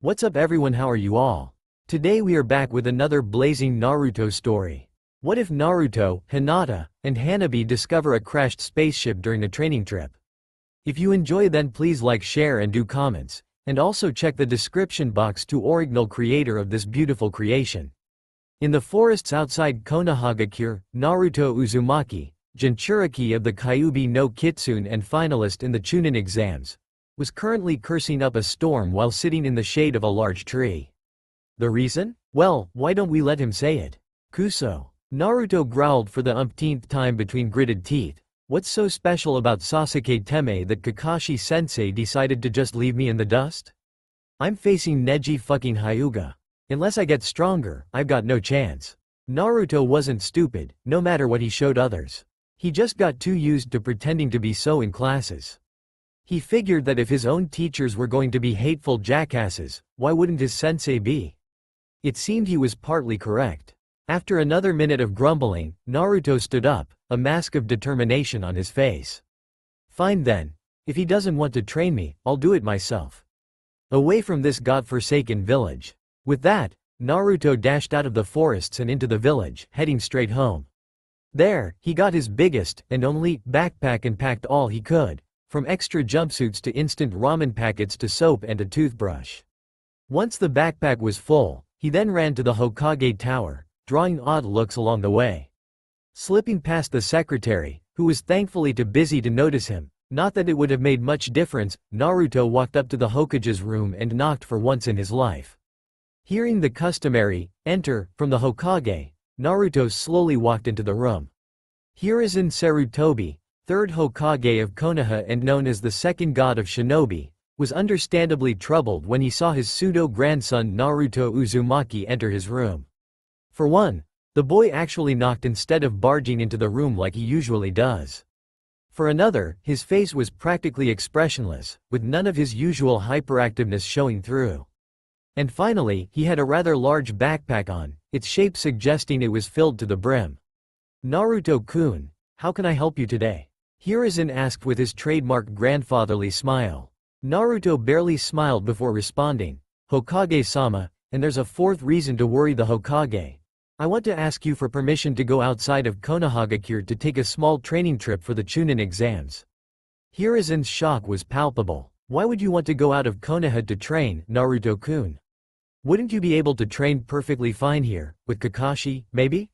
What's up everyone, how are you all? Today we are back with another blazing Naruto story. What if Naruto, Hinata, and Hanabi discover a crashed spaceship during a training trip? If you enjoy then please like, share and do comments, and also check the description box to original creator of this beautiful creation. In the forests outside Konohagakure, Naruto Uzumaki, Jinchuriki of the Kyuubi no Kitsune and finalist in the Chunin exams, was currently cursing up a storm while sitting in the shade of a large tree. The reason? Well, why don't we let him say it? Kuso. Naruto growled for the umpteenth time between gritted teeth. What's so special about Sasuke Teme that Kakashi-sensei decided to just leave me in the dust? I'm facing Neji fucking Hyuga. Unless I get stronger, I've got no chance. Naruto wasn't stupid, no matter what he showed others. He just got too used to pretending to be so in classes. He figured that if his own teachers were going to be hateful jackasses, why wouldn't his sensei be? It seemed he was partly correct. After another minute of grumbling, Naruto stood up, a mask of determination on his face. Fine then. If he doesn't want to train me, I'll do it myself. Away from this godforsaken village. With that, Naruto dashed out of the forests and into the village, heading straight home. There, he got his biggest and only backpack and packed all he could, from extra jumpsuits to instant ramen packets to soap and a toothbrush. Once the backpack was full, he then ran to the Hokage Tower, drawing odd looks along the way. Slipping past the secretary, who was thankfully too busy to notice him, not that it would have made much difference, Naruto walked up to the Hokage's room and knocked for once in his life. Hearing the customary, "Enter," from the Hokage, Naruto slowly walked into the room. Hiruzen Sarutobi, third Hokage of Konoha and known as the second god of shinobi, was understandably troubled when he saw his pseudo-grandson Naruto Uzumaki enter his room. For one, the boy actually knocked instead of barging into the room like he usually does. For another, his face was practically expressionless, with none of his usual hyperactiveness showing through. And finally, he had a rather large backpack on, its shape suggesting it was filled to the brim. "Naruto-kun, how can I help you today?" Hiruzen asked with his trademark grandfatherly smile. Naruto barely smiled before responding, "Hokage-sama, and there's a fourth reason to worry the Hokage. I want to ask you for permission to go outside of Konohagakure to take a small training trip for the Chunin exams." Hiruzen's shock was palpable. Why would you want to go out of Konoha to train, Naruto-kun? Wouldn't you be able to train perfectly fine here, with Kakashi, maybe?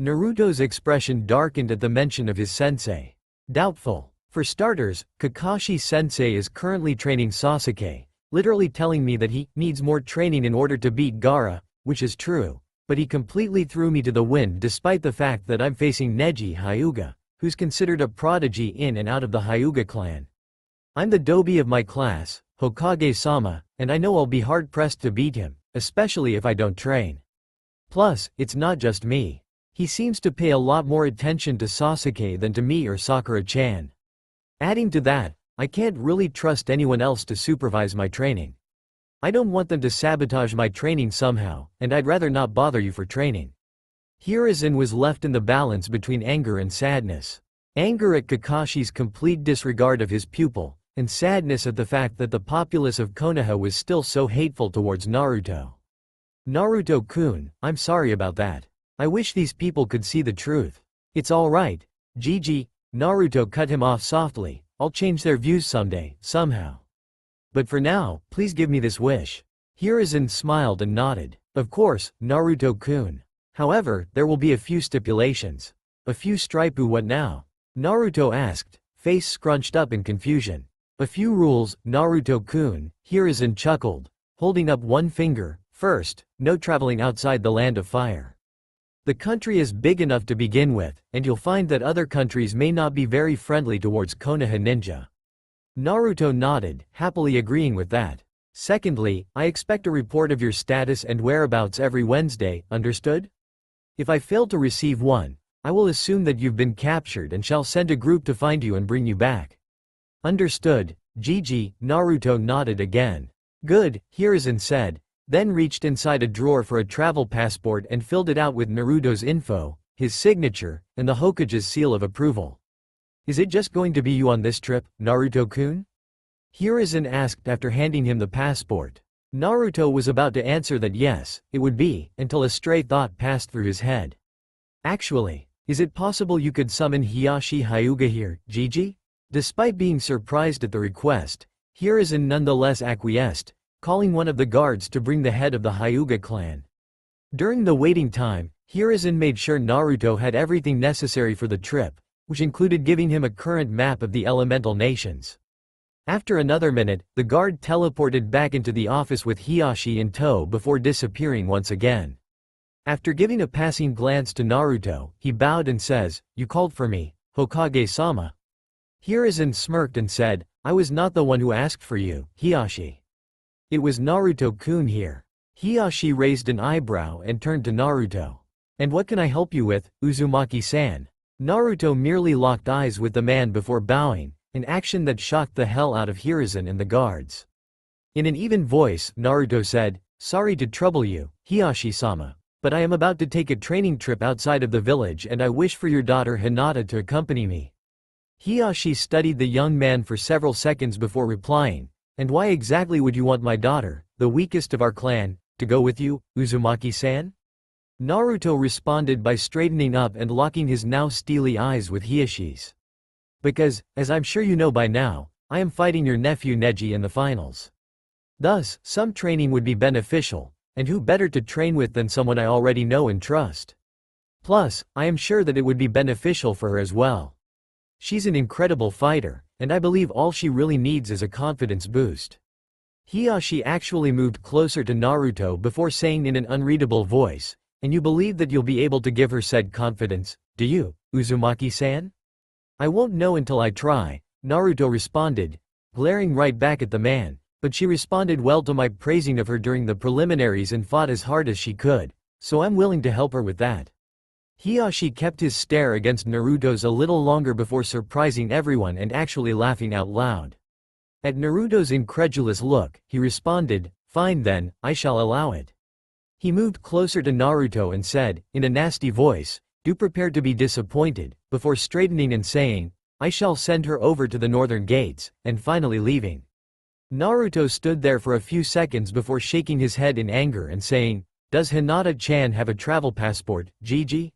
Naruto's expression darkened at the mention of his sensei. Doubtful. For starters, Kakashi-sensei is currently training Sasuke, literally telling me that he needs more training in order to beat Gaara, which is true, but he completely threw me to the wind despite the fact that I'm facing Neji Hyuga, who's considered a prodigy in and out of the Hyuga clan. I'm the dobi of my class, Hokage-sama, and I know I'll be hard-pressed to beat him, especially if I don't train. Plus, it's not just me. He seems to pay a lot more attention to Sasuke than to me or Sakura-chan. Adding to that, I can't really trust anyone else to supervise my training. I don't want them to sabotage my training somehow, and I'd rather not bother you for training. Hiruzen was left in the balance between anger and sadness. Anger at Kakashi's complete disregard of his pupil, and sadness at the fact that the populace of Konoha was still so hateful towards Naruto. "Naruto-kun, I'm sorry about that. I wish these people could see the truth. It's alright, Gigi," Naruto cut him off softly, "I'll change their views someday, somehow. But for now, please give me this wish." Hiruzen smiled and nodded. "Of course, Naruto-kun. However, there will be a few stipulations." "A few stripu what now?" Naruto asked, face scrunched up in confusion. "A few rules, Naruto-kun," Hiruzen chuckled, holding up one finger. "First, no traveling outside the land of fire. The country is big enough to begin with, and you'll find that other countries may not be very friendly towards Konoha ninja." Naruto nodded, happily agreeing with that. "Secondly, I expect a report of your status and whereabouts every Wednesday, understood? If I fail to receive one, I will assume that you've been captured and shall send a group to find you and bring you back." "Understood, Gigi," Naruto nodded again. "Good," Hiruzen said, then reached inside a drawer for a travel passport and filled it out with Naruto's info, his signature, and the Hokage's seal of approval. "Is it just going to be you on this trip, Naruto-kun?" Hiruzen asked after handing him the passport. Naruto was about to answer that yes, it would be, until a stray thought passed through his head. Actually, is it possible you could summon Hiyashi Hyuga here, Gigi? Despite being surprised at the request, Hiruzen nonetheless acquiesced, calling one of the guards to bring the head of the Hyuga clan. During the waiting time, Hiruzen made sure Naruto had everything necessary for the trip, which included giving him a current map of the elemental nations. After another minute, the guard teleported back into the office with Hiyashi in tow before disappearing once again. After giving a passing glance to Naruto, he bowed and says, "You called for me, Hokage-sama." Hiruzen smirked and said, "I was not the one who asked for you, Hiyashi. It was Naruto-kun here." Hiyashi raised an eyebrow and turned to Naruto. "And what can I help you with, Uzumaki-san?" Naruto merely locked eyes with the man before bowing, an action that shocked the hell out of Hiruzen and the guards. In an even voice, Naruto said, "Sorry to trouble you, Hiyashi-sama, but I am about to take a training trip outside of the village and I wish for your daughter Hinata to accompany me." Hiyashi studied the young man for several seconds before replying, "And why exactly would you want my daughter, the weakest of our clan, to go with you, Uzumaki-san?" Naruto responded by straightening up and locking his now steely eyes with Hiyashi's. "Because, as I'm sure you know by now, I am fighting your nephew Neji in the finals. Thus, some training would be beneficial, and who better to train with than someone I already know and trust? Plus, I am sure that it would be beneficial for her as well. She's an incredible fighter, and I believe all she really needs is a confidence boost." Hiyashi actually moved closer to Naruto before saying in an unreadable voice, "And you believe that you'll be able to give her said confidence, do you, Uzumaki-san?" "I won't know until I try," Naruto responded, glaring right back at the man, "but she responded well to my praising of her during the preliminaries and fought as hard as she could, so I'm willing to help her with that." Hiyashi kept his stare against Naruto's a little longer before surprising everyone and actually laughing out loud. At Naruto's incredulous look, he responded, "Fine then, I shall allow it." He moved closer to Naruto and said, in a nasty voice, "Do prepare to be disappointed," before straightening and saying, "I shall send her over to the northern gates," and finally leaving. Naruto stood there for a few seconds before shaking his head in anger and saying, "Does Hinata-chan have a travel passport, Gigi?"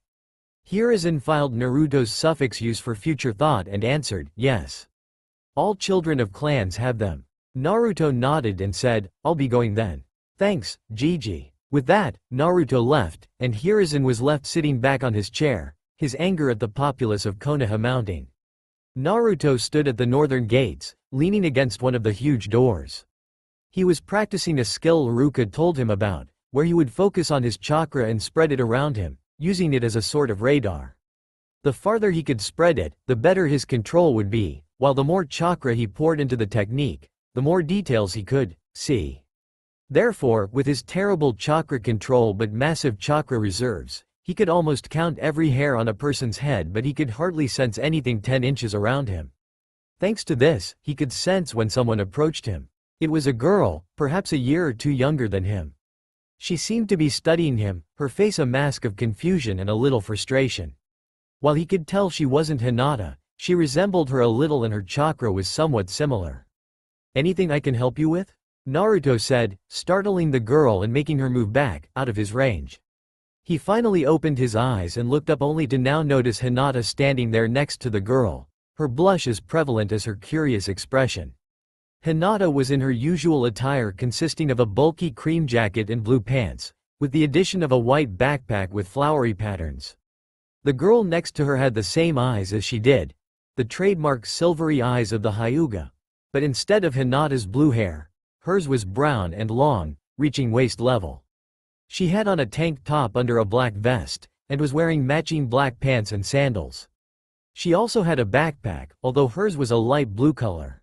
Hiruzen filed Naruto's suffix use for future thought and answered, "Yes. All children of clans have them." Naruto nodded and said, "I'll be going then. Thanks, Gigi." With that, Naruto left, and Hiruzen was left sitting back on his chair, his anger at the populace of Konoha mounting. Naruto stood at the northern gates, leaning against one of the huge doors. He was practicing a skill Iruka told him about, where he would focus on his chakra and spread it around him, using it as a sort of radar. The farther he could spread it, the better his control would be, while the more chakra he poured into the technique, the more details he could see. Therefore, with his terrible chakra control but massive chakra reserves, he could almost count every hair on a person's head, but he could hardly sense anything 10 inches around him. Thanks to this, he could sense when someone approached him. It was a girl, perhaps a year or two younger than him. She seemed to be studying him, her face a mask of confusion and a little frustration. While he could tell she wasn't Hinata, she resembled her a little and her chakra was somewhat similar. "Anything I can help you with?" Naruto said, startling the girl and making her move back, out of his range. He finally opened his eyes and looked up only to now notice Hinata standing there next to the girl, her blush as prevalent as her curious expression. Hinata was in her usual attire consisting of a bulky cream jacket and blue pants, with the addition of a white backpack with flowery patterns. The girl next to her had the same eyes as she did, the trademark silvery eyes of the Hyuga. But instead of Hinata's blue hair, hers was brown and long, reaching waist level. She had on a tank top under a black vest, and was wearing matching black pants and sandals. She also had a backpack, although hers was a light blue color.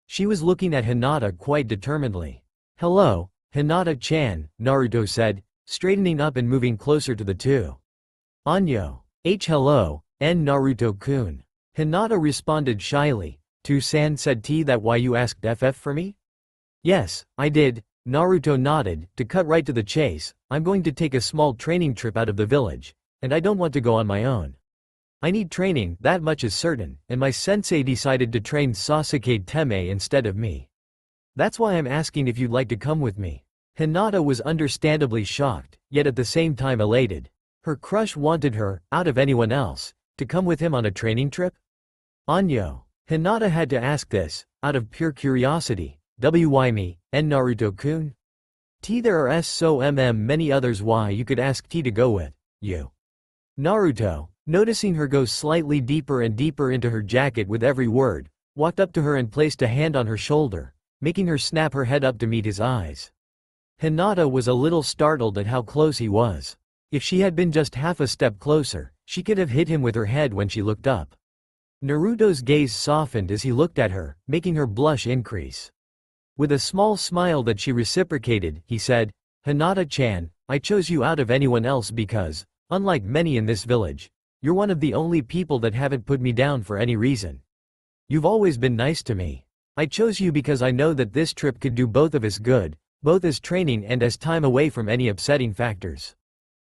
She was looking at Hinata quite determinedly. "Hello, Hinata-chan," Naruto said, straightening up and moving closer to the two. "Anyo. Hello, Naruto-kun." Hinata responded shyly. "To-san said that why you asked FF for me?" "Yes, I did," Naruto nodded. "To cut right to the chase, I'm going to take a small training trip out of the village, and I don't want to go on my own. I need training, that much is certain, and my sensei decided to train Sasuke Teme instead of me. That's why I'm asking if you'd like to come with me." Hinata was understandably shocked, yet at the same time elated. Her crush wanted her, out of anyone else, to come with him on a training trip? Anyo. Hinata had to ask this, out of pure curiosity. Why me, and Naruto-kun? There are so many others why you could ask T to go with you. Naruto, noticing her go slightly deeper and deeper into her jacket with every word, walked up to her and placed a hand on her shoulder, making her snap her head up to meet his eyes. Hinata was a little startled at how close he was. If she had been just half a step closer, she could have hit him with her head when she looked up. Naruto's gaze softened as he looked at her, making her blush increase. With a small smile that she reciprocated, he said, "Hinata-chan, I chose you out of anyone else because, unlike many in this village, you're one of the only people that haven't put me down for any reason. You've always been nice to me. I chose you because I know that this trip could do both of us good, both as training and as time away from any upsetting factors.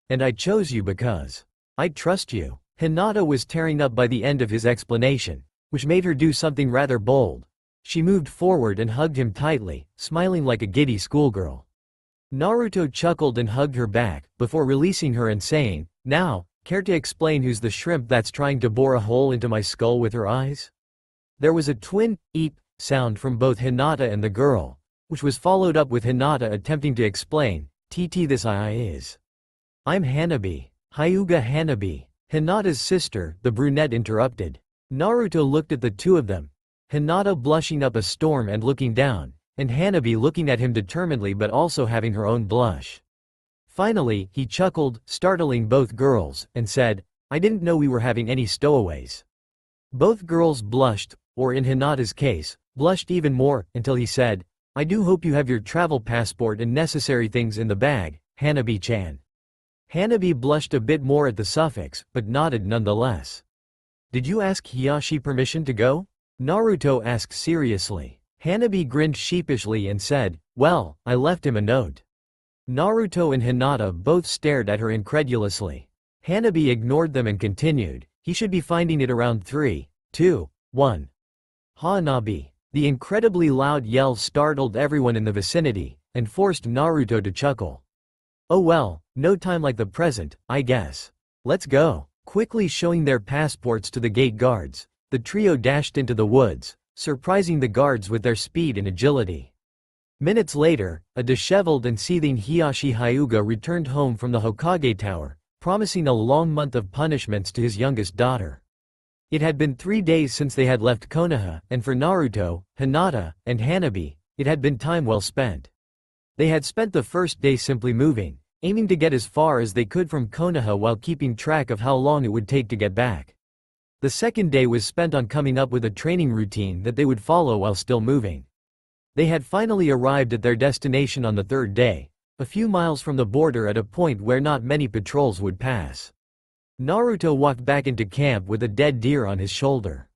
And I chose you because I trust you." Hinata was tearing up by the end of his explanation, which made her do something rather bold. She moved forward and hugged him tightly, smiling like a giddy schoolgirl. Naruto chuckled and hugged her back, before releasing her and saying, "Now, care to explain who's the shrimp that's trying to bore a hole into my skull with her eyes?" There was a twin, eep, sound from both Hinata and the girl, which was followed up with Hinata attempting to explain, this I is. "I'm Hanabi, Hyuga Hanabi." Hinata's sister, the brunette, interrupted. Naruto looked at the two of them, Hinata blushing up a storm and looking down, and Hanabi looking at him determinedly but also having her own blush. Finally, he chuckled, startling both girls, and said, "I didn't know we were having any stowaways." Both girls blushed, or in Hinata's case, blushed even more, until he said, "I do hope you have your travel passport and necessary things in the bag, Hanabi-chan." Hanabi blushed a bit more at the suffix, but nodded nonetheless. "Did you ask Hiyashi permission to go?" Naruto asked seriously. Hanabi grinned sheepishly and said, "Well, I left him a note." Naruto and Hinata both stared at her incredulously. Hanabi ignored them and continued, "He should be finding it around 3, 2, 1. Hanabi." The incredibly loud yell startled everyone in the vicinity, and forced Naruto to chuckle. "Oh well, no time like the present, I guess. Let's go." Quickly showing their passports to the gate guards, the trio dashed into the woods, surprising the guards with their speed and agility. Minutes later, a disheveled and seething Hiyashi Hyuga returned home from the Hokage Tower, promising a long month of punishments to his youngest daughter. It had been 3 days since they had left Konoha, and for Naruto, Hinata, and Hanabi, it had been time well spent. They had spent the first day simply moving, aiming to get as far as they could from Konoha while keeping track of how long it would take to get back. The second day was spent on coming up with a training routine that they would follow while still moving. They had finally arrived at their destination on the third day, a few miles from the border at a point where not many patrols would pass. Naruto walked back into camp with a dead deer on his shoulder.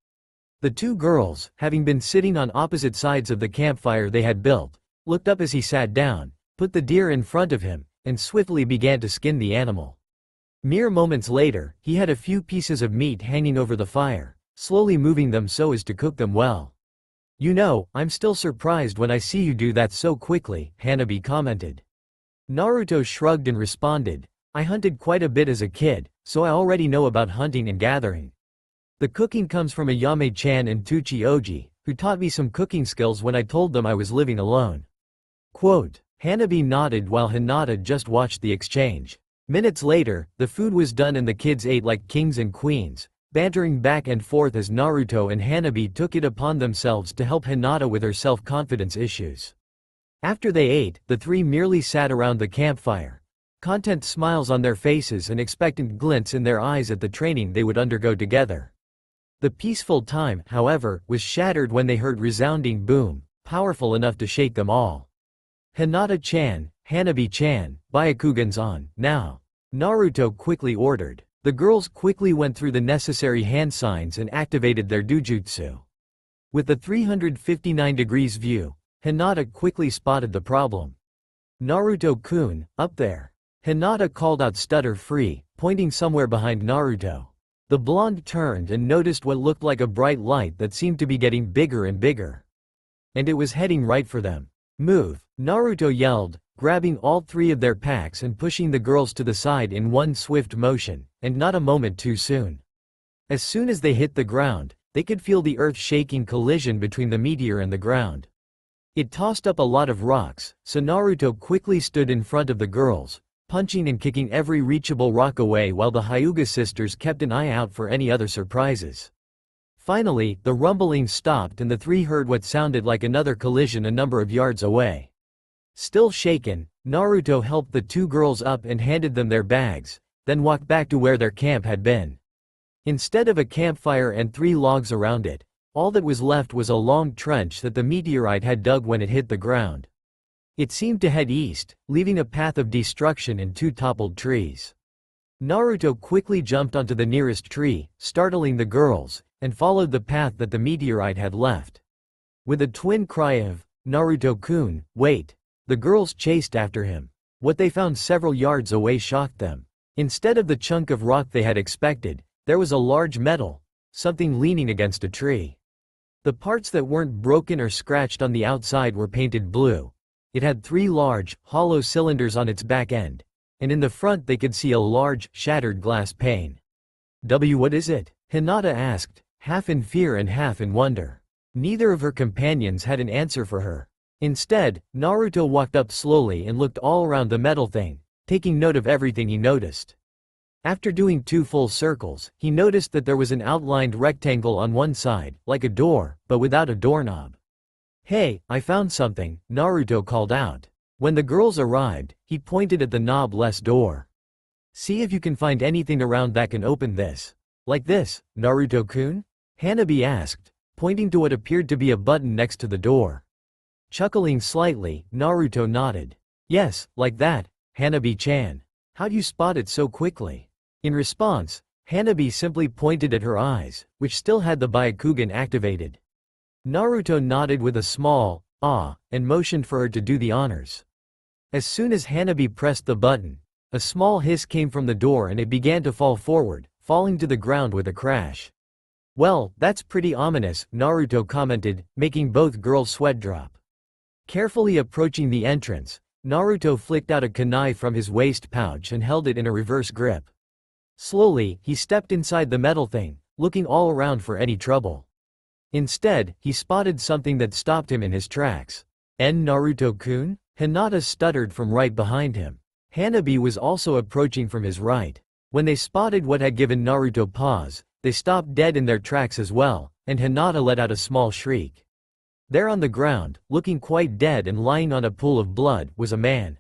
The two girls, having been sitting on opposite sides of the campfire they had built, looked up as he sat down, put the deer in front of him, and swiftly began to skin the animal. Mere moments later, he had a few pieces of meat hanging over the fire, slowly moving them so as to cook them well. "You know, I'm still surprised when I see you do that so quickly," Hanabi commented. Naruto shrugged and responded, "I hunted quite a bit as a kid, so I already know about hunting and gathering. The cooking comes from Ayame-chan and Tuchi-oji, who taught me some cooking skills when I told them I was living alone." Quote. Hanabi nodded while Hinata just watched the exchange. Minutes later, the food was done and the kids ate like kings and queens, bantering back and forth as Naruto and Hanabi took it upon themselves to help Hinata with her self-confidence issues. After they ate, the three merely sat around the campfire, content smiles on their faces and expectant glints in their eyes at the training they would undergo together. The peaceful time, however, was shattered when they heard resounding boom, powerful enough to shake them all. "Hinata-chan, Hanabi-chan, Byakugan's on, now," Naruto quickly ordered. The girls quickly went through the necessary hand signs and activated their dujutsu. With the 359 degrees view, Hinata quickly spotted the problem. "Naruto-kun, up there." Hinata called out stutter-free, pointing somewhere behind Naruto. The blonde turned and noticed what looked like a bright light that seemed to be getting bigger and bigger. And it was heading right for them. "Move," Naruto yelled, grabbing all three of their packs and pushing the girls to the side in one swift motion, and not a moment too soon. As soon as they hit the ground, they could feel the earth-shaking collision between the meteor and the ground. It tossed up a lot of rocks, so Naruto quickly stood in front of the girls, punching and kicking every reachable rock away while the Hyuga sisters kept an eye out for any other surprises. Finally, the rumbling stopped and the three heard what sounded like another collision a number of yards away. Still shaken, Naruto helped the two girls up and handed them their bags, then walked back to where their camp had been. Instead of a campfire and 3 logs around it, all that was left was a long trench that the meteorite had dug when it hit the ground. It seemed to head east, leaving a path of destruction and 2 toppled trees. Naruto quickly jumped onto the nearest tree, startling the girls, and followed the path that the meteorite had left. With a twin cry of, "Naruto-kun, wait!" the girls chased after him. What they found several yards away shocked them. Instead of the chunk of rock they had expected, there was a large metal, something leaning against a tree. The parts that weren't broken or scratched on the outside were painted blue. It had 3 large, hollow cylinders on its back end, and in the front they could see a large, shattered glass pane. What is it?" Hinata asked, half in fear and half in wonder. Neither of her companions had an answer for her. Instead, Naruto walked up slowly and looked all around the metal thing, taking note of everything he noticed. After doing 2 full circles, he noticed that there was an outlined rectangle on one side, like a door, but without a doorknob. "Hey, I found something," Naruto called out. When the girls arrived, he pointed at the knobless door. "See if you can find anything around that can open this." "Like this, Naruto-kun?" Hanabi asked, pointing to what appeared to be a button next to the door. Chuckling slightly, Naruto nodded. "Yes, like that, Hanabi-chan. How'd you spot it so quickly?" In response, Hanabi simply pointed at her eyes, which still had the Byakugan activated. Naruto nodded with a small, and motioned for her to do the honors. As soon as Hanabi pressed the button, a small hiss came from the door and it began to fall forward, falling to the ground with a crash. "Well, that's pretty ominous," Naruto commented, making both girls sweat drop. Carefully approaching the entrance, Naruto flicked out a kunai from his waist pouch and held it in a reverse grip. Slowly, he stepped inside the metal thing, looking all around for any trouble. Instead, he spotted something that stopped him in his tracks. Naruto-kun?" Hinata stuttered from right behind him. Hanabi was also approaching from his right. When they spotted what had given Naruto pause, they stopped dead in their tracks as well, and Hinata let out a small shriek. There on the ground, looking quite dead and lying on a pool of blood, was a man.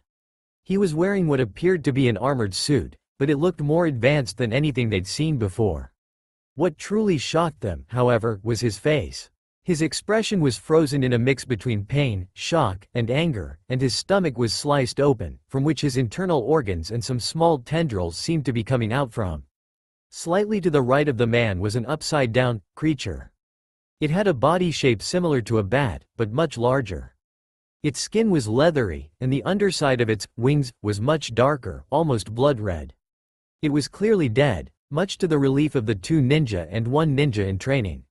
He was wearing what appeared to be an armored suit, but it looked more advanced than anything they'd seen before. What truly shocked them, however, was his face. His expression was frozen in a mix between pain, shock, and anger, and his stomach was sliced open, from which his internal organs and some small tendrils seemed to be coming out from. Slightly to the right of the man was an upside-down creature. It had a body shape similar to a bat, but much larger. Its skin was leathery, and the underside of its wings was much darker, almost blood red. It was clearly dead, much to the relief of the 2 ninja and 1 ninja in training.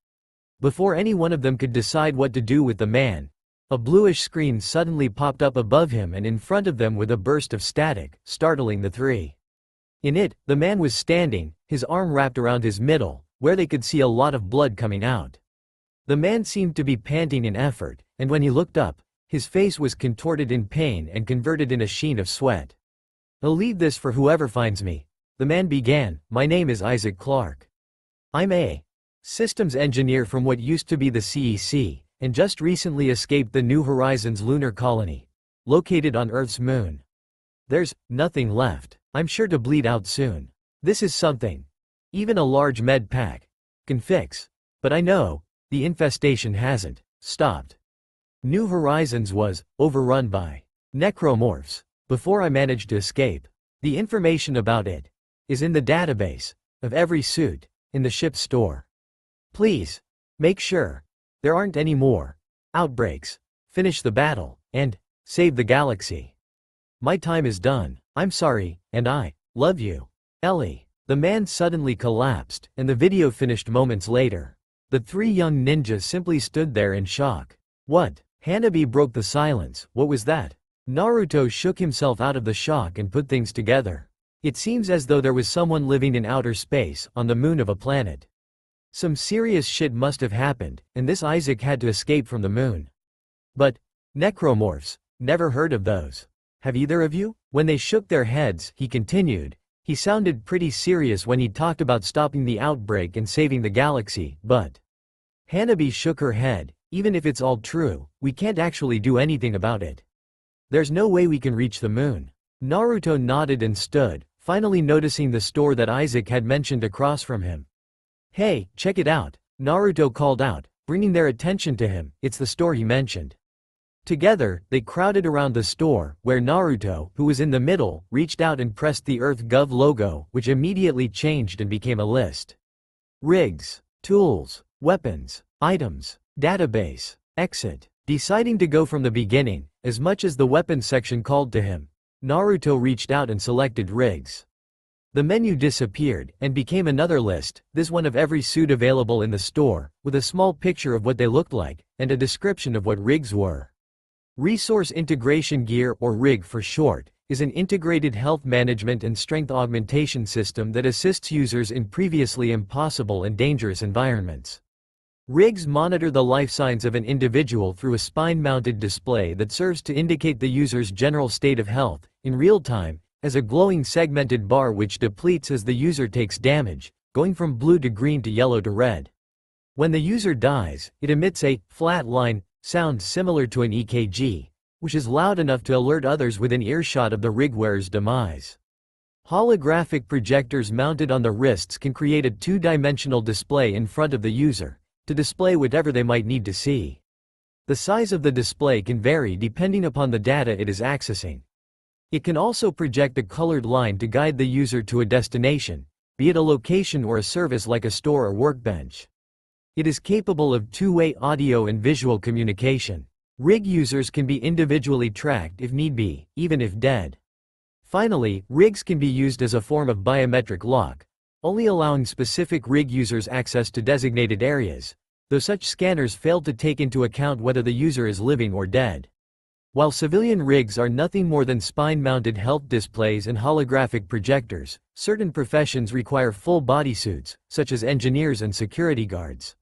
Before any one of them could decide what to do with the man, a bluish screen suddenly popped up above him and in front of them with a burst of static, startling the 3. In it, the man was standing, his arm wrapped around his middle, where they could see a lot of blood coming out. The man seemed to be panting in effort, and when he looked up, his face was contorted in pain and converted in a sheen of sweat. "I'll leave this for whoever finds me," the man began. "My name is Isaac Clarke. I'm a systems engineer from what used to be the CEC, and just recently escaped the New Horizons lunar colony, located on Earth's moon. There's nothing left. I'm sure to bleed out soon. This is something even a large med pack can fix. But I know the infestation hasn't stopped. New Horizons was overrun by necromorphs before I managed to escape. The information about it is in the database of every suit in the ship's store. Please make sure there aren't any more outbreaks. Finish the battle and save the galaxy. My time is done. I'm sorry, and I love you. Ellie." The man suddenly collapsed, and the video finished moments later. The 3 young ninjas simply stood there in shock. "What?" Hanabi broke the silence. "What was that?" Naruto shook himself out of the shock and put things together. It seems as though there was someone living in outer space, on the moon of a planet. Some serious shit must have happened, and this Isaac had to escape from the moon. But, necromorphs, never heard of those. Have either of you? When they shook their heads, he continued. He sounded pretty serious when he talked about stopping the outbreak and saving the galaxy, but Hanabi shook her head. Even if it's all true, we can't actually do anything about it. There's no way we can reach the moon. Naruto nodded and stood, finally noticing the store that Isaac had mentioned across from him. Hey, check it out, Naruto called out, bringing their attention to him. It's the store he mentioned. Together, they crowded around the store, where Naruto, who was in the middle, reached out and pressed the EarthGov logo, which immediately changed and became a list. Rigs, tools, weapons, items, database, exit. Deciding to go from the beginning, as much as the weapons section called to him, Naruto reached out and selected rigs. The menu disappeared, and became another list, this one of every suit available in the store, with a small picture of what they looked like, and a description of what rigs were. Resource Integration Gear, or RIG for short, is an integrated health management and strength augmentation system that assists users in previously impossible and dangerous environments. Rigs monitor the life signs of an individual through a spine-mounted display that serves to indicate the user's general state of health, in real time, as a glowing segmented bar which depletes as the user takes damage, going from blue to green to yellow to red. When the user dies, it emits a flat line sound similar to an EKG, which is loud enough to alert others within earshot of the rig wearer's demise. Holographic projectors mounted on the wrists can create a two-dimensional display in front of the user, to display whatever they might need to see. The size of the display can vary depending upon the data it is accessing. It can also project a colored line to guide the user to a destination, be it a location or a service like a store or workbench. It is capable of two-way audio and visual communication. Rig users can be individually tracked if need be, even if dead. Finally, rigs can be used as a form of biometric lock, only allowing specific rig users access to designated areas, though such scanners fail to take into account whether the user is living or dead. While civilian rigs are nothing more than spine-mounted health displays and holographic projectors, certain professions require full bodysuits, such as engineers and security guards.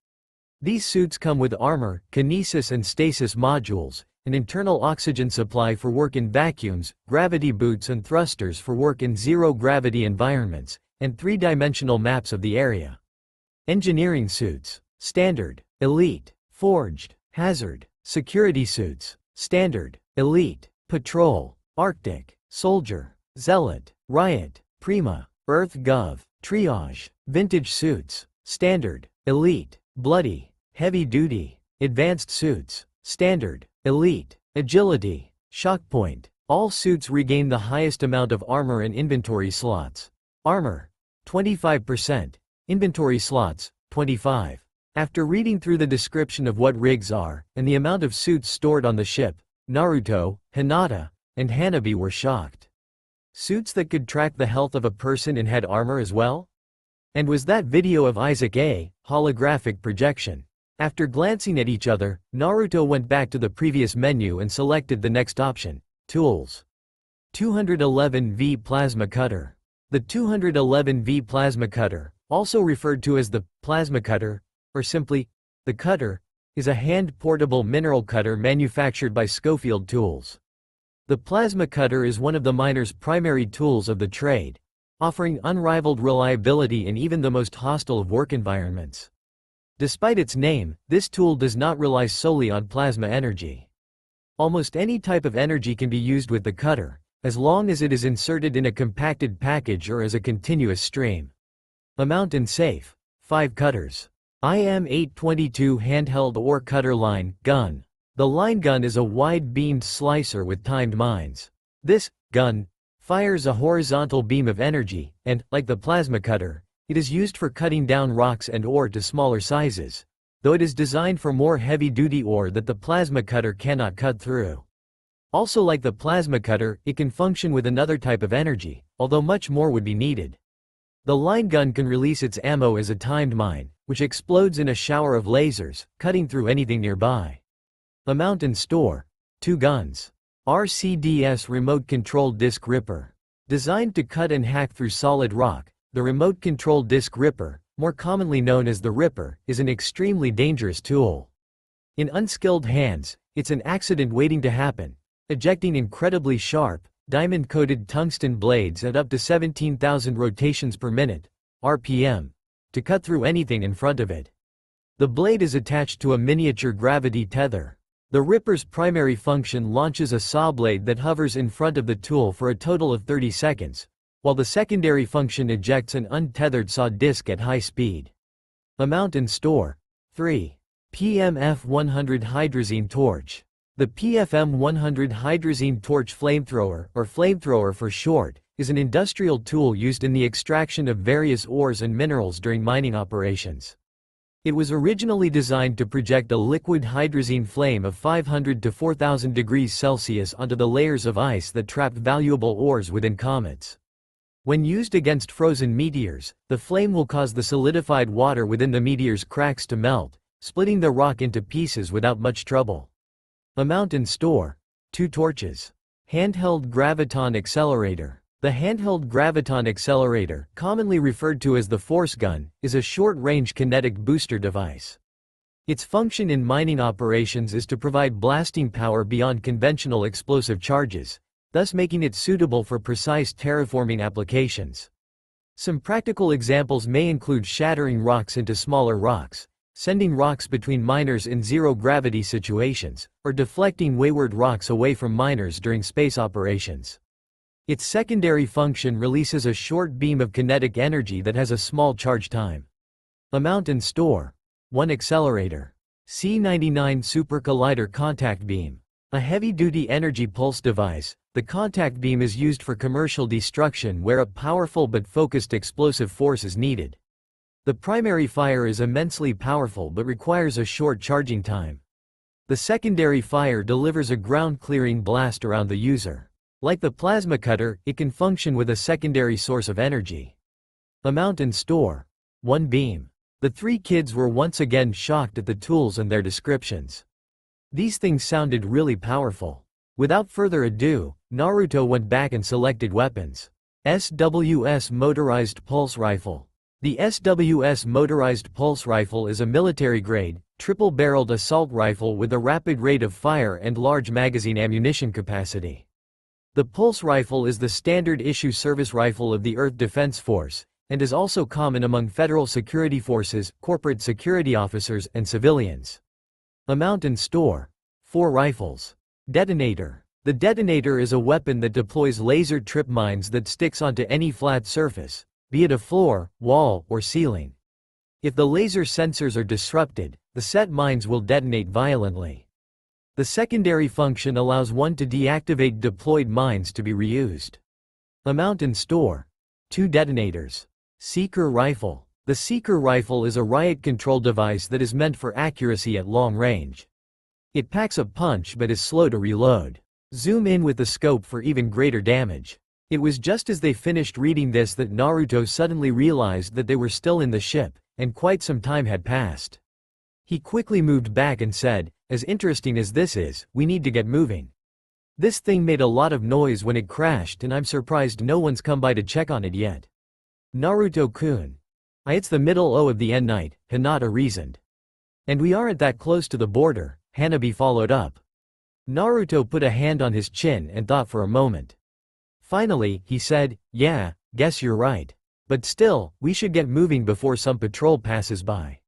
These suits come with armor, kinesis and stasis modules, an internal oxygen supply for work in vacuums, gravity boots and thrusters for work in zero-gravity environments, and three-dimensional maps of the area. Engineering suits: Standard, Elite, Forged, Hazard. Security suits: Standard, Elite, Patrol, Arctic, Soldier, Zealot, Riot, Prima, Earth Gov, Triage. Vintage suits: Standard, Elite, Bloody, Heavy Duty. Advanced suits: Standard, Elite, Agility, Shockpoint. All suits regain the highest amount of armor and inventory slots. Armor: 25%. Inventory slots: 25. After reading through the description of what rigs are, and the amount of suits stored on the ship, Naruto, Hinata, and Hanabi were shocked. Suits that could track the health of a person and had armor as well? And was that video of Isaac a holographic projection? After glancing at each other, Naruto went back to the previous menu and selected the next option: Tools. 211V Plasma Cutter. The 211V Plasma Cutter, also referred to as the Plasma Cutter, or simply the Cutter, is a hand-portable mineral cutter manufactured by Schofield Tools. The Plasma Cutter is one of the miner's primary tools of the trade, offering unrivaled reliability in even the most hostile of work environments. Despite its name, this tool does not rely solely on plasma energy. Almost any type of energy can be used with the cutter, as long as it is inserted in a compacted package or as a continuous stream. Amount and safe: 5 cutters. IM-822 handheld ore cutter line gun. The line gun is a wide-beamed slicer with timed mines. This gun fires a horizontal beam of energy, and, like the plasma cutter, it is used for cutting down rocks and ore to smaller sizes, though it is designed for more heavy-duty ore that the plasma cutter cannot cut through. Also, like the plasma cutter, it can function with another type of energy, although much more would be needed. The line gun can release its ammo as a timed mine, which explodes in a shower of lasers, cutting through anything nearby. Amount and store: 2 guns. RCDS Remote-Controlled Disc Ripper. Designed to cut and hack through solid rock, the remote-controlled disc ripper, more commonly known as the Ripper, is an extremely dangerous tool. In unskilled hands, it's an accident waiting to happen, ejecting incredibly sharp, diamond-coated tungsten blades at up to 17,000 rotations per minute, RPM, to cut through anything in front of it. The blade is attached to a miniature gravity tether. The Ripper's primary function launches a saw blade that hovers in front of the tool for a total of 30 seconds, while the secondary function ejects an untethered saw disc at high speed. Amount and store. 3. PMF-100 Hydrazine Torch. The PFM-100 Hydrazine Torch Flamethrower, or flamethrower for short, is an industrial tool used in the extraction of various ores and minerals during mining operations. It was originally designed to project a liquid hydrazine flame of 500 to 4,000 degrees Celsius onto the layers of ice that trapped valuable ores within comets. When used against frozen meteors, the flame will cause the solidified water within the meteor's cracks to melt, splitting the rock into pieces without much trouble. Amount and store. 2 torches. Handheld Graviton Accelerator. The handheld graviton accelerator, commonly referred to as the force gun, is a short-range kinetic booster device. Its function in mining operations is to provide blasting power beyond conventional explosive charges, thus making it suitable for precise terraforming applications. Some practical examples may include shattering rocks into smaller rocks, sending rocks between miners in zero-gravity situations, or deflecting wayward rocks away from miners during space operations. Its secondary function releases a short beam of kinetic energy that has a small charge time. Amount and store. 1 accelerator. C99 Super Collider Contact Beam. A heavy-duty energy pulse device, the contact beam is used for commercial destruction where a powerful but focused explosive force is needed. The primary fire is immensely powerful but requires a short charging time. The secondary fire delivers a ground-clearing blast around the user. Like the plasma cutter, it can function with a secondary source of energy. Amount and store. 1 beam. The 3 kids were once again shocked at the tools and their descriptions. These things sounded really powerful. Without further ado, Naruto went back and selected weapons. SWS Motorized Pulse Rifle. The SWS Motorized Pulse Rifle is a military-grade, triple-barreled assault rifle with a rapid rate of fire and large magazine ammunition capacity. The pulse rifle is the standard-issue service rifle of the Earth Defense Force, and is also common among federal security forces, corporate security officers, and civilians. Amount and store. 4 rifles. Detonator. The detonator is a weapon that deploys laser trip mines that sticks onto any flat surface, be it a floor, wall, or ceiling. If the laser sensors are disrupted, the set mines will detonate violently. The secondary function allows one to deactivate deployed mines to be reused. Amount and store. 2 detonators. Seeker Rifle. The Seeker Rifle is a riot control device that is meant for accuracy at long range. It packs a punch but is slow to reload. Zoom in with the scope for even greater damage. It was just as they finished reading this that Naruto suddenly realized that they were still in the ship, and quite some time had passed. He quickly moved back and said, "As interesting as this is, we need to get moving. This thing made a lot of noise when it crashed and I'm surprised no one's come by to check on it yet." Naruto-kun. It's the middle of the end night, Hinata reasoned. And we aren't that close to the border, Hanabi followed up. Naruto put a hand on his chin and thought for a moment. Finally, he said, "Yeah, guess you're right. But still, we should get moving before some patrol passes by.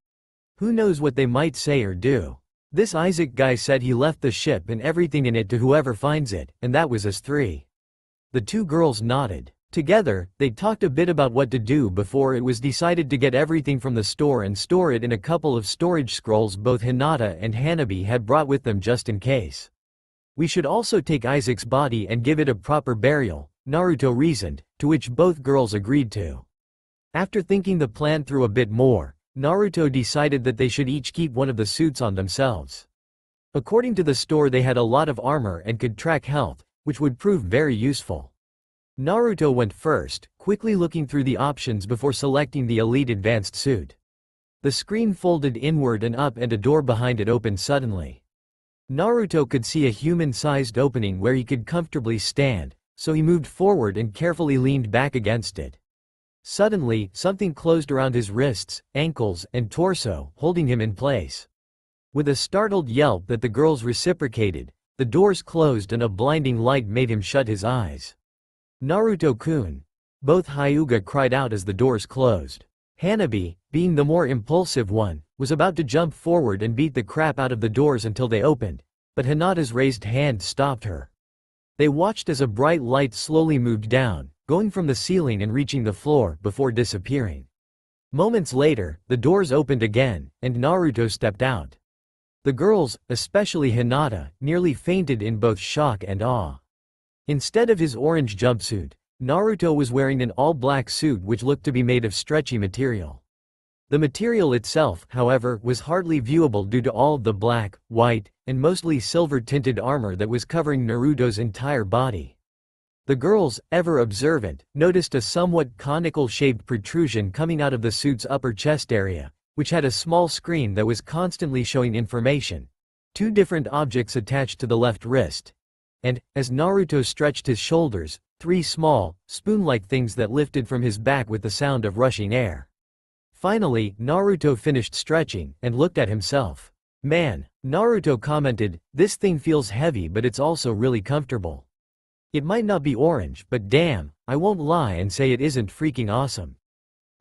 Who knows what they might say or do. This Isaac guy said he left the ship and everything in it to whoever finds it, and that was us 3. The 2 girls nodded. Together, they talked a bit about what to do before it was decided to get everything from the store and store it in a couple of storage scrolls both Hinata and Hanabi had brought with them just in case. We should also take Isaac's body and give it a proper burial, Naruto reasoned, to which both girls agreed to. After thinking the plan through a bit more, Naruto decided that they should each keep one of the suits on themselves. According to the store they had a lot of armor and could track health, which would prove very useful. Naruto went first, quickly looking through the options before selecting the Elite Advanced suit. The screen folded inward and up and a door behind it opened suddenly. Naruto could see a human-sized opening where he could comfortably stand, so he moved forward and carefully leaned back against it. Suddenly, something closed around his wrists, ankles, and torso, holding him in place. With a startled yelp that the girls reciprocated, the doors closed and a blinding light made him shut his eyes. Naruto-kun! Both Hyuga cried out as the doors closed. Hanabi, being the more impulsive one, was about to jump forward and beat the crap out of the doors until they opened, but Hinata's raised hand stopped her. They watched as a bright light slowly moved down, going from the ceiling and reaching the floor before disappearing. Moments later, the doors opened again, and Naruto stepped out. The girls, especially Hinata, nearly fainted in both shock and awe. Instead of his orange jumpsuit, Naruto was wearing an all-black suit which looked to be made of stretchy material. The material itself, however, was hardly viewable due to all of the black, white, and mostly silver-tinted armor that was covering Naruto's entire body. The girls, ever observant, noticed a somewhat conical-shaped protrusion coming out of the suit's upper chest area, which had a small screen that was constantly showing information. 2 different objects attached to the left wrist. And, as Naruto stretched his shoulders, 3 small, spoon-like things that lifted from his back with the sound of rushing air. Finally, Naruto finished stretching, and looked at himself. Man, Naruto commented, this thing feels heavy but it's also really comfortable. It might not be orange, but damn, I won't lie and say it isn't freaking awesome.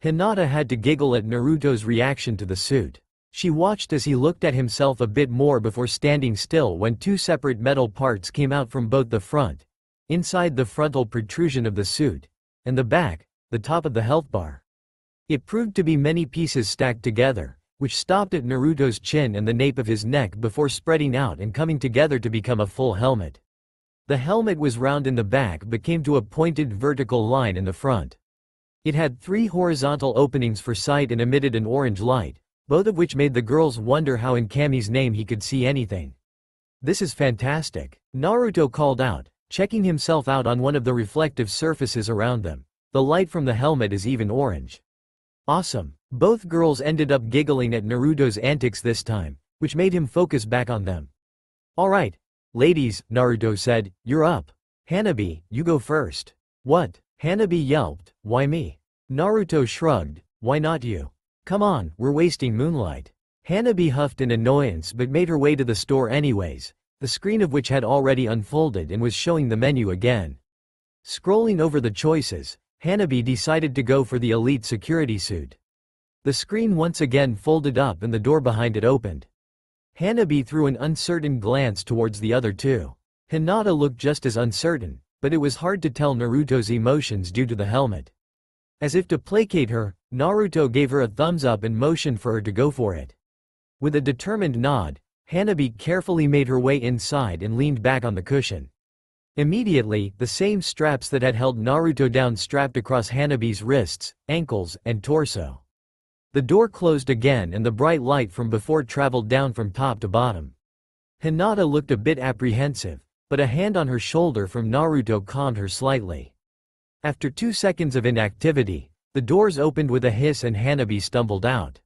Hinata had to giggle at Naruto's reaction to the suit. She watched as he looked at himself a bit more before standing still when 2 separate metal parts came out from both the front, inside the frontal protrusion of the suit, and the back, the top of the health bar. It proved to be many pieces stacked together, which stopped at Naruto's chin and the nape of his neck before spreading out and coming together to become a full helmet. The helmet was round in the back but came to a pointed vertical line in the front. It had 3 horizontal openings for sight and emitted an orange light, both of which made the girls wonder how in Kami's name he could see anything. This is fantastic, Naruto called out, checking himself out on one of the reflective surfaces around them. The light from the helmet is even orange. Awesome. Both girls ended up giggling at Naruto's antics this time, which made him focus back on them. Alright, ladies, Naruto said, you're up. Hanabi, you go first. What? Hanabi yelped, why me? Naruto shrugged, why not you? Come on, we're wasting moonlight. Hanabi huffed in annoyance but made her way to the store anyways, the screen of which had already unfolded and was showing the menu again. Scrolling over the choices, Hanabi decided to go for the elite security suit. The screen once again folded up and the door behind it opened. Hanabi threw an uncertain glance towards the other 2. Hinata looked just as uncertain, but it was hard to tell Naruto's emotions due to the helmet. As if to placate her, Naruto gave her a thumbs up and motioned for her to go for it. With a determined nod, Hanabi carefully made her way inside and leaned back on the cushion. Immediately, the same straps that had held Naruto down strapped across Hanabi's wrists, ankles, and torso. The door closed again and the bright light from before traveled down from top to bottom. Hinata looked a bit apprehensive, but a hand on her shoulder from Naruto calmed her slightly. After 2 seconds of inactivity, the doors opened with a hiss and Hanabi stumbled out.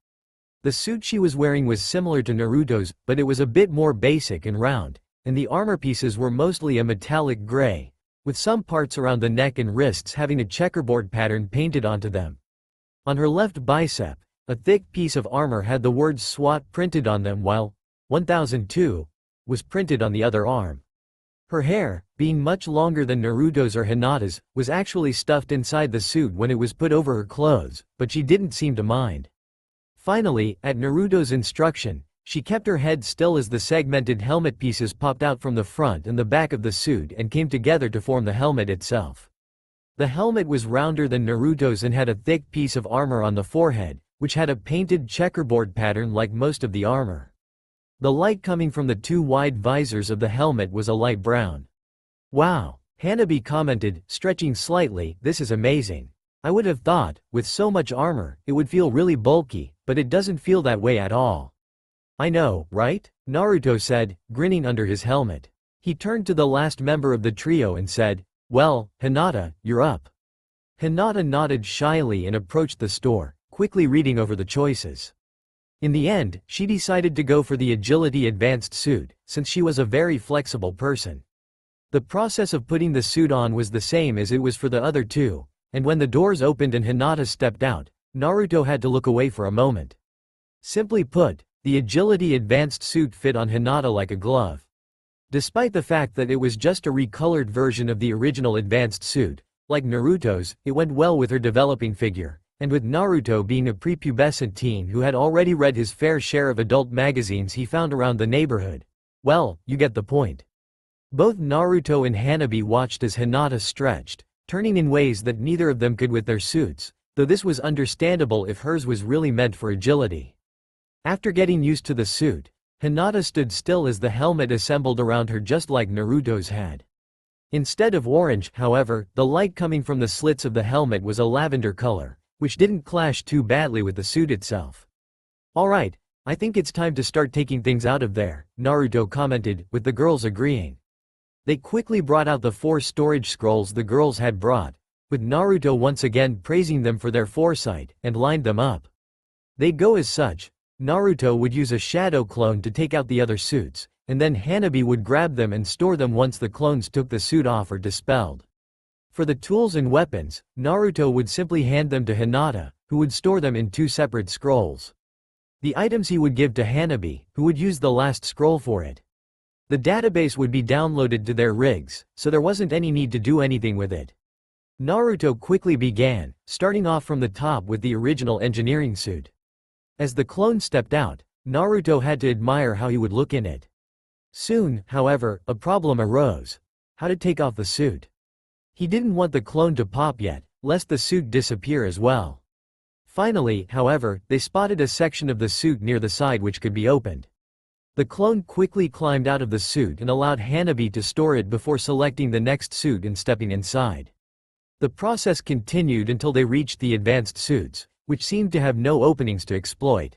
The suit she was wearing was similar to Naruto's, but it was a bit more basic and round, and the armor pieces were mostly a metallic gray, with some parts around the neck and wrists having a checkerboard pattern painted onto them. On her left bicep, a thick piece of armor had the words SWAT printed on them while 1002 was printed on the other arm. Her hair, being much longer than Naruto's or Hinata's, was actually stuffed inside the suit when it was put over her clothes, but she didn't seem to mind. Finally, at Naruto's instruction, she kept her head still as the segmented helmet pieces popped out from the front and the back of the suit and came together to form the helmet itself. The helmet was rounder than Naruto's and had a thick piece of armor on the forehead, which had a painted checkerboard pattern like most of the armor. The light coming from the 2 wide visors of the helmet was a light brown. Wow, Hanabi commented, stretching slightly, this is amazing. I would have thought, with so much armor, it would feel really bulky, but it doesn't feel that way at all. I know, right? Naruto said, grinning under his helmet. He turned to the last member of the trio and said, well, Hinata, you're up. Hinata nodded shyly and approached the store, quickly reading over the choices. In the end, she decided to go for the Agility Advanced suit, since she was a very flexible person. The process of putting the suit on was the same as it was for the other two, and when the doors opened and Hinata stepped out, Naruto had to look away for a moment. Simply put, the Agility Advanced suit fit on Hinata like a glove. Despite the fact that it was just a recolored version of the original advanced suit, like Naruto's, it went well with her developing figure, and with Naruto being a prepubescent teen who had already read his fair share of adult magazines he found around the neighborhood. Well, you get the point. Both Naruto and Hanabi watched as Hinata stretched, turning in ways that neither of them could with their suits, though this was understandable if hers was really meant for agility. After getting used to the suit, Hinata stood still as the helmet assembled around her just like Naruto's had. Instead of orange, however, the light coming from the slits of the helmet was a lavender color, which didn't clash too badly with the suit itself. "Alright, I think it's time to start taking things out of there," Naruto commented, with the girls agreeing. They quickly brought out the 4 storage scrolls the girls had brought, with Naruto once again praising them for their foresight, and lined them up. They'd go as such. Naruto would use a shadow clone to take out the other suits, and then Hanabi would grab them and store them once the clones took the suit off or dispelled. For the tools and weapons, Naruto would simply hand them to Hinata, who would store them in 2 separate scrolls. The items he would give to Hanabi, who would use the last scroll for it. The database would be downloaded to their rigs, so there wasn't any need to do anything with it. Naruto quickly began, starting off from the top with the original engineering suit. As the clone stepped out, Naruto had to admire how he would look in it. Soon, however, a problem arose: how to take off the suit. He didn't want the clone to pop yet, lest the suit disappear as well. Finally, however, they spotted a section of the suit near the side which could be opened. The clone quickly climbed out of the suit and allowed Hanabi to store it before selecting the next suit and stepping inside. The process continued until they reached the advanced suits, which seemed to have no openings to exploit.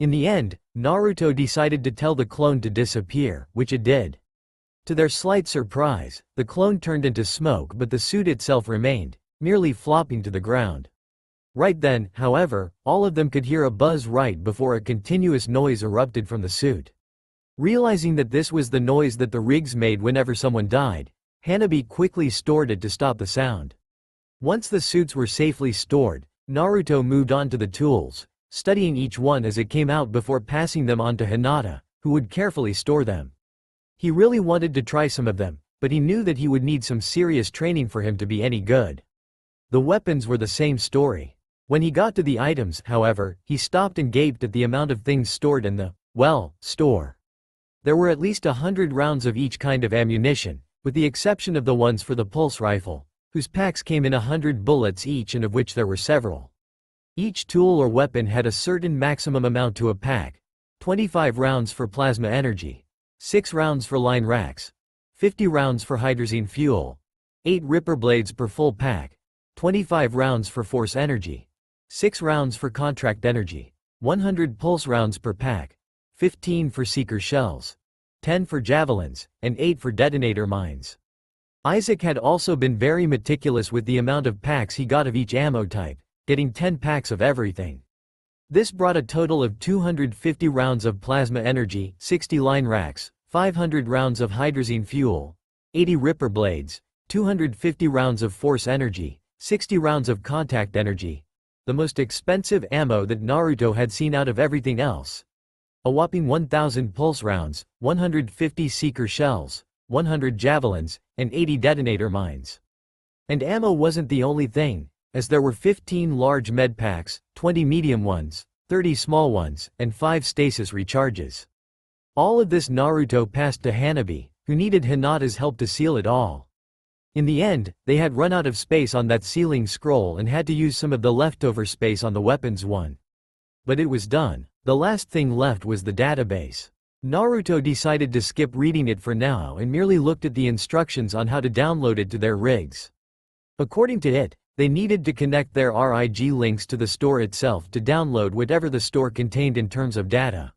In the end, Naruto decided to tell the clone to disappear, which it did. To their slight surprise, the clone turned into smoke, but the suit itself remained, merely flopping to the ground. Right then, however, all of them could hear a buzz right before a continuous noise erupted from the suit. Realizing that this was the noise that the rigs made whenever someone died, Hanabi quickly stored it to stop the sound. Once the suits were safely stored, Naruto moved on to the tools, studying each one as it came out before passing them on to Hinata, who would carefully store them. He really wanted to try some of them, but he knew that he would need some serious training for him to be any good. The weapons were the same story. When he got to the items, however, he stopped and gaped at the amount of things stored in the, store. There were at least 100 rounds of each kind of ammunition, with the exception of the ones for the pulse rifle, whose packs came in 100 bullets each and of which there were several. Each tool or weapon had a certain maximum amount to a pack: 25 rounds for plasma energy, 6 rounds for line racks, 50 rounds for hydrazine fuel, 8 ripper blades per full pack, 25 rounds for force energy, 6 rounds for contract energy, 100 pulse rounds per pack, 15 for seeker shells, 10 for javelins, and 8 for detonator mines. Isaac had also been very meticulous with the amount of packs he got of each ammo type, getting 10 packs of everything. This brought a total of 250 rounds of plasma energy, 60 line racks, 500 rounds of hydrazine fuel, 80 ripper blades, 250 rounds of force energy, 60 rounds of contact energy, the most expensive ammo that Naruto had seen out of everything else, a whopping 1,000 pulse rounds, 150 seeker shells, 100 javelins, and 80 detonator mines. And ammo wasn't the only thing, as there were 15 large med packs, 20 medium ones, 30 small ones, and 5 stasis recharges. All of this Naruto passed to Hanabi, who needed Hinata's help to seal it all. In the end, they had run out of space on that sealing scroll and had to use some of the leftover space on the weapons one. But it was done. The last thing left was the database. Naruto decided to skip reading it for now and merely looked at the instructions on how to download it to their rigs. According to it, they needed to connect their RIG links to the store itself to download whatever the store contained in terms of data.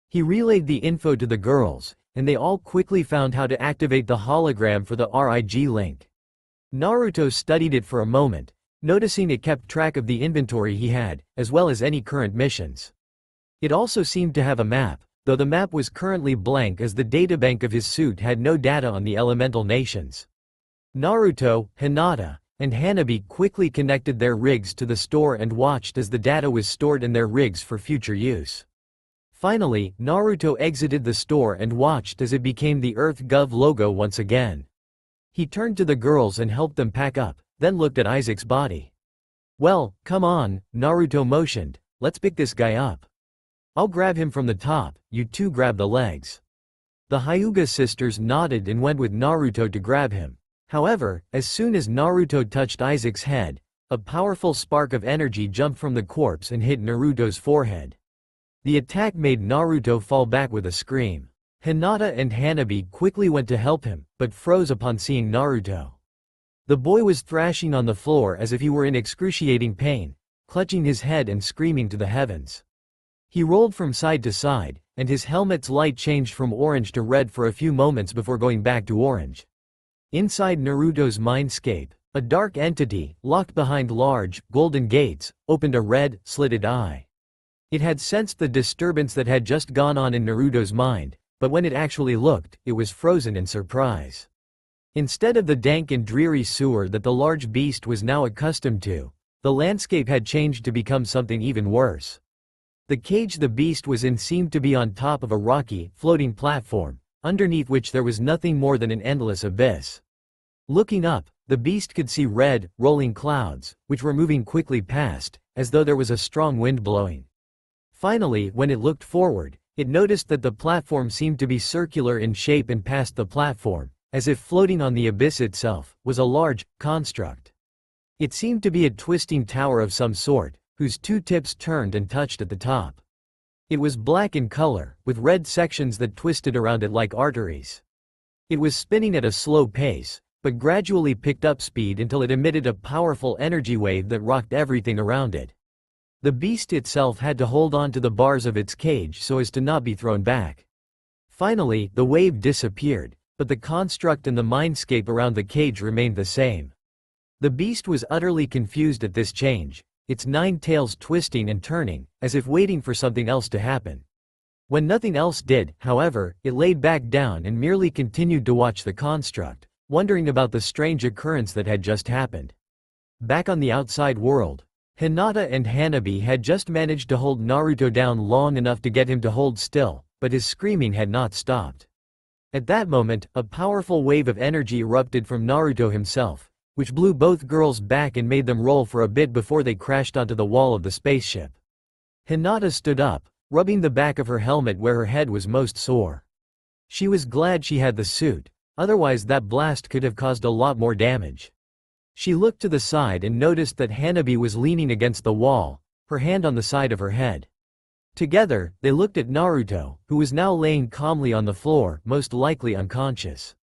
He relayed the info to the girls, and they all quickly found how to activate the hologram for the RIG link. Naruto studied it for a moment, noticing it kept track of the inventory he had, as well as any current missions. It also seemed to have a map, though the map was currently blank as the databank of his suit had no data on the elemental nations. Naruto, Hinata, and Hanabi quickly connected their rigs to the store and watched as the data was stored in their rigs for future use. Finally, Naruto exited the store and watched as it became the EarthGov logo once again. He turned to the girls and helped them pack up, then looked at Isaac's body. "Well, come on," Naruto motioned, "let's pick this guy up. I'll grab him from the top, you two grab the legs." The Hyuga sisters nodded and went with Naruto to grab him. However, as soon as Naruto touched Isaac's head, a powerful spark of energy jumped from the corpse and hit Naruto's forehead. The attack made Naruto fall back with a scream. Hinata and Hanabi quickly went to help him, but froze upon seeing Naruto. The boy was thrashing on the floor as if he were in excruciating pain, clutching his head and screaming to the heavens. He rolled from side to side, and his helmet's light changed from orange to red for a few moments before going back to orange. Inside Naruto's mindscape, a dark entity, locked behind large, golden gates, opened a red, slitted eye. It had sensed the disturbance that had just gone on in Naruto's mind, but when it actually looked, it was frozen in surprise. Instead of the dank and dreary sewer that the large beast was now accustomed to, the landscape had changed to become something even worse. The cage the beast was in seemed to be on top of a rocky, floating platform, underneath which there was nothing more than an endless abyss. Looking up, the beast could see red, rolling clouds, which were moving quickly past, as though there was a strong wind blowing. Finally, when it looked forward, it noticed that the platform seemed to be circular in shape, and past the platform, as if floating on the abyss itself, was a large construct. It seemed to be a twisting tower of some sort, whose two tips turned and touched at the top. It was black in color, with red sections that twisted around it like arteries. It was spinning at a slow pace, but gradually picked up speed until it emitted a powerful energy wave that rocked everything around it. The beast itself had to hold on to the bars of its cage so as to not be thrown back. Finally, the wave disappeared, but the construct and the mindscape around the cage remained the same. The beast was utterly confused at this change, its 9 tails twisting and turning, as if waiting for something else to happen. When nothing else did, however, it laid back down and merely continued to watch the construct, wondering about the strange occurrence that had just happened. Back on the outside world, Hinata and Hanabi had just managed to hold Naruto down long enough to get him to hold still, but his screaming had not stopped. At that moment, a powerful wave of energy erupted from Naruto himself, which blew both girls back and made them roll for a bit before they crashed onto the wall of the spaceship. Hinata stood up, rubbing the back of her helmet where her head was most sore. She was glad she had the suit, otherwise that blast could have caused a lot more damage. She looked to the side and noticed that Hanabi was leaning against the wall, her hand on the side of her head. Together, they looked at Naruto, who was now laying calmly on the floor, most likely unconscious.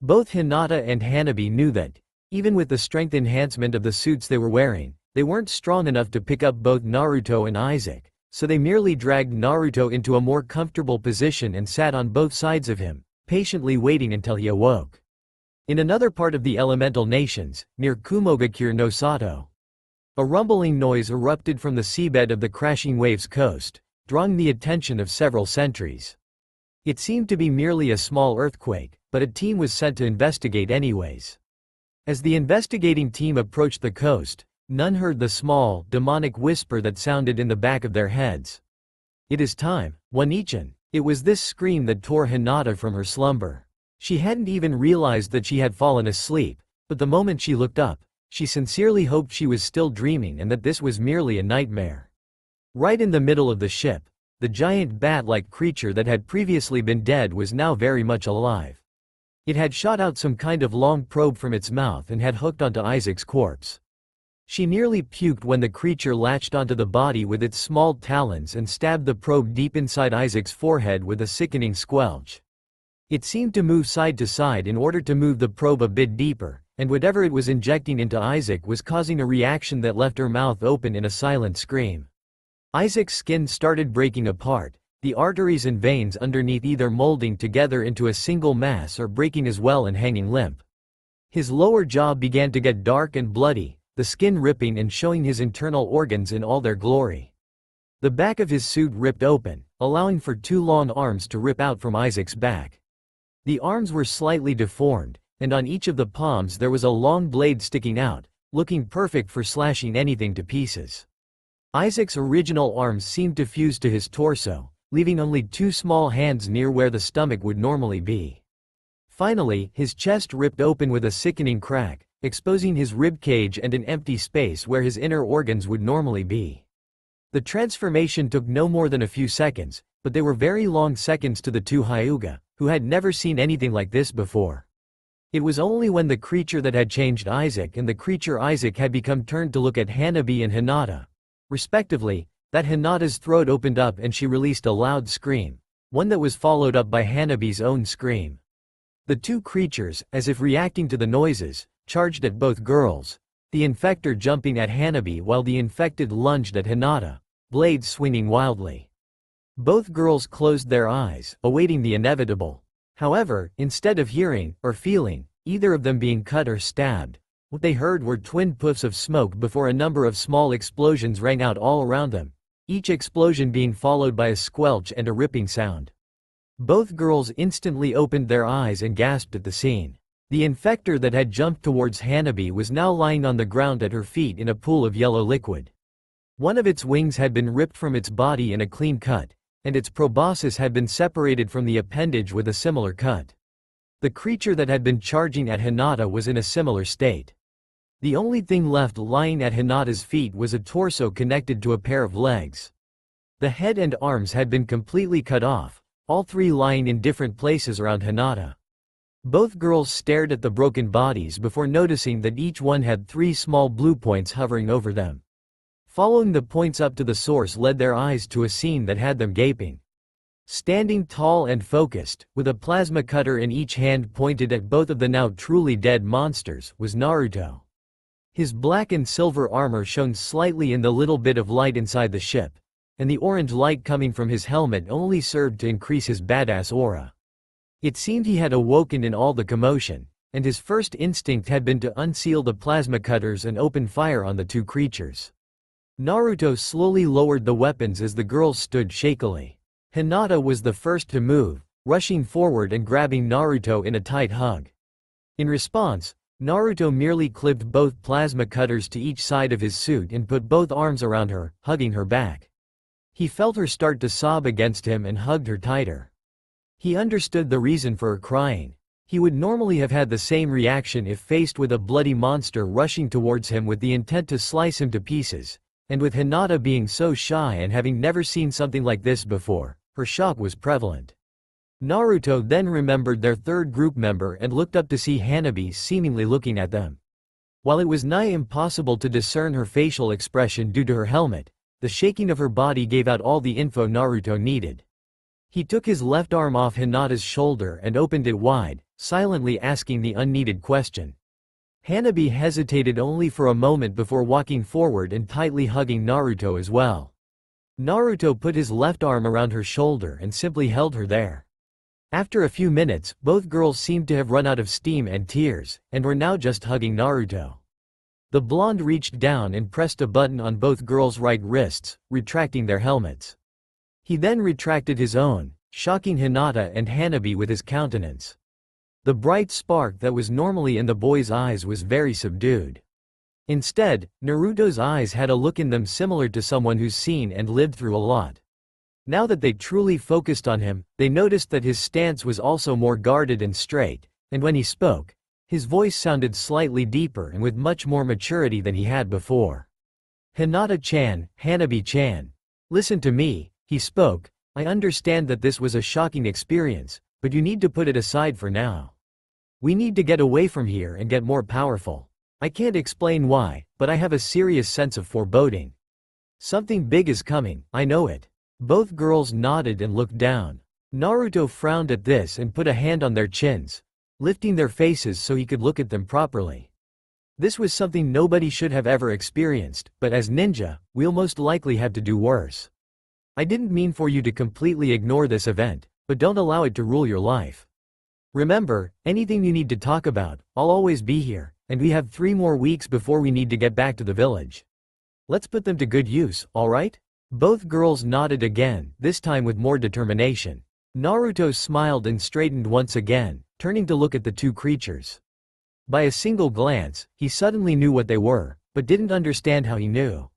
Both Hinata and Hanabi knew that, even with the strength enhancement of the suits they were wearing, they weren't strong enough to pick up both Naruto and Isaac, so they merely dragged Naruto into a more comfortable position and sat on both sides of him, patiently waiting until he awoke. In another part of the elemental nations, near Kumogakure no Sato, a rumbling noise erupted from the seabed of the crashing waves coast, drawing the attention of several sentries. It seemed to be merely a small earthquake, but a team was sent to investigate anyways. As the investigating team approached the coast, none heard the small, demonic whisper that sounded in the back of their heads. "It is time, One-chan." It was this scream that tore Hinata from her slumber. She hadn't even realized that she had fallen asleep, but the moment she looked up, she sincerely hoped she was still dreaming and that this was merely a nightmare. Right in the middle of the ship, the giant bat-like creature that had previously been dead was now very much alive. It had shot out some kind of long probe from its mouth and had hooked onto Isaac's corpse. She nearly puked when the creature latched onto the body with its small talons and stabbed the probe deep inside Isaac's forehead with a sickening squelch. It seemed to move side to side in order to move the probe a bit deeper, and whatever it was injecting into Isaac was causing a reaction that left her mouth open in a silent scream. Isaac's skin started breaking apart, the arteries and veins underneath either molding together into a single mass or breaking as well and hanging limp. His lower jaw began to get dark and bloody, the skin ripping and showing his internal organs in all their glory. The back of his suit ripped open, allowing for two long arms to rip out from Isaac's back. The arms were slightly deformed, and on each of the palms there was a long blade sticking out, looking perfect for slashing anything to pieces. Isaac's original arms seemed to fuse to his torso, leaving only two small hands near where the stomach would normally be. Finally, his chest ripped open with a sickening crack, exposing his rib cage and an empty space where his inner organs would normally be. The transformation took no more than a few seconds, but they were very long seconds to the two Hyuga, who had never seen anything like this before. It was only when the creature that had changed Isaac and the creature Isaac had become turned to look at Hanabi and Hinata, respectively, that Hinata's throat opened up and she released a loud scream, one that was followed up by Hanabi's own scream. The two creatures, as if reacting to the noises, charged at both girls, the infector jumping at Hanabi while the infected lunged at Hinata, blades swinging wildly. Both girls closed their eyes, awaiting the inevitable. However, instead of hearing, or feeling, either of them being cut or stabbed, what they heard were twin puffs of smoke before a number of small explosions rang out all around them, each explosion being followed by a squelch and a ripping sound. Both girls instantly opened their eyes and gasped at the scene. The infector that had jumped towards Hanabi was now lying on the ground at her feet in a pool of yellow liquid. One of its wings had been ripped from its body in a clean cut, and its proboscis had been separated from the appendage with a similar cut. The creature that had been charging at Hinata was in a similar state. The only thing left lying at Hinata's feet was a torso connected to a pair of legs. The head and arms had been completely cut off, all three lying in different places around Hinata. Both girls stared at the broken bodies before noticing that each one had three small blue points hovering over them. Following the points up to the source led their eyes to a scene that had them gaping. Standing tall and focused, with a plasma cutter in each hand pointed at both of the now truly dead monsters, was Naruto. His black and silver armor shone slightly in the little bit of light inside the ship, and the orange light coming from his helmet only served to increase his badass aura. It seemed he had awoken in all the commotion, and his first instinct had been to unseal the plasma cutters and open fire on the two creatures. Naruto slowly lowered the weapons as the girls stood shakily. Hinata was the first to move, rushing forward and grabbing Naruto in a tight hug. In response, Naruto merely clipped both plasma cutters to each side of his suit and put both arms around her, hugging her back. He felt her start to sob against him and hugged her tighter. He understood the reason for her crying. He would normally have had the same reaction if faced with a bloody monster rushing towards him with the intent to slice him to pieces, and with Hinata being so shy and having never seen something like this before, her shock was prevalent. Naruto then remembered their third group member and looked up to see Hanabi seemingly looking at them. While it was nigh impossible to discern her facial expression due to her helmet, the shaking of her body gave out all the info Naruto needed. He took his left arm off Hinata's shoulder and opened it wide, silently asking the unneeded question. Hanabi hesitated only for a moment before walking forward and tightly hugging Naruto as well. Naruto put his left arm around her shoulder and simply held her there. After a few minutes, both girls seemed to have run out of steam and tears, and were now just hugging Naruto. The blonde reached down and pressed a button on both girls' right wrists, retracting their helmets. He then retracted his own, shocking Hinata and Hanabi with his countenance. The bright spark that was normally in the boy's eyes was very subdued. Instead, Naruto's eyes had a look in them similar to someone who's seen and lived through a lot. Now that they truly focused on him, they noticed that his stance was also more guarded and straight, and when he spoke, his voice sounded slightly deeper and with much more maturity than he had before. Hinata-chan, Hanabi-chan. Listen to me, he spoke. I understand that this was a shocking experience, but you need to put it aside for now. We need to get away from here and get more powerful. I can't explain why, but I have a serious sense of foreboding. Something big is coming, I know it. Both girls nodded and looked down. Naruto frowned at this and put a hand on their chins, lifting their faces so he could look at them properly. This was something nobody should have ever experienced, but as ninja, we'll most likely have to do worse. I didn't mean for you to completely ignore this event, but don't allow it to rule your life. Remember, anything you need to talk about, I'll always be here, and we have 3 more weeks before we need to get back to the village. Let's put them to good use, alright? Both girls nodded again, this time with more determination. Naruto smiled and straightened once again, turning to look at the two creatures. By a single glance, he suddenly knew what they were, but didn't understand how he knew.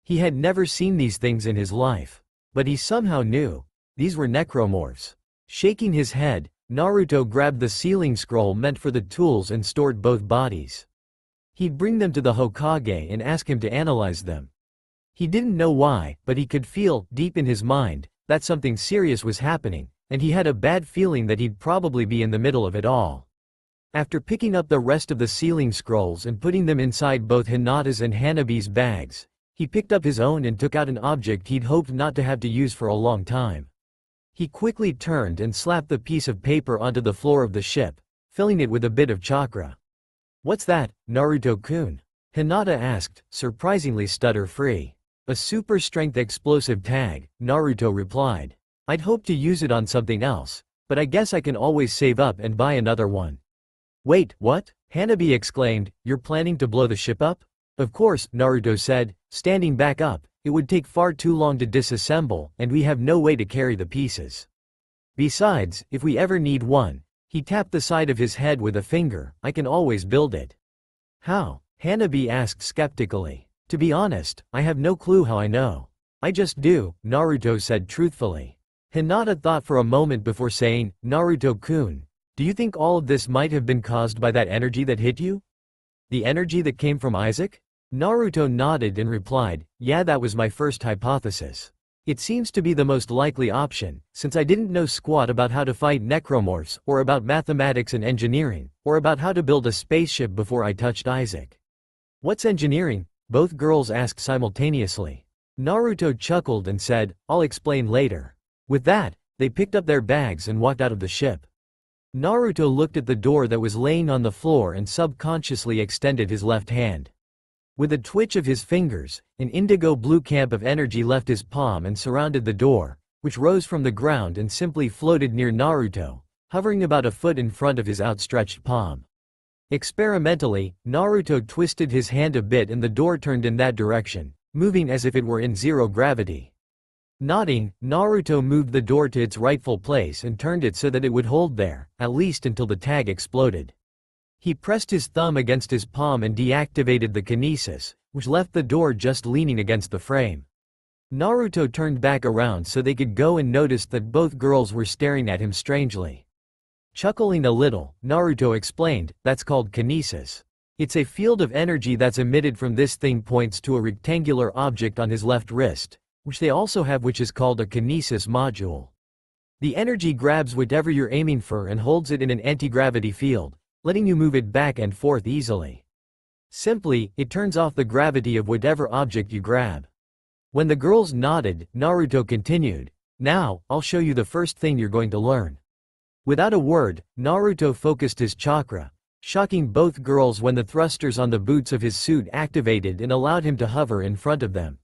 He had never seen these things in his life. But he somehow knew. These were necromorphs. Shaking his head, Naruto grabbed the sealing scroll meant for the tools and stored both bodies. He'd bring them to the Hokage and ask him to analyze them. He didn't know why, but he could feel, deep in his mind, that something serious was happening, and he had a bad feeling that he'd probably be in the middle of it all. After picking up the rest of the sealing scrolls and putting them inside both Hinata's and Hanabi's bags, he picked up his own and took out an object he'd hoped not to have to use for a long time. He quickly turned and slapped the piece of paper onto the floor of the ship, filling it with a bit of chakra. "What's that, Naruto-kun?" Hinata asked, surprisingly stutter-free. "A super-strength explosive tag," Naruto replied. "I'd hoped to use it on something else, but I guess I can always save up and buy another one." "Wait, what?" Hanabi exclaimed, "You're planning to blow the ship up?" "Of course," Naruto said, standing back up, "it would take far too long to disassemble, and we have no way to carry the pieces. Besides, if we ever need one," he tapped the side of his head with a finger, "I can always build it." "How?" Hanabi asked skeptically. "To be honest, I have no clue how I know. I just do," Naruto said truthfully. Hinata thought for a moment before saying, "Naruto-kun, do you think all of this might have been caused by that energy that hit you? The energy that came from Isaac?" Naruto nodded and replied, "Yeah, that was my first hypothesis. It seems to be the most likely option, since I didn't know squat about how to fight necromorphs, or about mathematics and engineering, or about how to build a spaceship before I touched Isaac." "What's engineering?" both girls asked simultaneously. Naruto chuckled and said, "I'll explain later." With that, they picked up their bags and walked out of the ship. Naruto looked at the door that was laying on the floor and subconsciously extended his left hand. With a twitch of his fingers, an indigo-blue camp of energy left his palm and surrounded the door, which rose from the ground and simply floated near Naruto, hovering about a foot in front of his outstretched palm. Experimentally, Naruto twisted his hand a bit and the door turned in that direction, moving as if it were in zero gravity. Nodding, Naruto moved the door to its rightful place and turned it so that it would hold there, at least until the tag exploded. He pressed his thumb against his palm and deactivated the kinesis, which left the door just leaning against the frame. Naruto turned back around so they could go and noticed that both girls were staring at him strangely. Chuckling a little, Naruto explained, "That's called kinesis. It's a field of energy that's emitted from this thing," points to a rectangular object on his left wrist, which they also have, which is called a kinesis module. The energy grabs whatever you're aiming for and holds it in an anti-gravity field, letting you move it back and forth easily. Simply, it turns off the gravity of whatever object you grab. When the girls nodded, Naruto continued, "Now, I'll show you the first thing you're going to learn." Without a word, Naruto focused his chakra, shocking both girls when the thrusters on the boots of his suit activated and allowed him to hover in front of them.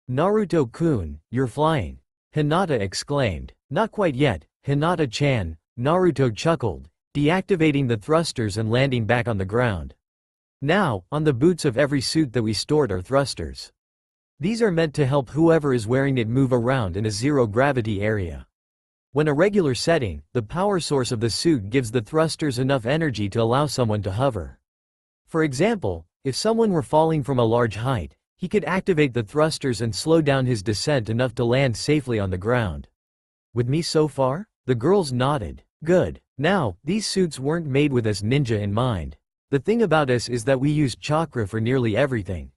"Naruto-kun, you're flying," Hinata exclaimed. "Not quite yet, Hinata-chan," Naruto chuckled, deactivating the thrusters and landing back on the ground. "Now, on the boots of every suit that we stored are thrusters. These are meant to help whoever is wearing it move around in a zero-gravity area. When a regular setting, the power source of the suit gives the thrusters enough energy to allow someone to hover. For example, if someone were falling from a large height, he could activate the thrusters and slow down his descent enough to land safely on the ground." "With me so far?" The girls nodded. "Good. Now, these suits weren't made with us ninja in mind. The thing about us is that we use chakra for nearly everything.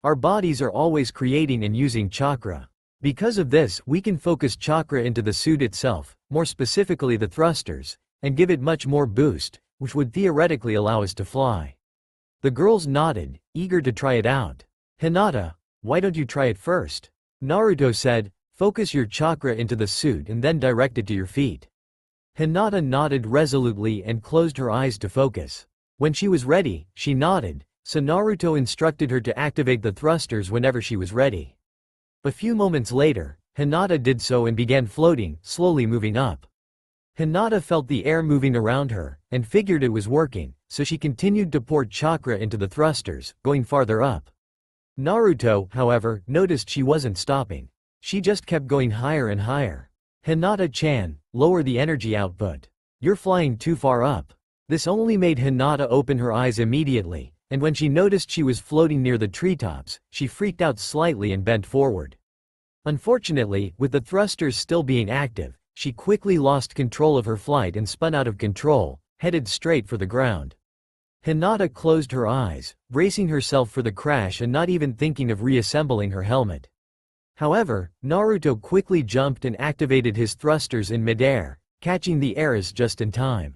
Our bodies are always creating and using chakra. Because of this, we can focus chakra into the suit itself, more specifically the thrusters, and give it much more boost, which would theoretically allow us to fly." The girls nodded, eager to try it out. "Hinata, why don't you try it first?" Naruto said, "Focus your chakra into the suit and then direct it to your feet." Hinata nodded resolutely and closed her eyes to focus. When she was ready, she nodded, so Naruto instructed her to activate the thrusters whenever she was ready. A few moments later, Hinata did so and began floating, slowly moving up. Hinata felt the air moving around her, and figured it was working, so she continued to pour chakra into the thrusters, going farther up. Naruto, however, noticed she wasn't stopping. She just kept going higher and higher. Hinata-chan, lower the energy output. You're flying too far up. This only made Hinata open her eyes immediately, and when she noticed she was floating near the treetops, she freaked out slightly and bent forward. Unfortunately, with the thrusters still being active, she quickly lost control of her flight and spun out of control, headed straight for the ground. Hinata closed her eyes, bracing herself for the crash and not even thinking of reassembling her helmet. However, Naruto quickly jumped and activated his thrusters in midair, catching the Ares just in time.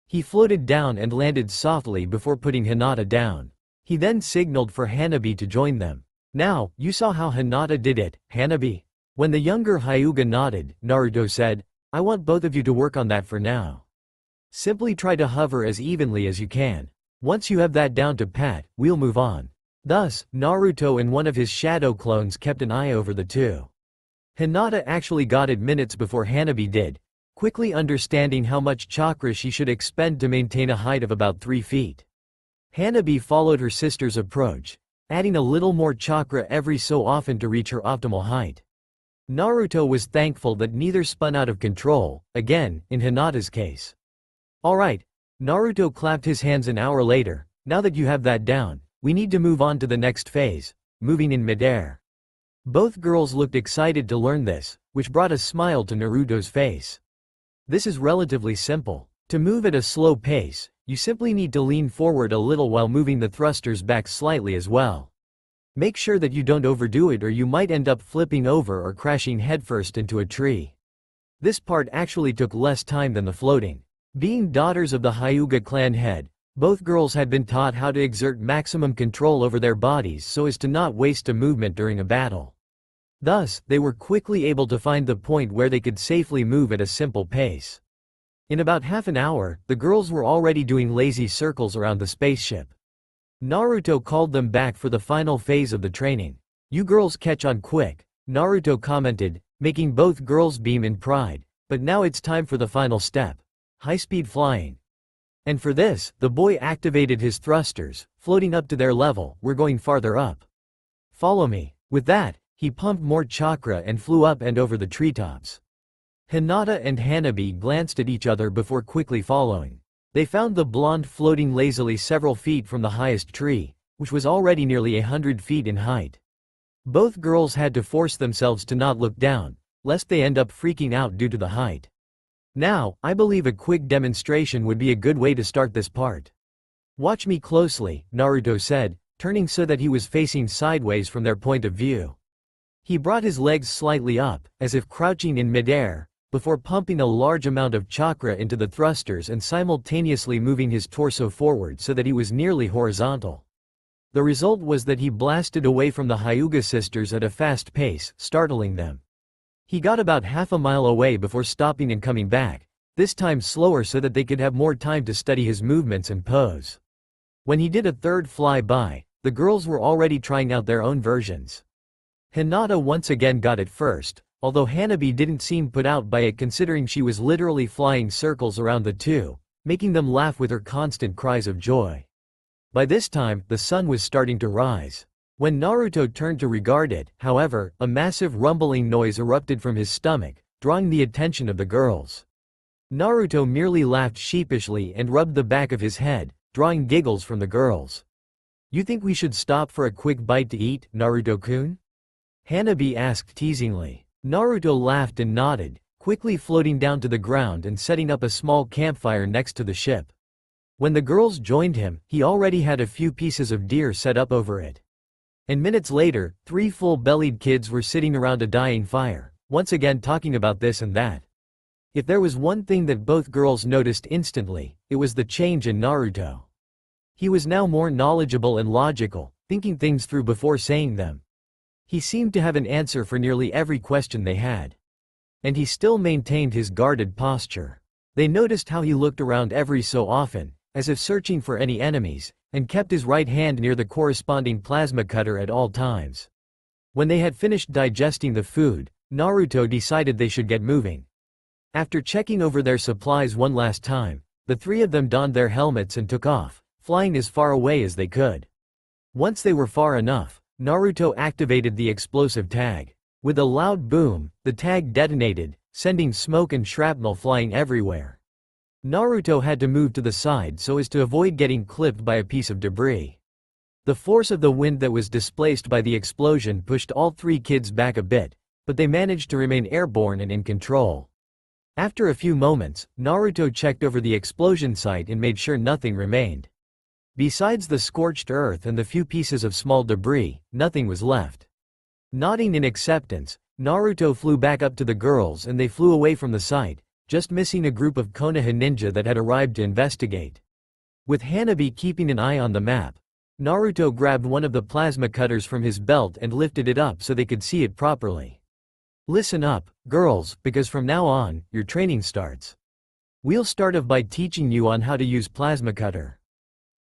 He floated down and landed softly before putting Hinata down. He then signaled for Hanabi to join them. Now, you saw how Hinata did it, Hanabi. When the younger Hyuga nodded, Naruto said, I want both of you to work on that for now. Simply try to hover as evenly as you can. Once you have that down to pat, we'll move on. Thus, Naruto and one of his shadow clones kept an eye over the two. Hinata actually got it minutes before Hanabi did, quickly understanding how much chakra she should expend to maintain a height of about 3 feet. Hanabi followed her sister's approach, adding a little more chakra every so often to reach her optimal height. Naruto was thankful that neither spun out of control, again, in Hinata's case. Alright, Naruto clapped his hands an hour later. Now that you have that down, we need to move on to the next phase, moving in midair. Both girls looked excited to learn this, which brought a smile to Naruto's face. This is relatively simple. To move at a slow pace, you simply need to lean forward a little while moving the thrusters back slightly as well. Make sure that you don't overdo it or you might end up flipping over or crashing headfirst into a tree. This part actually took less time than the floating. Being daughters of the Hyuga clan head, both girls had been taught how to exert maximum control over their bodies so as to not waste a movement during a battle. Thus, they were quickly able to find the point where they could safely move at a simple pace. In about half an hour, the girls were already doing lazy circles around the spaceship. Naruto called them back for the final phase of the training. You girls catch on quick, Naruto commented, making both girls beam in pride. But now it's time for the final step. High-speed flying. And for this, the boy activated his thrusters, floating up to their level. We're going farther up. Follow me. With that, he pumped more chakra and flew up and over the treetops. Hinata and Hanabi glanced at each other before quickly following. They found the blonde floating lazily several feet from the highest tree, which was already nearly 100 feet in height. Both girls had to force themselves to not look down, lest they end up freaking out due to the height. Now, I believe a quick demonstration would be a good way to start this part. Watch me closely, Naruto said, turning so that he was facing sideways from their point of view. He brought his legs slightly up, as if crouching in midair, before pumping a large amount of chakra into the thrusters and simultaneously moving his torso forward so that he was nearly horizontal. The result was that he blasted away from the Hyuga sisters at a fast pace, startling them. He got about half a mile away before stopping and coming back, this time slower so that they could have more time to study his movements and pose. When he did a third flyby, the girls were already trying out their own versions. Hinata once again got it first, although Hanabi didn't seem put out by it considering she was literally flying circles around the two, making them laugh with her constant cries of joy. By this time, the sun was starting to rise. When Naruto turned to regard it, however, a massive rumbling noise erupted from his stomach, drawing the attention of the girls. Naruto merely laughed sheepishly and rubbed the back of his head, drawing giggles from the girls. You think we should stop for a quick bite to eat, Naruto-kun? Hanabi asked teasingly. Naruto laughed and nodded, quickly floating down to the ground and setting up a small campfire next to the ship. When the girls joined him, he already had a few pieces of deer set up over it. And minutes later, 3 full-bellied kids were sitting around a dying fire, once again talking about this and that. If there was one thing that both girls noticed instantly, it was the change in Naruto. He was now more knowledgeable and logical, thinking things through before saying them. He seemed to have an answer for nearly every question they had. And he still maintained his guarded posture. They noticed how he looked around every so often, as if searching for any enemies, and kept his right hand near the corresponding plasma cutter at all times. When they had finished digesting the food, Naruto decided they should get moving. After checking over their supplies one last time, the 3 of them donned their helmets and took off, flying as far away as they could. Once they were far enough, Naruto activated the explosive tag. With a loud boom, the tag detonated, sending smoke and shrapnel flying everywhere. Naruto had to move to the side so as to avoid getting clipped by a piece of debris. The force of the wind that was displaced by the explosion pushed all three kids back a bit, but they managed to remain airborne and in control. After a few moments, Naruto checked over the explosion site and made sure nothing remained. Besides the scorched earth and the few pieces of small debris, nothing was left. Nodding in acceptance, Naruto flew back up to the girls and they flew away from the site, just missing a group of Konoha ninja that had arrived to investigate. With Hanabi keeping an eye on the map, Naruto grabbed one of the plasma cutters from his belt and lifted it up so they could see it properly. Listen up, girls, because from now on, your training starts. We'll start off by teaching you on how to use plasma cutter.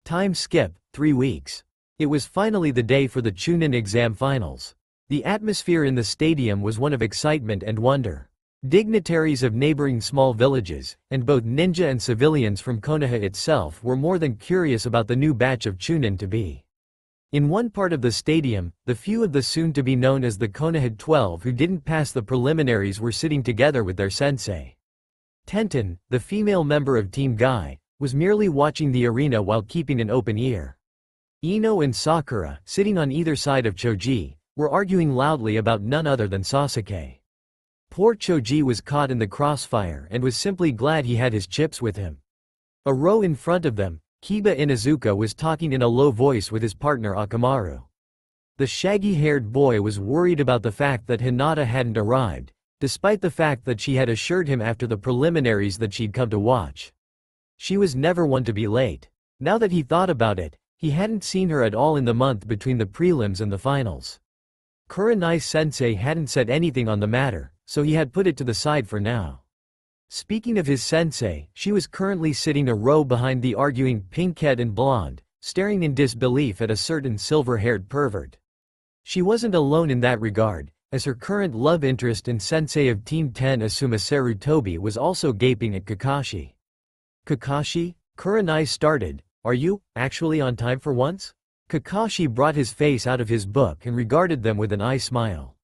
Time skip, 3 weeks. It was finally the day for the Chunin exam finals. The atmosphere in the stadium was one of excitement and wonder. Dignitaries of neighboring small villages, and both ninja and civilians from Konoha itself were more than curious about the new batch of Chunin to be. In one part of the stadium, the few of the soon-to-be known as the Konoha 12 who didn't pass the preliminaries were sitting together with their sensei. Tenten, the female member of Team Guy, was merely watching the arena while keeping an open ear. Ino and Sakura, sitting on either side of Choji, were arguing loudly about none other than Sasuke. Poor Choji was caught in the crossfire and was simply glad he had his chips with him. A row in front of them, Kiba Inuzuka was talking in a low voice with his partner Akamaru. The shaggy-haired boy was worried about the fact that Hinata hadn't arrived, despite the fact that she had assured him after the preliminaries that she'd come to watch. She was never one to be late. Now that he thought about it, he hadn't seen her at all in the month between the prelims and the finals. Kurenai-sensei hadn't said anything on the matter, so he had put it to the side for now. Speaking of his sensei, she was currently sitting a row behind the arguing pink-head and blonde, staring in disbelief at a certain silver-haired pervert. She wasn't alone in that regard, as her current love interest and sensei of Team 10 Asuma Sarutobi was also gaping at Kakashi. Kakashi? Kurenai started, are you, actually on time for once? Kakashi brought his face out of his book and regarded them with an eye smile.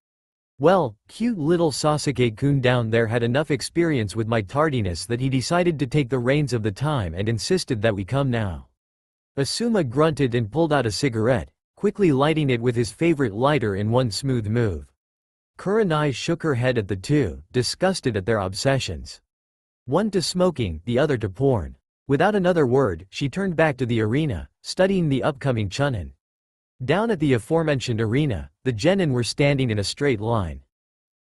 Well, cute little Sasuke-kun down there had enough experience with my tardiness that he decided to take the reins of the time and insisted that we come now. Asuma grunted and pulled out a cigarette, quickly lighting it with his favorite lighter in one smooth move. Kurenai shook her head at the two, disgusted at their obsessions. One to smoking, the other to porn. Without another word, she turned back to the arena, studying the upcoming Chunin. Down at the aforementioned arena, the genin were standing in a straight line.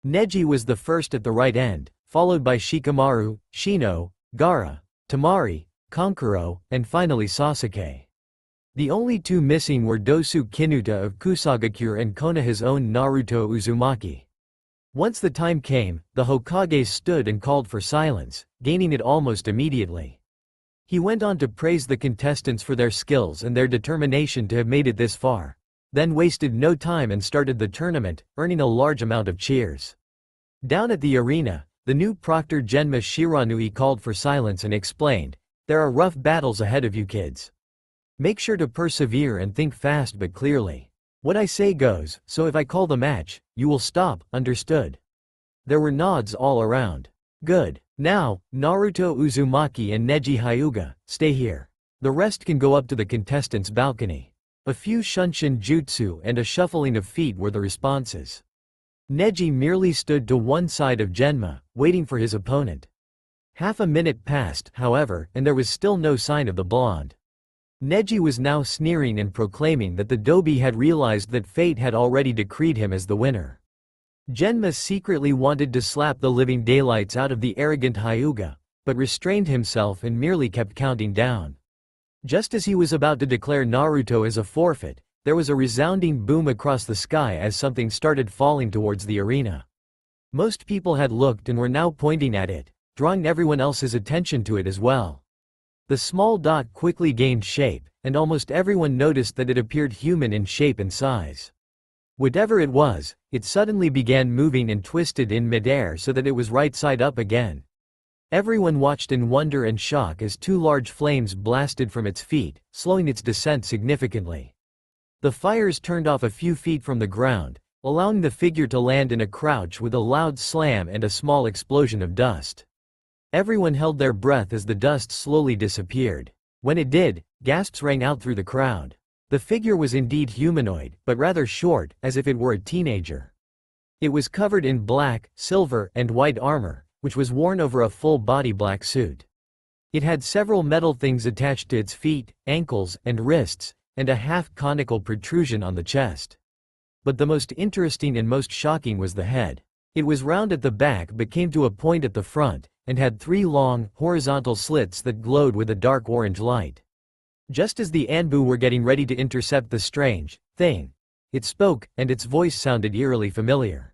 Neji was the first at the right end, followed by Shikamaru, Shino, Gaara, Temari, Kankuro, and finally Sasuke. The only two missing were Dosu Kinuta of Kusagakure and Konoha's own Naruto Uzumaki. Once the time came, the Hokage stood and called for silence, gaining it almost immediately. He went on to praise the contestants for their skills and their determination to have made it this far, then wasted no time and started the tournament, earning a large amount of cheers. Down at the arena, the new proctor Genma Shiranui called for silence and explained, "There are rough battles ahead of you kids. Make sure to persevere and think fast but clearly. What I say goes, so if I call the match, you will stop, understood?" There were nods all around. Good. Now, Naruto Uzumaki and Neji Hyuga, stay here. The rest can go up to the contestants' balcony. A few shunshin jutsu and a shuffling of feet were the responses. Neji merely stood to one side of Genma, waiting for his opponent. Half a minute passed, however, and there was still no sign of the blonde. Neji was now sneering and proclaiming that the Dobi had realized that fate had already decreed him as the winner. Genma secretly wanted to slap the living daylights out of the arrogant Hyuga, but restrained himself and merely kept counting down. Just as he was about to declare Naruto as a forfeit, there was a resounding boom across the sky as something started falling towards the arena. Most people had looked and were now pointing at it, drawing everyone else's attention to it as well. The small dot quickly gained shape, and almost everyone noticed that it appeared human in shape and size. Whatever it was, it suddenly began moving and twisted in midair so that it was right side up again. Everyone watched in wonder and shock as two large flames blasted from its feet, slowing its descent significantly. The fires turned off a few feet from the ground, allowing the figure to land in a crouch with a loud slam and a small explosion of dust. Everyone held their breath as the dust slowly disappeared. When it did, gasps rang out through the crowd. The figure was indeed humanoid, but rather short, as if it were a teenager. It was covered in black, silver, and white armor, which was worn over a full-body black suit. It had several metal things attached to its feet, ankles, and wrists, and a half-conical protrusion on the chest. But the most interesting and most shocking was the head. It was round at the back but came to a point at the front, and had 3 long, horizontal slits that glowed with a dark orange light. Just as the Anbu were getting ready to intercept the strange thing, it spoke, and its voice sounded eerily familiar.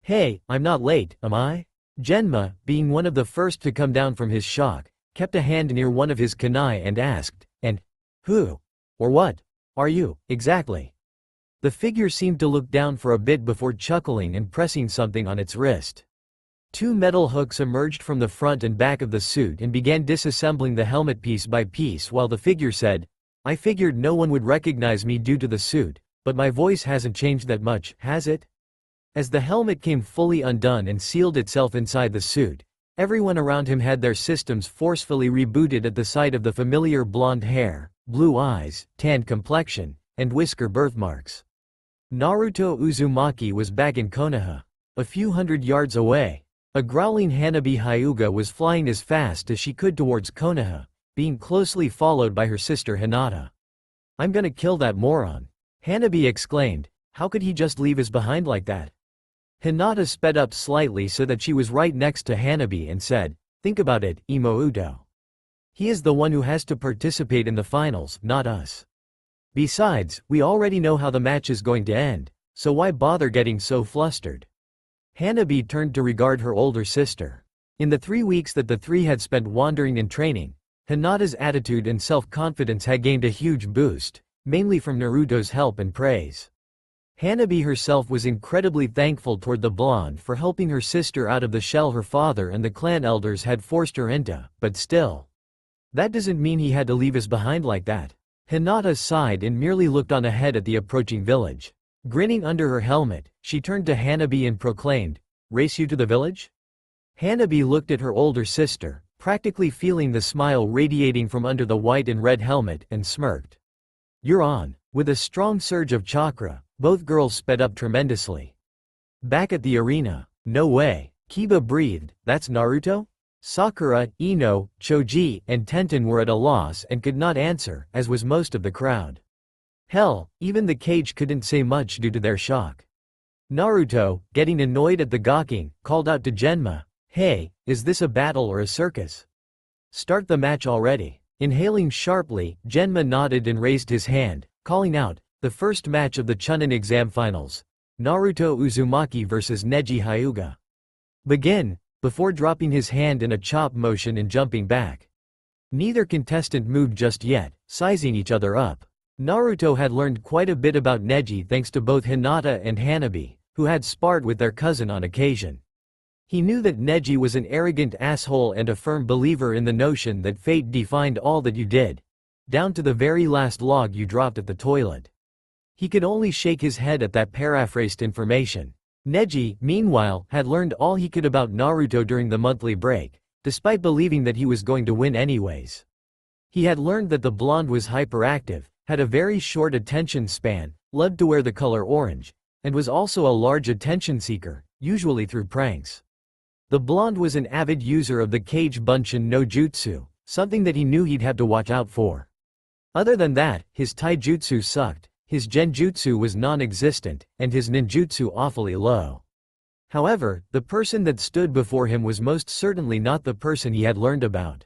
"Hey, I'm not late, am I?" Genma, being one of the first to come down from his shock, kept a hand near one of his kunai and asked, "And who, or what, are you, exactly?" The figure seemed to look down for a bit before chuckling and pressing something on its wrist. 2 metal hooks emerged from the front and back of the suit and began disassembling the helmet piece by piece while the figure said, "I figured no one would recognize me due to the suit, but my voice hasn't changed that much, has it?" As the helmet came fully undone and sealed itself inside the suit, everyone around him had their systems forcefully rebooted at the sight of the familiar blonde hair, blue eyes, tanned complexion, and whisker birthmarks. Naruto Uzumaki was back in Konoha. A few hundred yards away, a growling Hanabi Hyuga was flying as fast as she could towards Konoha, being closely followed by her sister Hinata. "I'm gonna kill that moron," Hanabi exclaimed. "How could he just leave us behind like that?" Hinata sped up slightly so that she was right next to Hanabi and said, "Think about it, Imouto. He is the one who has to participate in the finals, not us. Besides, we already know how the match is going to end, so why bother getting so flustered?" Hanabi turned to regard her older sister. In the 3 weeks that the three had spent wandering and training, Hinata's attitude and self-confidence had gained a huge boost, mainly from Naruto's help and praise. Hanabi herself was incredibly thankful toward the blonde for helping her sister out of the shell her father and the clan elders had forced her into, but still. That doesn't mean he had to leave us behind like that. Hinata sighed and merely looked on ahead at the approaching village. Grinning under her helmet, she turned to Hanabi and proclaimed, "Race you to the village?" Hanabi looked at her older sister, practically feeling the smile radiating from under the white and red helmet, and smirked. "You're on." With a strong surge of chakra, both girls sped up tremendously. Back at the arena, "No way," Kiba breathed, "that's Naruto?" Sakura, Ino, Choji, and Tenten were at a loss and could not answer, as was most of the crowd. Hell, even the cage couldn't say much due to their shock. Naruto, getting annoyed at the gawking, called out to Genma, "Hey, is this a battle or a circus? Start the match already." Inhaling sharply, Genma nodded and raised his hand, calling out, "The first match of the Chunin exam finals. Naruto Uzumaki vs Neji Hyuga. Begin," before dropping his hand in a chop motion and jumping back. Neither contestant moved just yet, sizing each other up. Naruto had learned quite a bit about Neji thanks to both Hinata and Hanabi, who had sparred with their cousin on occasion. He knew that Neji was an arrogant asshole and a firm believer in the notion that fate defined all that you did, down to the very last log you dropped at the toilet. He could only shake his head at that paraphrased information. Neji, meanwhile, had learned all he could about Naruto during the monthly break, despite believing that he was going to win anyways. He had learned that the blonde was hyperactive, had a very short attention span, loved to wear the color orange, and was also a large attention seeker, usually through pranks. The blonde was an avid user of the Kage Bunshin no Jutsu, something that he knew he'd have to watch out for. Other than that, his taijutsu sucked, his genjutsu was non-existent, and his ninjutsu awfully low. However, the person that stood before him was most certainly not the person he had learned about.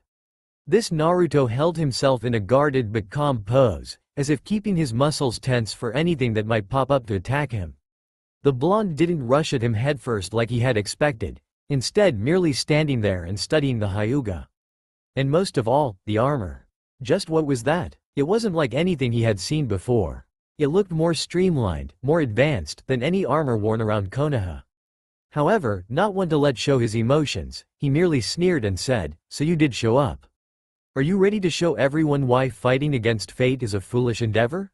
This Naruto held himself in a guarded but calm pose, as if keeping his muscles tense for anything that might pop up to attack him. The blonde didn't rush at him headfirst like he had expected, instead merely standing there and studying the Hyuga. And most of all, the armor. Just what was that? It wasn't like anything he had seen before. It looked more streamlined, more advanced than any armor worn around Konoha. However, not one to let show his emotions, he merely sneered and said, "So you did show up. Are you ready to show everyone why fighting against fate is a foolish endeavor?"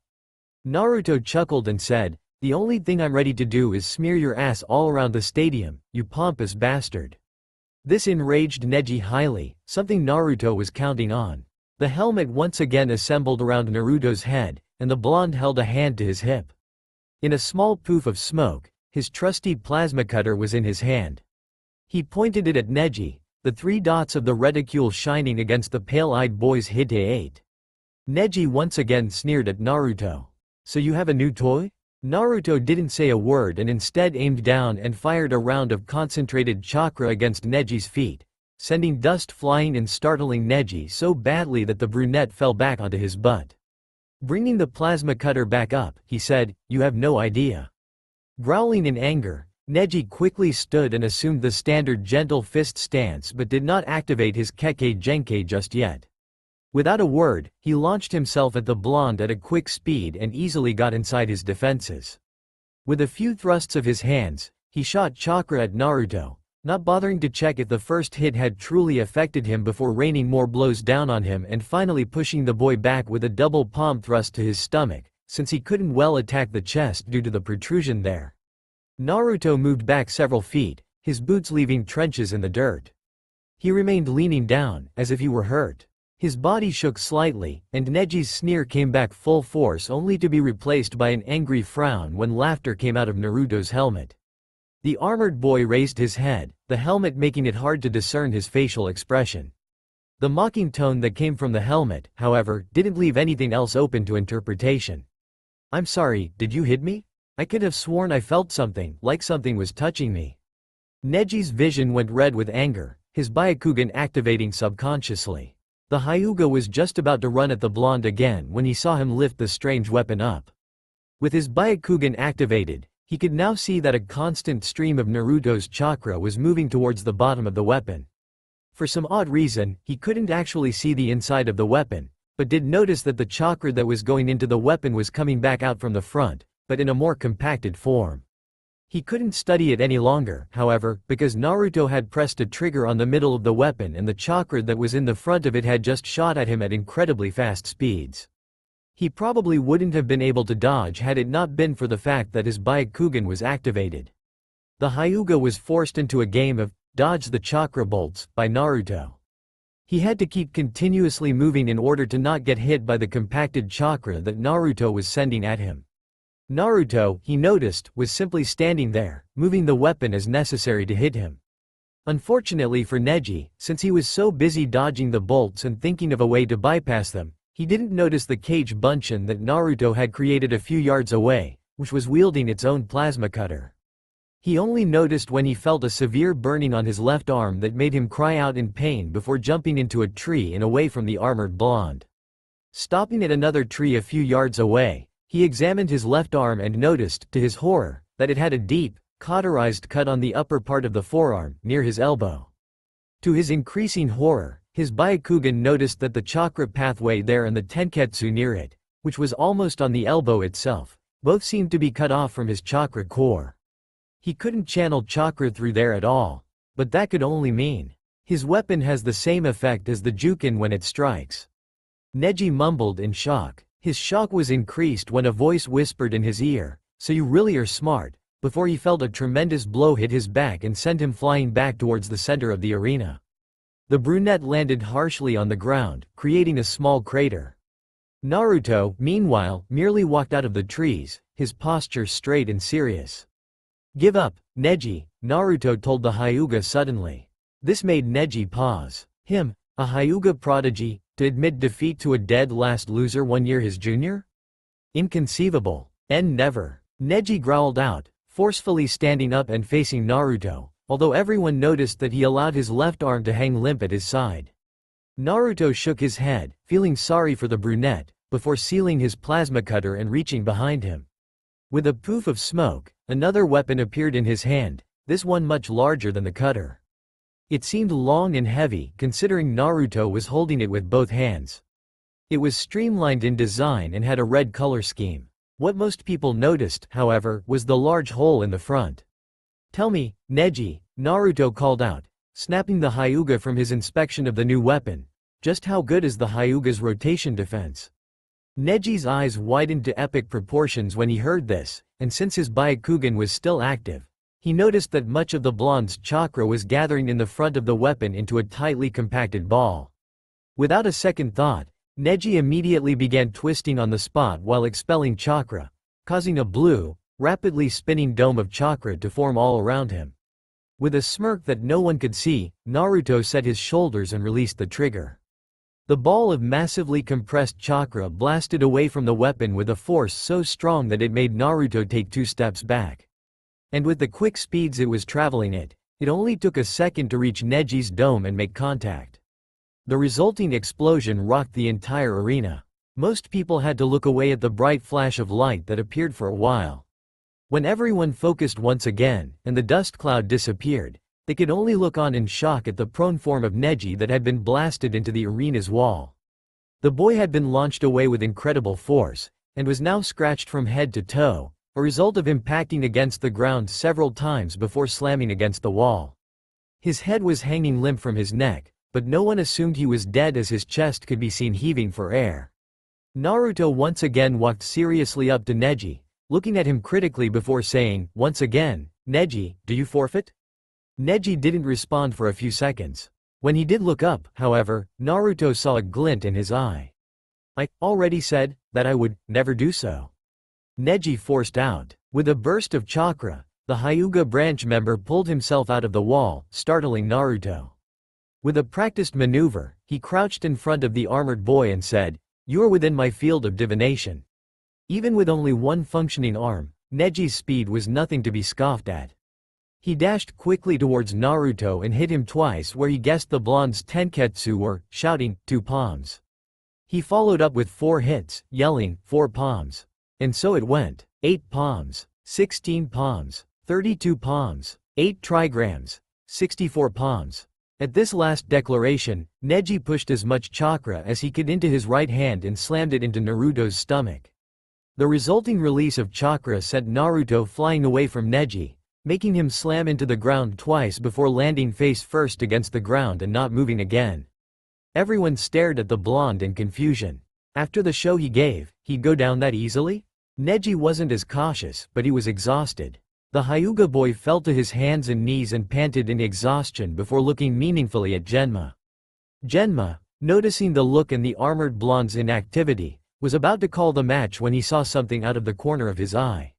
Naruto chuckled and said, The only thing I'm ready to do is smear your ass all around the stadium, you pompous bastard. This enraged Neji highly, something Naruto was counting on. The helmet once again assembled around Naruto's head, and the blonde held a hand to his hip. In a small poof of smoke, his trusty plasma cutter was in his hand. He pointed it at Neji, the 3 dots of the reticule shining against the pale-eyed boy's Hite-8. Neji once again sneered at Naruto. So you have a new toy? Naruto didn't say a word and instead aimed down and fired a round of concentrated chakra against Neji's feet, sending dust flying and startling Neji so badly that the brunette fell back onto his butt. Bringing the plasma cutter back up, he said, "You have no idea." Growling in anger, Neji quickly stood and assumed the standard gentle fist stance but did not activate his Kekkei Genkei just yet. Without a word, he launched himself at the blonde at a quick speed and easily got inside his defenses. With a few thrusts of his hands, he shot chakra at Naruto, not bothering to check if the first hit had truly affected him before raining more blows down on him and finally pushing the boy back with a double palm thrust to his stomach, since he couldn't well attack the chest due to the protrusion there. Naruto moved back several feet, his boots leaving trenches in the dirt. He remained leaning down, as if he were hurt. His body shook slightly, and Neji's sneer came back full force only to be replaced by an angry frown when laughter came out of Naruto's helmet. The armored boy raised his head, the helmet making it hard to discern his facial expression. The mocking tone that came from the helmet, however, didn't leave anything else open to interpretation. "I'm sorry, did you hit me? I could have sworn I felt something, like something was touching me." Neji's vision went red with anger, his Byakugan activating subconsciously. The Hyuga was just about to run at the blonde again when he saw him lift the strange weapon up. With his Byakugan activated, he could now see that a constant stream of Naruto's chakra was moving towards the bottom of the weapon. For some odd reason, he couldn't actually see the inside of the weapon, but did notice that the chakra that was going into the weapon was coming back out from the front, but in a more compacted form. He couldn't study it any longer, however, because Naruto had pressed a trigger on the middle of the weapon and the chakra that was in the front of it had just shot at him at incredibly fast speeds. He probably wouldn't have been able to dodge had it not been for the fact that his Byakugan was activated. The Hyuga was forced into a game of dodge the chakra bolts by Naruto. He had to keep continuously moving in order to not get hit by the compacted chakra that Naruto was sending at him. Naruto, he noticed, was simply standing there, moving the weapon as necessary to hit him. Unfortunately for Neji, since he was so busy dodging the bolts and thinking of a way to bypass them, he didn't notice the cage bunchen that Naruto had created a few yards away, which was wielding its own plasma cutter. He only noticed when he felt a severe burning on his left arm that made him cry out in pain before jumping into a tree and away from the armored blonde. Stopping at another tree a few yards away, he examined his left arm and noticed, to his horror, that it had a deep, cauterized cut on the upper part of the forearm, near his elbow. To his increasing horror, his Byakugan noticed that the chakra pathway there and the tenketsu near it, which was almost on the elbow itself, both seemed to be cut off from his chakra core. He couldn't channel chakra through there at all, but that could only mean his weapon has the same effect as the Jukin when it strikes. Neji mumbled in shock. His shock was increased when a voice whispered in his ear, "So you really are smart," before he felt a tremendous blow hit his back and send him flying back towards the center of the arena. The brunette landed harshly on the ground, creating a small crater. Naruto, meanwhile, merely walked out of the trees, his posture straight and serious. "Give up, Neji," Naruto told the Hyuga suddenly. This made Neji pause. Him, a Hyuga prodigy, to admit defeat to a dead last loser 1 year his junior? Inconceivable. Never. Neji growled out, forcefully standing up and facing Naruto, although everyone noticed that he allowed his left arm to hang limp at his side. Naruto shook his head, feeling sorry for the brunette, before sealing his plasma cutter and reaching behind him. With a poof of smoke, another weapon appeared in his hand, this one much larger than the cutter. It seemed long and heavy, considering Naruto was holding it with both hands. It was streamlined in design and had a red color scheme. What most people noticed, however, was the large hole in the front. "Tell me, Neji," Naruto called out, snapping the Hyuga from his inspection of the new weapon, "just how good is the Hyuga's rotation defense?" Neji's eyes widened to epic proportions when he heard this, and since his Byakugan was still active, he noticed that much of the blonde's chakra was gathering in the front of the weapon into a tightly compacted ball. Without a second thought, Neji immediately began twisting on the spot while expelling chakra, causing a blue, rapidly spinning dome of chakra to form all around him. With a smirk that no one could see, Naruto set his shoulders and released the trigger. The ball of massively compressed chakra blasted away from the weapon with a force so strong that it made Naruto take 2 steps back. And with the quick speeds it was traveling at, it only took a second to reach Neji's dome and make contact. The resulting explosion rocked the entire arena. Most people had to look away at the bright flash of light that appeared for a while. When everyone focused once again, and the dust cloud disappeared, they could only look on in shock at the prone form of Neji that had been blasted into the arena's wall. The boy had been launched away with incredible force, and was now scratched from head to toe, a result of impacting against the ground several times before slamming against the wall. His head was hanging limp from his neck, but no one assumed he was dead as his chest could be seen heaving for air. Naruto once again walked seriously up to Neji, looking at him critically before saying, once again, "Neji, do you forfeit?" Neji didn't respond for a few seconds. When he did look up, however, Naruto saw a glint in his eye. "I already said that I would never do so," Neji forced out. With a burst of chakra, the Hyuga branch member pulled himself out of the wall, startling Naruto. With a practiced maneuver, he crouched in front of the armored boy and said, "You are within my field of divination." Even with only one functioning arm, Neji's speed was nothing to be scoffed at. He dashed quickly towards Naruto and hit him twice where he guessed the blonde's tenketsu were, shouting, 2 palms. He followed up with 4 hits, yelling, 4 palms. And so it went. 8 palms, 16 palms, 32 palms, 8 trigrams, 64 palms. At this last declaration, Neji pushed as much chakra as he could into his right hand and slammed it into Naruto's stomach. The resulting release of chakra sent Naruto flying away from Neji, making him slam into the ground twice before landing face first against the ground and not moving again. Everyone stared at the blonde in confusion. After the show he gave, he'd go down that easily? Neji wasn't as cautious, but he was exhausted. The Hyuga boy fell to his hands and knees and panted in exhaustion before looking meaningfully at Genma. Genma, noticing the look in the armored blonde's inactivity, was about to call the match when he saw something out of the corner of his eye.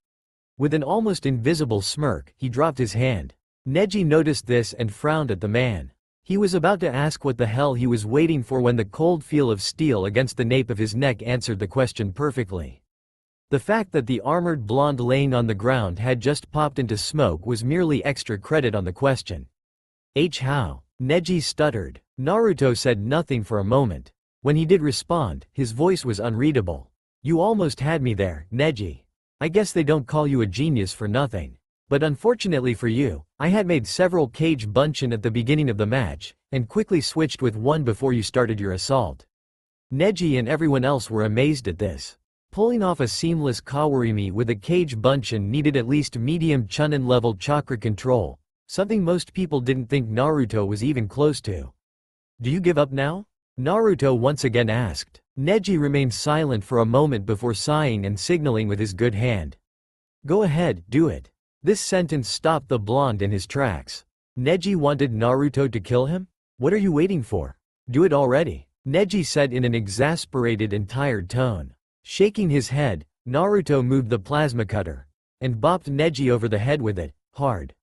With an almost invisible smirk, he dropped his hand. Neji noticed this and frowned at the man. He was about to ask what the hell he was waiting for when the cold feel of steel against the nape of his neck answered the question perfectly. The fact that the armored blonde laying on the ground had just popped into smoke was merely extra credit on the question. How? Neji stuttered. Naruto said nothing for a moment. When he did respond, his voice was unreadable. "You almost had me there, Neji. I guess they don't call you a genius for nothing. But unfortunately for you, I had made several cage bunshin at the beginning of the match, and quickly switched with one before you started your assault." Neji and everyone else were amazed at this. Pulling off a seamless kawarimi with a cage bunshin needed at least medium chunin level chakra control, something most people didn't think Naruto was even close to. "Do you give up now?" Naruto once again asked. Neji remained silent for a moment before sighing and signaling with his good hand. "Go ahead, do it." This sentence stopped the blonde in his tracks. Neji wanted Naruto to kill him? What are you waiting for? Do it already, Neji said in an exasperated and tired tone. Shaking his head, Naruto moved the plasma cutter and bopped Neji over the head with it, hard.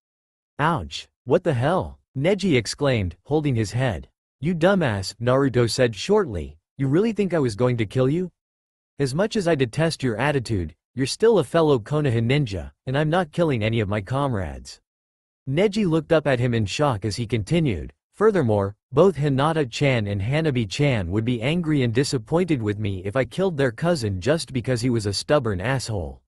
"Ouch, what the hell?" Neji exclaimed, holding his head. "You dumbass," Naruto said shortly, "you really think I was going to kill you? As much as I detest your attitude, you're still a fellow Konoha ninja, and I'm not killing any of my comrades." Neji looked up at him in shock as he continued, "Furthermore, both Hinata-chan and Hanabi-chan would be angry and disappointed with me if I killed their cousin just because he was a stubborn asshole.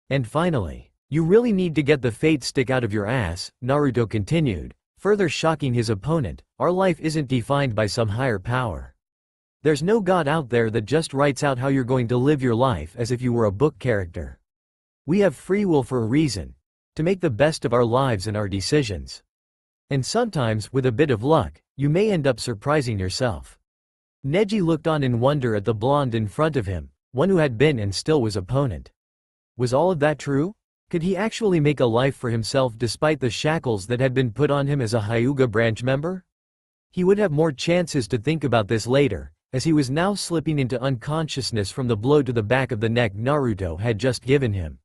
And finally, you really need to get the fate stick out of your ass," Naruto continued, further shocking his opponent. "Our life isn't defined by some higher power. There's no God out there that just writes out how you're going to live your life as if you were a book character. We have free will for a reason, to make the best of our lives and our decisions. And sometimes, with a bit of luck, you may end up surprising yourself." Neji looked on in wonder at the blonde in front of him, one who had been and still was opponent. Was all of that true? Could he actually make a life for himself despite the shackles that had been put on him as a Hyuga branch member? He would have more chances to think about this later, as he was now slipping into unconsciousness from the blow to the back of the neck Naruto had just given him.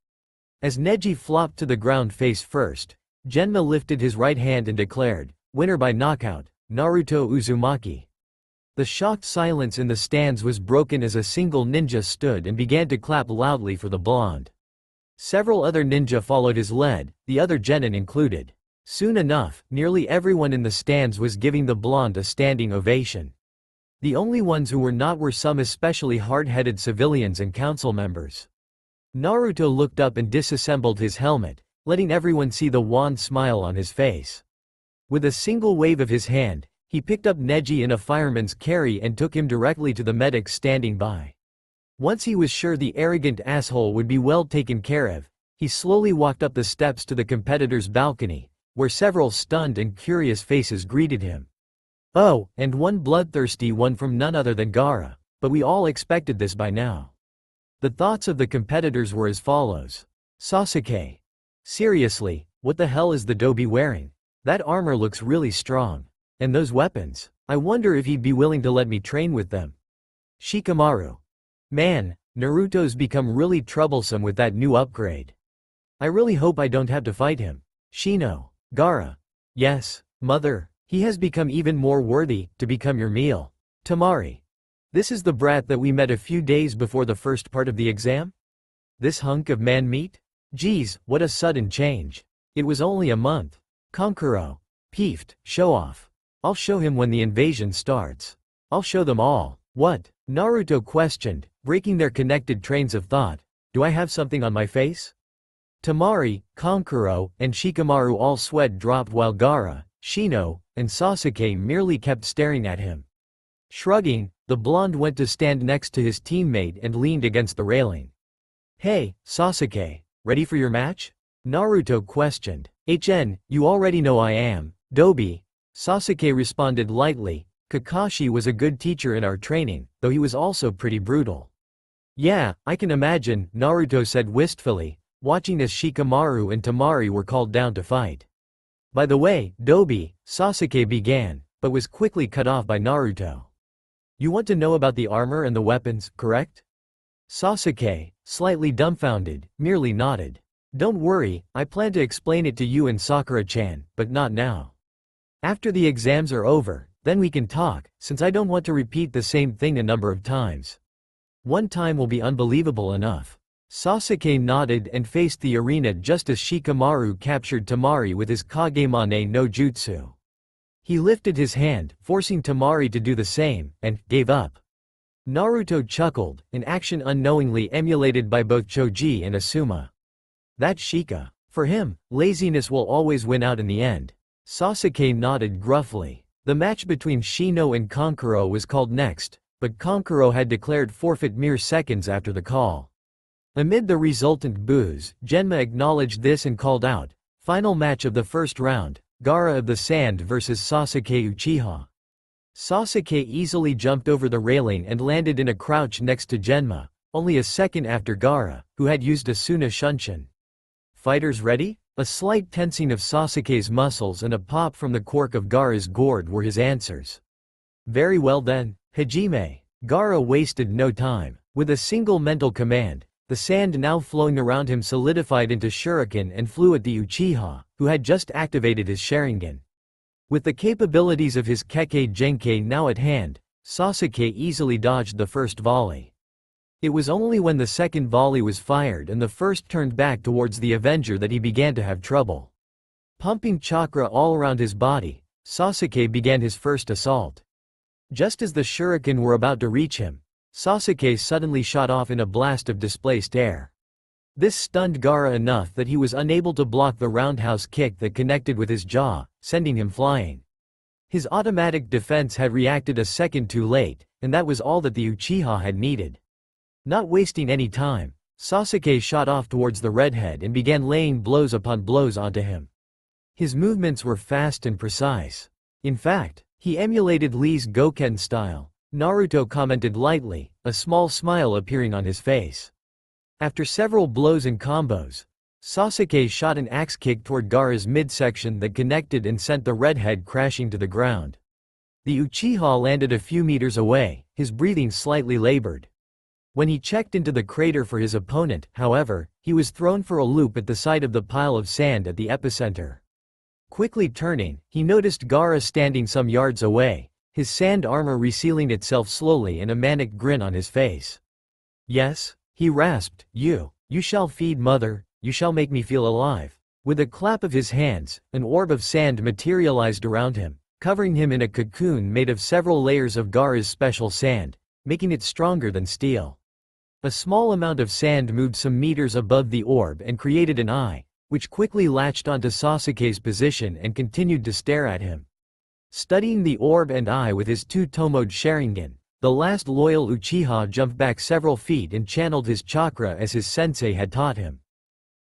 As Neji flopped to the ground face first, Genma lifted his right hand and declared, "Winner by knockout, Naruto Uzumaki." The shocked silence in the stands was broken as a single ninja stood and began to clap loudly for the blonde. Several other ninja followed his lead, the other genin included. Soon enough, nearly everyone in the stands was giving the blonde a standing ovation. The only ones who were not were some especially hard-headed civilians and council members. Naruto looked up and disassembled his helmet, letting everyone see the wan smile on his face. With a single wave of his hand, he picked up Neji in a fireman's carry and took him directly to the medics standing by. Once he was sure the arrogant asshole would be well taken care of, he slowly walked up the steps to the competitor's balcony, where several stunned and curious faces greeted him. Oh, and one bloodthirsty one from none other than Gaara, but we all expected this by now. The thoughts of the competitors were as follows. Sasuke. Seriously, what the hell is the Dobi wearing? That armor looks really strong. And those weapons, I wonder if he'd be willing to let me train with them. Shikamaru. Man, Naruto's become really troublesome with that new upgrade. I really hope I don't have to fight him. Shino. Gaara. Yes, mother, he has become even more worthy to become your meal. Tamari. This is the brat that we met a few days before the first part of the exam? This hunk of man meat? Geez, what a sudden change. It was only a month. Kankuro. Peeved, show off. I'll show him when the invasion starts. I'll show them all. What? Naruto questioned, breaking their connected trains of thought. Do I have something on my face? Tamari, Kankuro, and Shikamaru all sweat dropped while Gaara, Shino, and Sasuke merely kept staring at him. Shrugging, the blonde went to stand next to his teammate and leaned against the railing. Hey, Sasuke, ready for your match? Naruto questioned. You already know I am, Dobi. Sasuke responded lightly. Kakashi was a good teacher in our training, though he was also pretty brutal. Yeah, I can imagine, Naruto said wistfully, watching as Shikamaru and Tamari were called down to fight. By the way, Dobi, Sasuke began, but was quickly cut off by Naruto. You want to know about the armor and the weapons, correct? Sasuke, slightly dumbfounded, merely nodded. Don't worry, I plan to explain it to you and Sakura-chan, but not now. After the exams are over, then we can talk, since I don't want to repeat the same thing a number of times. One time will be unbelievable enough. Sasuke nodded and faced the arena just as Shikamaru captured Tamari with his Kagemane no Jutsu. He lifted his hand, forcing Tamari to do the same, and gave up. Naruto chuckled, an action unknowingly emulated by both Choji and Asuma. That's Shika. For him, laziness will always win out in the end. Sasuke nodded gruffly. The match between Shino and Kankuro was called next, but Kankuro had declared forfeit mere seconds after the call. Amid the resultant boos, Genma acknowledged this and called out, "Final match of the first round, Gaara of the Sand vs Sasuke Uchiha." Sasuke easily jumped over the railing and landed in a crouch next to Genma, only a second after Gaara, who had used Asuna Shunshin. Fighters ready? A slight tensing of Sasuke's muscles and a pop from the cork of Gaara's gourd were his answers. Very well then, Hajime. Gaara wasted no time. With a single mental command, the sand now flowing around him solidified into shuriken and flew at the Uchiha, who had just activated his Sharingan. With the capabilities of his Kekkei Genkai now at hand, Sasuke easily dodged the first volley. It was only when the second volley was fired and the first turned back towards the Avenger that he began to have trouble. Pumping chakra all around his body, Sasuke began his first assault. Just as the shuriken were about to reach him, Sasuke suddenly shot off in a blast of displaced air. This stunned Gaara enough that he was unable to block the roundhouse kick that connected with his jaw, sending him flying. His automatic defense had reacted a second too late, and that was all that the Uchiha had needed. Not wasting any time, Sasuke shot off towards the redhead and began laying blows upon blows onto him. His movements were fast and precise. In fact, he emulated Lee's Goken style, Naruto commented lightly, a small smile appearing on his face. After several blows and combos, Sasuke shot an axe kick toward Gaara's midsection that connected and sent the redhead crashing to the ground. The Uchiha landed a few meters away, his breathing slightly labored. When he checked into the crater for his opponent, however, he was thrown for a loop at the sight of the pile of sand at the epicenter. Quickly turning, he noticed Gaara standing some yards away, his sand armor resealing itself slowly and a manic grin on his face. "Yes?" he rasped, You shall feed mother, you shall make me feel alive." With a clap of his hands, an orb of sand materialized around him, covering him in a cocoon made of several layers of Gaara's special sand, making it stronger than steel. A small amount of sand moved some meters above the orb and created an eye, which quickly latched onto Sasuke's position and continued to stare at him. Studying the orb and eye with his two-tomoed Sharingan, the last loyal Uchiha jumped back several feet and channeled his chakra as his sensei had taught him.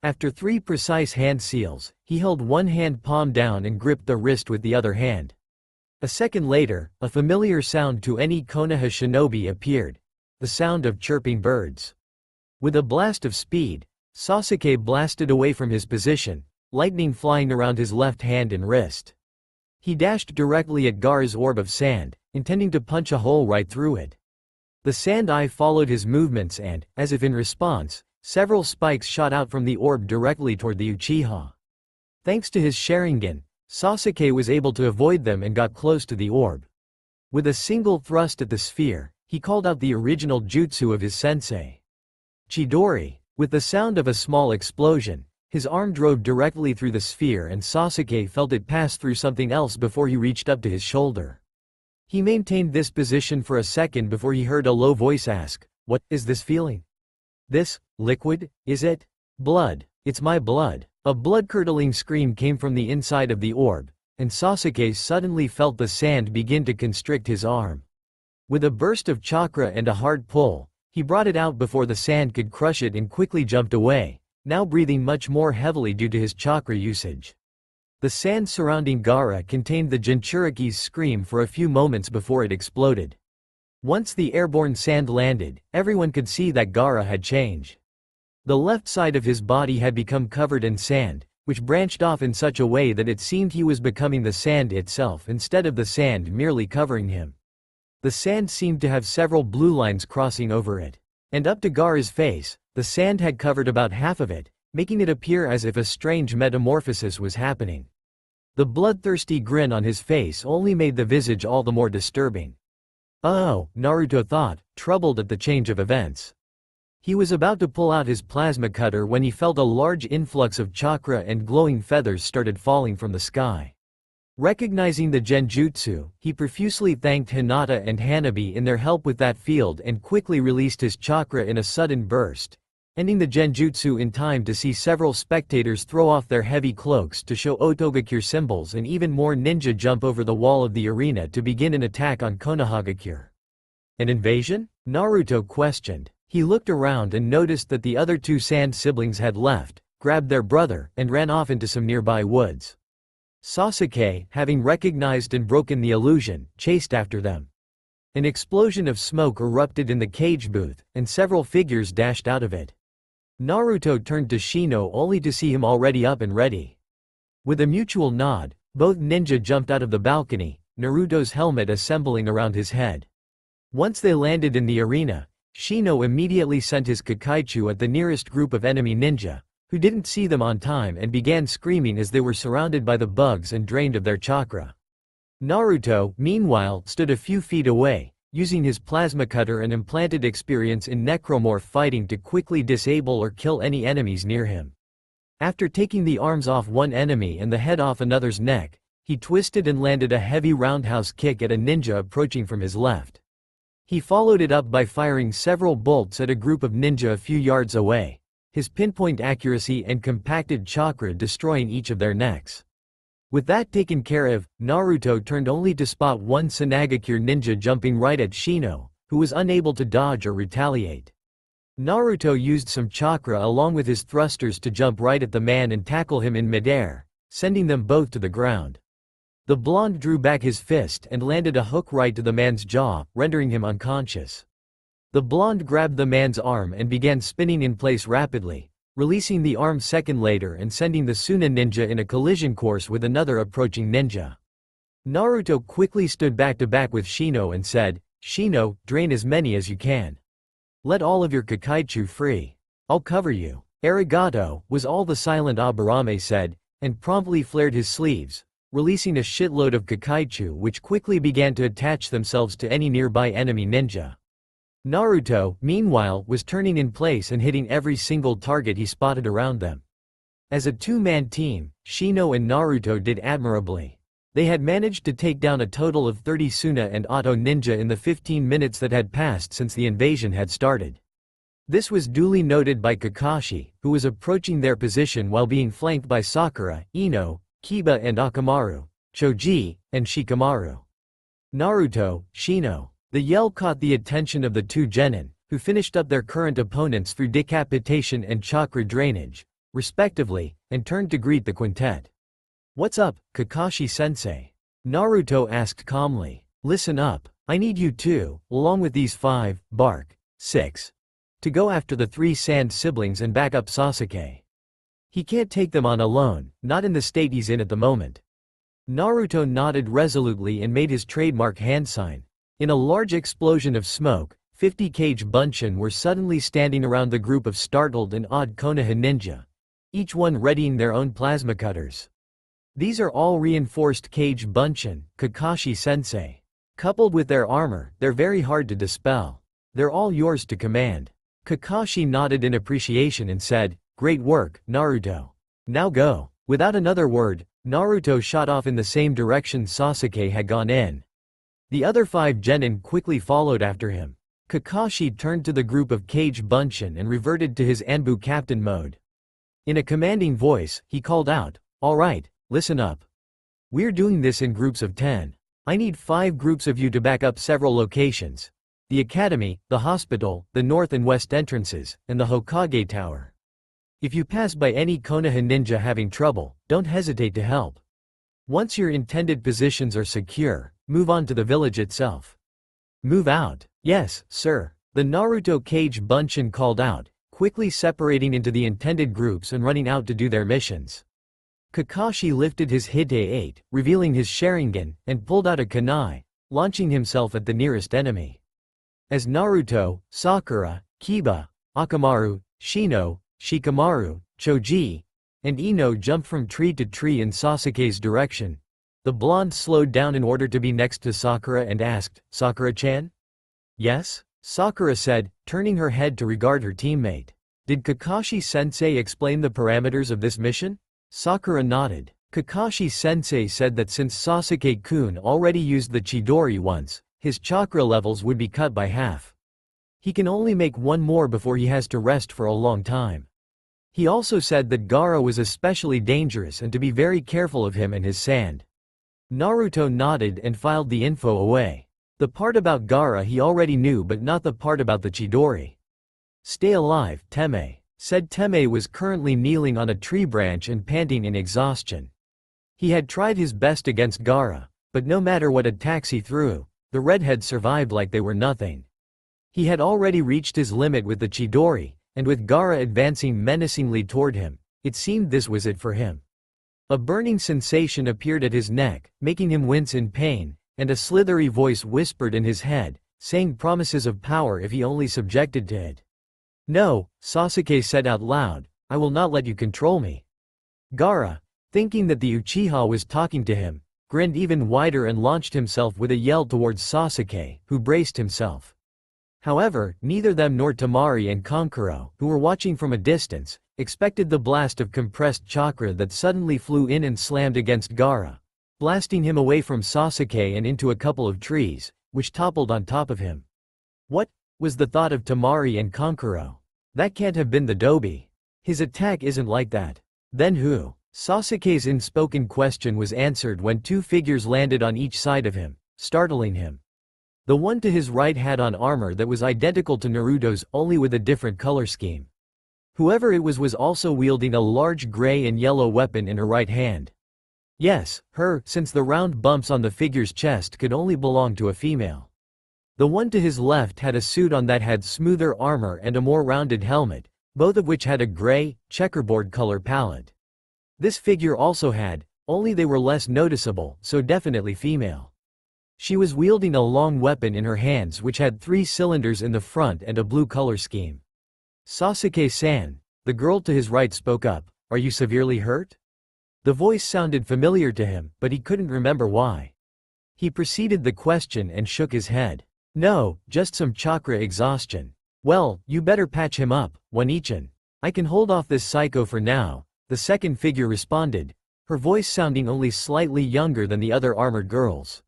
After 3 precise hand seals, he held one hand palm down and gripped the wrist with the other hand. A second later, a familiar sound to any Konoha shinobi appeared, the sound of chirping birds. With a blast of speed, Sasuke blasted away from his position, lightning flying around his left hand and wrist. He dashed directly at Gaara's orb of sand, intending to punch a hole right through it. The sand eye followed his movements and, as if in response, several spikes shot out from the orb directly toward the Uchiha. Thanks to his Sharingan, Sasuke was able to avoid them and got close to the orb. With a single thrust at the sphere, he called out the original jutsu of his sensei. Chidori. With the sound of a small explosion, his arm drove directly through the sphere and Sasuke felt it pass through something else before he reached up to his shoulder. He maintained this position for a second before he heard a low voice ask, "What is this feeling? This, liquid, is it? Blood, it's my blood." A blood-curdling scream came from the inside of the orb, and Sasuke suddenly felt the sand begin to constrict his arm. With a burst of chakra and a hard pull, he brought it out before the sand could crush it and quickly jumped away, now breathing much more heavily due to his chakra usage. The sand surrounding Gaara contained the Jinchuriki's scream for a few moments before it exploded. Once the airborne sand landed, everyone could see that Gaara had changed. The left side of his body had become covered in sand, which branched off in such a way that it seemed he was becoming the sand itself instead of the sand merely covering him. The sand seemed to have several blue lines crossing over it. And up to Gaara's face, the sand had covered about half of it, making it appear as if a strange metamorphosis was happening. The bloodthirsty grin on his face only made the visage all the more disturbing. "Oh," Naruto thought, troubled at the change of events. He was about to pull out his plasma cutter when he felt a large influx of chakra and glowing feathers started falling from the sky. Recognizing the genjutsu, he profusely thanked Hinata and Hanabi in their help with that field and quickly released his chakra in a sudden burst, ending the genjutsu in time to see several spectators throw off their heavy cloaks to show Otogakure symbols and even more ninja jump over the wall of the arena to begin an attack on Konohagakure. An invasion? Naruto questioned. He looked around and noticed that the other two sand siblings had left, grabbed their brother, and ran off into some nearby woods. Sasuke, having recognized and broken the illusion, chased after them. An explosion of smoke erupted in the cage booth, and several figures dashed out of it. Naruto turned to Shino only to see him already up and ready. With a mutual nod, both ninja jumped out of the balcony, Naruto's helmet assembling around his head. Once they landed in the arena, Shino immediately sent his Kakaichu at the nearest group of enemy ninja, who didn't see them on time and began screaming as they were surrounded by the bugs and drained of their chakra. Naruto, meanwhile, stood a few feet away, using his plasma cutter and implanted experience in necromorph fighting to quickly disable or kill any enemies near him. After taking the arms off one enemy and the head off another's neck, he twisted and landed a heavy roundhouse kick at a ninja approaching from his left. He followed it up by firing several bolts at a group of ninja a few yards away, his pinpoint accuracy and compacted chakra destroying each of their necks. With that taken care of, Naruto turned only to spot one Sanagakure ninja jumping right at Shino, who was unable to dodge or retaliate. Naruto used some chakra along with his thrusters to jump right at the man and tackle him in midair, sending them both to the ground. The blonde drew back his fist and landed a hook right to the man's jaw, rendering him unconscious. The blonde grabbed the man's arm and began spinning in place rapidly, releasing the arm second later and sending the Suna ninja in a collision course with another approaching ninja. Naruto quickly stood back to back with Shino and said, "Shino, drain as many as you can. Let all of your Kakaichu free. I'll cover you." "Arigato," was all the silent Aburame said, and promptly flared his sleeves, releasing a shitload of Kakaichu which quickly began to attach themselves to any nearby enemy ninja. Naruto, meanwhile, was turning in place and hitting every single target he spotted around them. As a two-man team, Shino and Naruto did admirably. They had managed to take down a total of 30 Suna and Auto ninja in the 15 minutes that had passed since the invasion had started. This was duly noted by Kakashi, who was approaching their position while being flanked by Sakura, Ino, Kiba and Akamaru, Choji, and Shikamaru. "Naruto, Shino." The yell caught the attention of the two genin, who finished up their current opponents through decapitation and chakra drainage, respectively, and turned to greet the quintet. "What's up, Kakashi-sensei?" Naruto asked calmly. "Listen up, I need you two, along with these 5, 6, to go after the 3 Sand siblings and back up Sasuke. He can't take them on alone, not in the state he's in at the moment." Naruto nodded resolutely and made his trademark hand sign. In a large explosion of smoke, 50 Kage Bunshin were suddenly standing around the group of startled and awed Konoha ninja, each one readying their own plasma cutters. "These are all reinforced Kage Bunshin, Kakashi-sensei. Coupled with their armor, they're very hard to dispel. They're all yours to command." Kakashi nodded in appreciation and said, "Great work, Naruto. Now go." Without another word, Naruto shot off in the same direction Sasuke had gone in. The other 5 genin quickly followed after him. Kakashi turned to the group of Kage Bunshin and reverted to his Anbu captain mode. In a commanding voice, he called out, "All right, listen up. We're doing this in groups of 10. I need 5 groups of you to back up several locations: the academy, the hospital, the north and west entrances, and the Hokage Tower. If you pass by any Konoha ninja having trouble, don't hesitate to help. Once your intended positions are secure, move on to the village itself." "Move out." "Yes, sir," the Naruto Kage Bunshin called out, quickly separating into the intended groups and running out to do their missions. Kakashi lifted his Hite 8, revealing his Sharingan, and pulled out a kunai, launching himself at the nearest enemy. As Naruto, Sakura, Kiba, Akamaru, Shino, Shikamaru, Choji, and Ino jumped from tree to tree in Sasuke's direction, the blonde slowed down in order to be next to Sakura and asked, "Sakura-chan?" "Yes?" Sakura said, turning her head to regard her teammate. "Did Kakashi-sensei explain the parameters of this mission?" Sakura nodded. Kakashi-sensei said that since Sasuke-kun already used the Chidori once, his chakra levels would be cut by half. He can only make one more before he has to rest for a long time. He also said that Gaara was especially dangerous and to be very careful of him and his sand. Naruto nodded and filed the info away. The part about Gaara he already knew, but not the part about the Chidori. "Stay alive, Teme," said. Teme was currently kneeling on a tree branch and panting in exhaustion. He had tried his best against Gaara, but no matter what attacks he threw, the redhead survived like they were nothing. He had already reached his limit with the Chidori, and with Gaara advancing menacingly toward him, it seemed this was it for him. A burning sensation appeared at his neck, making him wince in pain, and a slithery voice whispered in his head, saying promises of power if he only subjected to it. "No," Sasuke said out loud, "I will not let you control me." Gaara, thinking that the Uchiha was talking to him, grinned even wider and launched himself with a yell towards Sasuke, who braced himself. However, neither them nor Temari and Kankuro, who were watching from a distance, expected the blast of compressed chakra that suddenly flew in and slammed against Gaara, blasting him away from Sasuke and into a couple of trees, which toppled on top of him. "What?" was the thought of Temari and Kankuro. "That can't have been the Dobi. His attack isn't like that. Then who?" Sasuke's unspoken question was answered when 2 figures landed on each side of him, startling him. The one to his right had on armor that was identical to Naruto's, only with a different color scheme. Whoever it was also wielding a large gray and yellow weapon in her right hand. Yes, her, since the round bumps on the figure's chest could only belong to a female. The one to his left had a suit on that had smoother armor and a more rounded helmet, both of which had a gray, checkerboard color palette. This figure also had, only they were less noticeable, so definitely female. She was wielding a long weapon in her hands which had 3 cylinders in the front and a blue color scheme. "Sasuke-san," the girl to his right spoke up, "are you severely hurt?" The voice sounded familiar to him, but he couldn't remember why. He preceded the question and shook his head. "No, just some chakra exhaustion." "Well, you better patch him up, One-ichan. I can hold off this psycho for now," the second figure responded, her voice sounding only slightly younger than the other armored girls.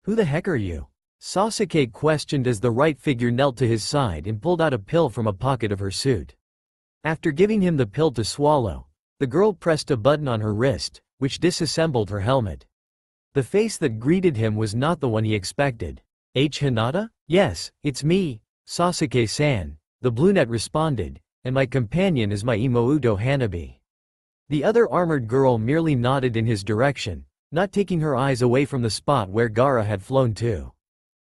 "Who the heck are you?" Sasuke questioned as the right figure knelt to his side and pulled out a pill from a pocket of her suit. After giving him the pill to swallow, the girl pressed a button on her wrist, which disassembled her helmet. The face that greeted him was not the one he expected. "Hinata? Yes, it's me, Sasuke-san," the brunette responded, "and my companion is my Hinata Hanabi." The other armored girl merely nodded in his direction, not taking her eyes away from the spot where Gaara had flown to.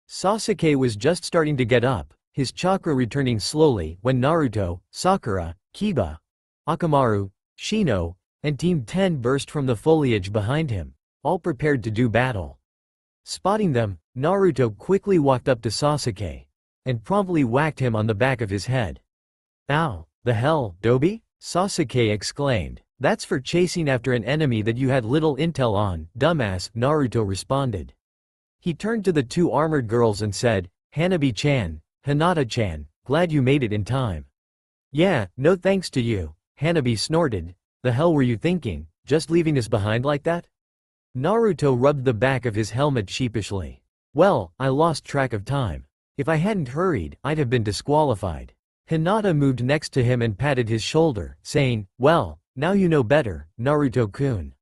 Sasuke was just starting to get up, his chakra returning slowly, when Naruto, Sakura, Kiba, Akamaru, Shino, and Team 10 burst from the foliage behind him, all prepared to do battle. Spotting them, Naruto quickly walked up to Sasuke and promptly whacked him on the back of his head. "Ow, the hell, Dobi?" Sasuke exclaimed. "That's for chasing after an enemy that you had little intel on, dumbass," Naruto responded. He turned to the 2 armored girls and said, "Hanabi-chan, Hinata-chan, glad you made it in time." "Yeah, no thanks to you," Hanabi snorted. "The hell were you thinking, just leaving us behind like that?" Naruto rubbed the back of his helmet sheepishly. "Well, I lost track of time. If I hadn't hurried, I'd have been disqualified." Hinata moved next to him and patted his shoulder, saying, "Well, now you know better, Naruto-kun.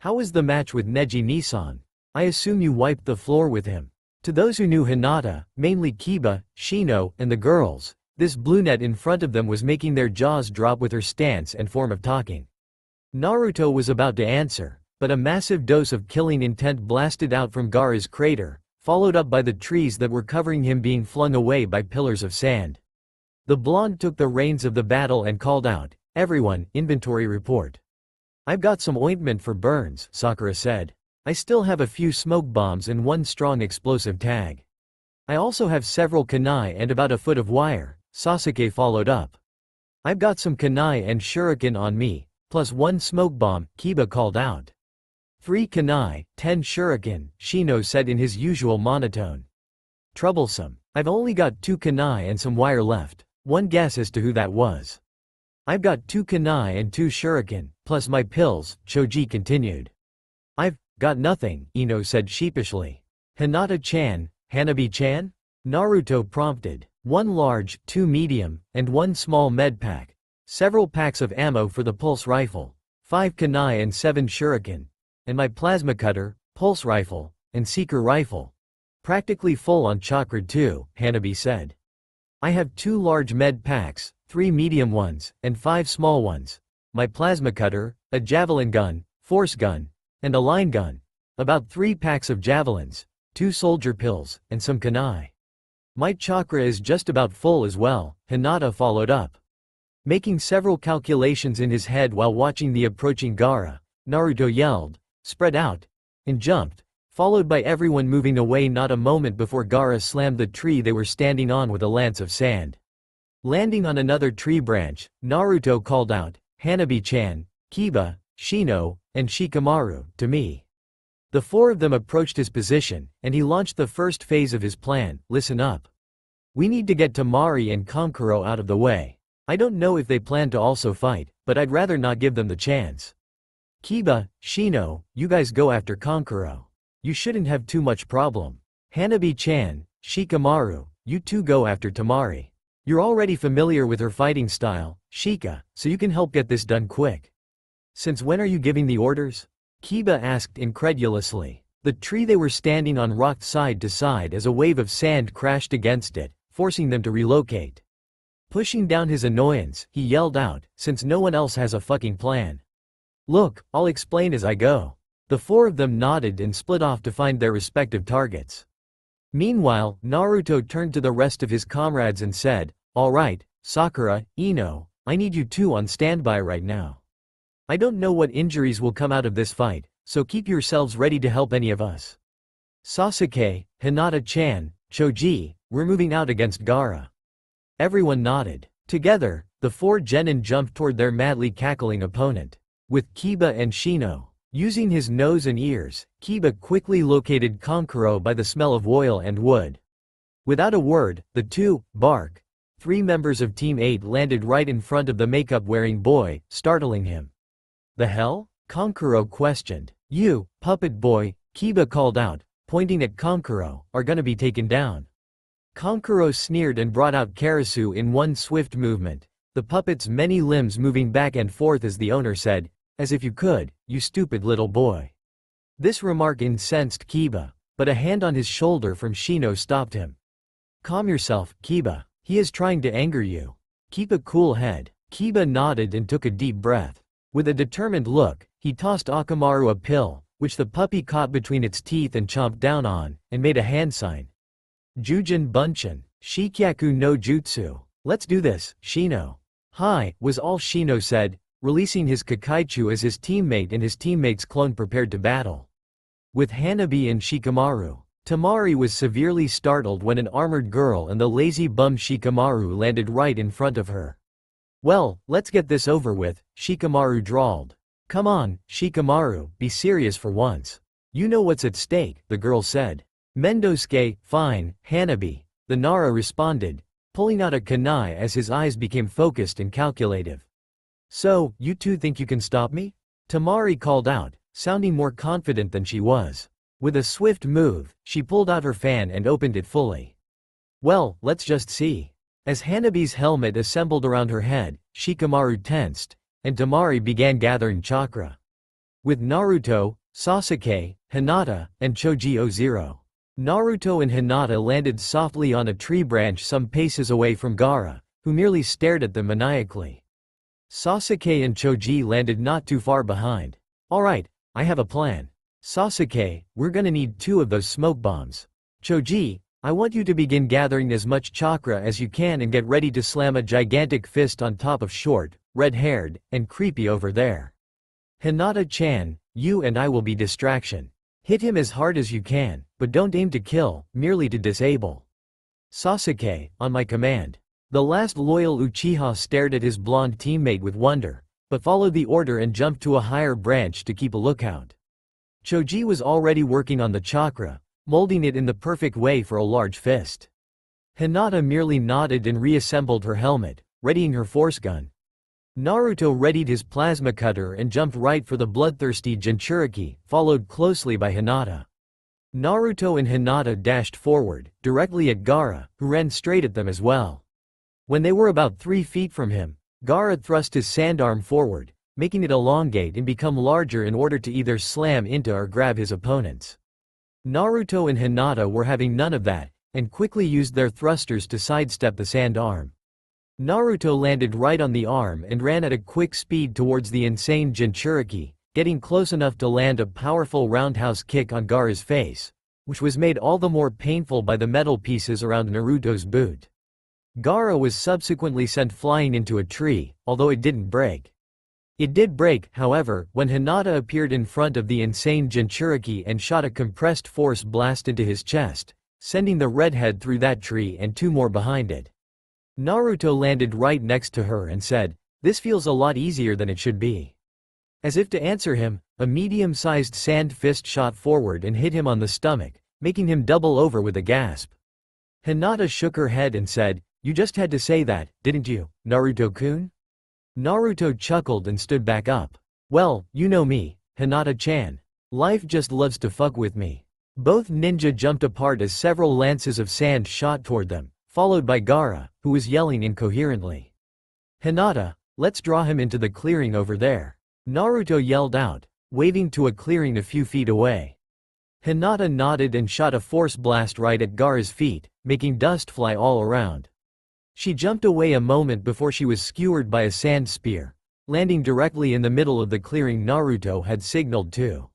How was the match with Neji-Nisan? I assume you wiped the floor with him." To those who knew Hinata, mainly Kiba, Shino, and the girls, this brunette in front of them was making their jaws drop with her stance and form of talking. Naruto was about to answer, but a massive dose of killing intent blasted out from Gaara's crater, followed up by the trees that were covering him being flung away by pillars of sand. The blonde took the reins of the battle and called out, "Everyone, inventory report." "I've got some ointment for burns," Sakura said. "I still have a few smoke bombs and 1 strong explosive tag. I also have several kunai and about a foot of wire," Sasuke followed up. "I've got some kunai and shuriken on me, plus 1 smoke bomb," Kiba called out. 3 kunai, 10 shuriken, Shino said in his usual monotone. "Troublesome. I've only got 2 kunai and some wire left. One guess as to who that was." "I've got 2 kunai and 2 shuriken, plus my pills," Choji continued. "I've got nothing," Ino said sheepishly. "Hinata-chan, Hanabi-chan?" Naruto prompted. 1 large, 2 medium, and 1 small med pack. Several packs of ammo for the pulse rifle. 5 kunai and 7 shuriken. And my plasma cutter, pulse rifle, and seeker rifle. Practically full on chakra too, Hanabi said. "I have 2 large med packs, 3 medium ones, and 5 small ones. My plasma cutter, a javelin gun, force gun, and a line gun. About 3 packs of javelins, 2 soldier pills, and some kunai. My chakra is just about full as well," Hinata followed up. Making several calculations in his head while watching the approaching Gaara, Naruto yelled, "Spread out!" and jumped, followed by everyone moving away not a moment before Gaara slammed the tree they were standing on with a lance of sand. Landing on another tree branch, Naruto called out, "Hanabi-chan, Kiba, Shino, and Shikamaru, to me." The 4 of them approached his position, and he launched the first phase of his plan, "Listen up. We need to get Temari and Kankuro out of the way. I don't know if they plan to also fight, but I'd rather not give them the chance. Kiba, Shino, you guys go after Kankuro. You shouldn't have too much problem. Hanabi-chan, Shikamaru, you 2 go after Temari. You're already familiar with her fighting style, Shika, so you can help get this done quick." "Since when are you giving the orders?" Kiba asked incredulously. The tree they were standing on rocked side to side as a wave of sand crashed against it, forcing them to relocate. Pushing down his annoyance, he yelled out, "Since no one else has a fucking plan. Look, I'll explain as I go. The four of them nodded and split off to find their respective targets. Meanwhile, Naruto turned to the rest of his comrades and said, "Alright, Sakura, Ino, I need you two on standby right now. I don't know what injuries will come out of this fight, so keep yourselves ready to help any of us. Sasuke, Hinata-chan, Choji, we're moving out against Gaara." Everyone nodded. Together, the four genin jumped toward their madly cackling opponent. With Kiba and Shino. Using his nose and ears, Kiba quickly located Kankuro by the smell of oil and wood. Without a word, the three members of Team 8 landed right in front of the makeup-wearing boy, startling him. "The hell?" Kankuro questioned. "You, puppet boy," Kiba called out, pointing at Kankuro, "are gonna be taken down." Kankuro sneered and brought out Karasu in one swift movement, the puppet's many limbs moving back and forth as the owner said, "As if you could, you stupid little boy." This remark incensed Kiba, but a hand on his shoulder from Shino stopped him. "Calm yourself, Kiba. He is trying to anger you. Keep a cool head." Kiba nodded and took a deep breath. With a determined look, he tossed Akamaru a pill, which the puppy caught between its teeth and chomped down on, and made a hand sign. "Jujin Bunshin, Shikyaku no Jutsu. Let's do this, Shino." "Hi," was all Shino said, releasing his Kakaichu as his teammate and his teammate's clone prepared to battle. With Hanabi and Shikamaru, Tamari was severely startled when an armored girl and the lazy bum Shikamaru landed right in front of her. "Well, let's get this over with," Shikamaru drawled. "Come on, Shikamaru, be serious for once. You know what's at stake," the girl said. "Mendosuke, fine, Hanabi," the Nara responded, pulling out a kunai as his eyes became focused and calculative. "So, you two think you can stop me?" Tamari called out, sounding more confident than she was. With a swift move, she pulled out her fan and opened it fully. "Well, let's just see." As Hanabi's helmet assembled around her head, Shikamaru tensed, and Tamari began gathering chakra. With Naruto, Sasuke, Hinata, and Choji O0. Naruto and Hinata landed softly on a tree branch some paces away from Gaara, who merely stared at them maniacally. Sasuke and Choji landed not too far behind. "Alright, I have a plan. Sasuke, we're gonna need 2 of those smoke bombs. Choji, I want you to begin gathering as much chakra as you can and get ready to slam a gigantic fist on top of short, red-haired, and creepy over there. Hinata-chan, you and I will be distraction. Hit him as hard as you can, but don't aim to kill, merely to disable." "Sasuke, on my command." The last loyal Uchiha stared at his blonde teammate with wonder, but followed the order and jumped to a higher branch to keep a lookout. Choji was already working on the chakra, molding it in the perfect way for a large fist. Hinata merely nodded and reassembled her helmet, readying her force gun. Naruto readied his plasma cutter and jumped right for the bloodthirsty Jinchuriki, followed closely by Hinata. Naruto and Hinata dashed forward, directly at Gaara, who ran straight at them as well. When they were about 3 feet from him, Gaara thrust his sandarm forward, making it elongate and become larger in order to either slam into or grab his opponents. Naruto and Hinata were having none of that, and quickly used their thrusters to sidestep the sandarm. Naruto landed right on the arm and ran at a quick speed towards the insane Jinchuriki, getting close enough to land a powerful roundhouse kick on Gaara's face, which was made all the more painful by the metal pieces around Naruto's boot. Gaara was subsequently sent flying into a tree, although it didn't break. It did break, however, when Hinata appeared in front of the insane Jinchuriki and shot a compressed force blast into his chest, sending the redhead through that tree and 2 more behind it. Naruto landed right next to her and said, "This feels a lot easier than it should be." As if to answer him, a medium-sized sand fist shot forward and hit him on the stomach, making him double over with a gasp. Hinata shook her head and said, "You just had to say that, didn't you, Naruto-kun?" Naruto chuckled and stood back up. "Well, you know me, Hinata-chan. Life just loves to fuck with me." Both ninja jumped apart as several lances of sand shot toward them, followed by Gaara, who was yelling incoherently. "Hinata, let's draw him into the clearing over there," Naruto yelled out, waving to a clearing a few feet away. Hinata nodded and shot a force blast right at Gaara's feet, making dust fly all around. She jumped away a moment before she was skewered by a sand spear, landing directly in the middle of the clearing Naruto had signaled to.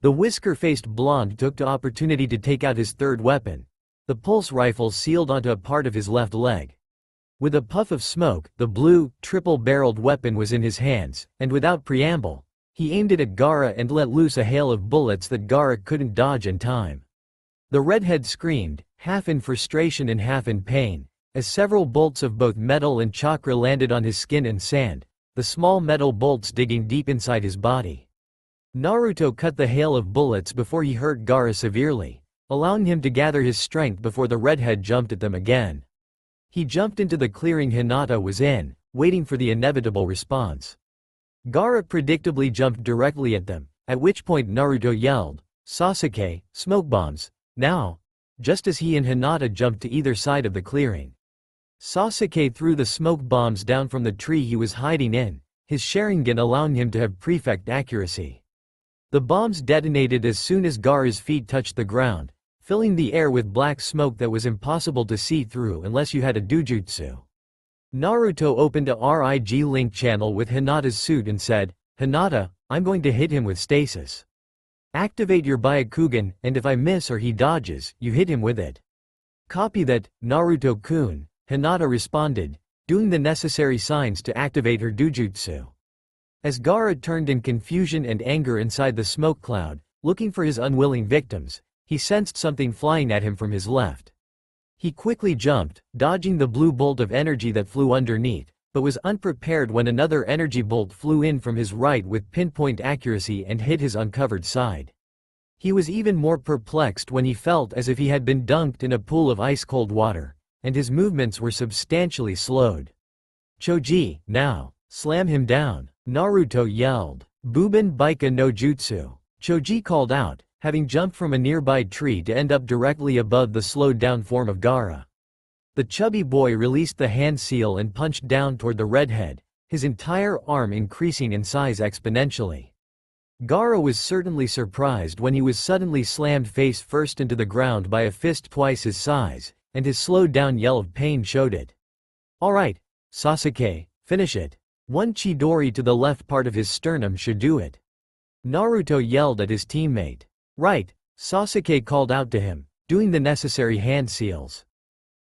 The whisker-faced blonde took the opportunity to take out his third weapon, the pulse rifle sealed onto a part of his left leg. With a puff of smoke, the blue, triple-barreled weapon was in his hands, and without preamble, he aimed it at Gaara and let loose a hail of bullets that Gaara couldn't dodge in time. The redhead screamed, half in frustration and half in pain, as several bolts of both metal and chakra landed on his skin and sand, the small metal bolts digging deep inside his body. Naruto cut the hail of bullets before he hurt Gaara severely, allowing him to gather his strength before the redhead jumped at them again. He jumped into the clearing Hinata was in, waiting for the inevitable response. Gaara predictably jumped directly at them, at which point Naruto yelled, "Sasuke, smoke bombs, now!" just as he and Hinata jumped to either side of the clearing. Sasuke threw the smoke bombs down from the tree he was hiding in, his Sharingan allowing him to have perfect accuracy. The bombs detonated as soon as Gaara's feet touched the ground, filling the air with black smoke that was impossible to see through unless you had a dojutsu. Naruto opened a RIG link channel with Hinata's suit and said, "Hinata, I'm going to hit him with stasis. Activate your Byakugan, and if I miss or he dodges, you hit him with it." "Copy that, Naruto-kun," Hinata responded, doing the necessary signs to activate her dojutsu. As Gaara turned in confusion and anger inside the smoke cloud, looking for his unwilling victims, he sensed something flying at him from his left. He quickly jumped, dodging the blue bolt of energy that flew underneath, but was unprepared when another energy bolt flew in from his right with pinpoint accuracy and hit his uncovered side. He was even more perplexed when he felt as if he had been dunked in a pool of ice-cold water, and his movements were substantially slowed. "Choji, now! Slam him down!" Naruto yelled. "Buben Baika no Jutsu!" Choji called out, having jumped from a nearby tree to end up directly above the slowed-down form of Gaara. The chubby boy released the hand seal and punched down toward the redhead, his entire arm increasing in size exponentially. Gaara was certainly surprised when he was suddenly slammed face first into the ground by a fist twice his size, and his slowed-down yell of pain showed it. "Alright, Sasuke, finish it. One Chidori to the left part of his sternum should do it." Naruto yelled at his teammate. "Right," Sasuke called out to him, doing the necessary hand seals.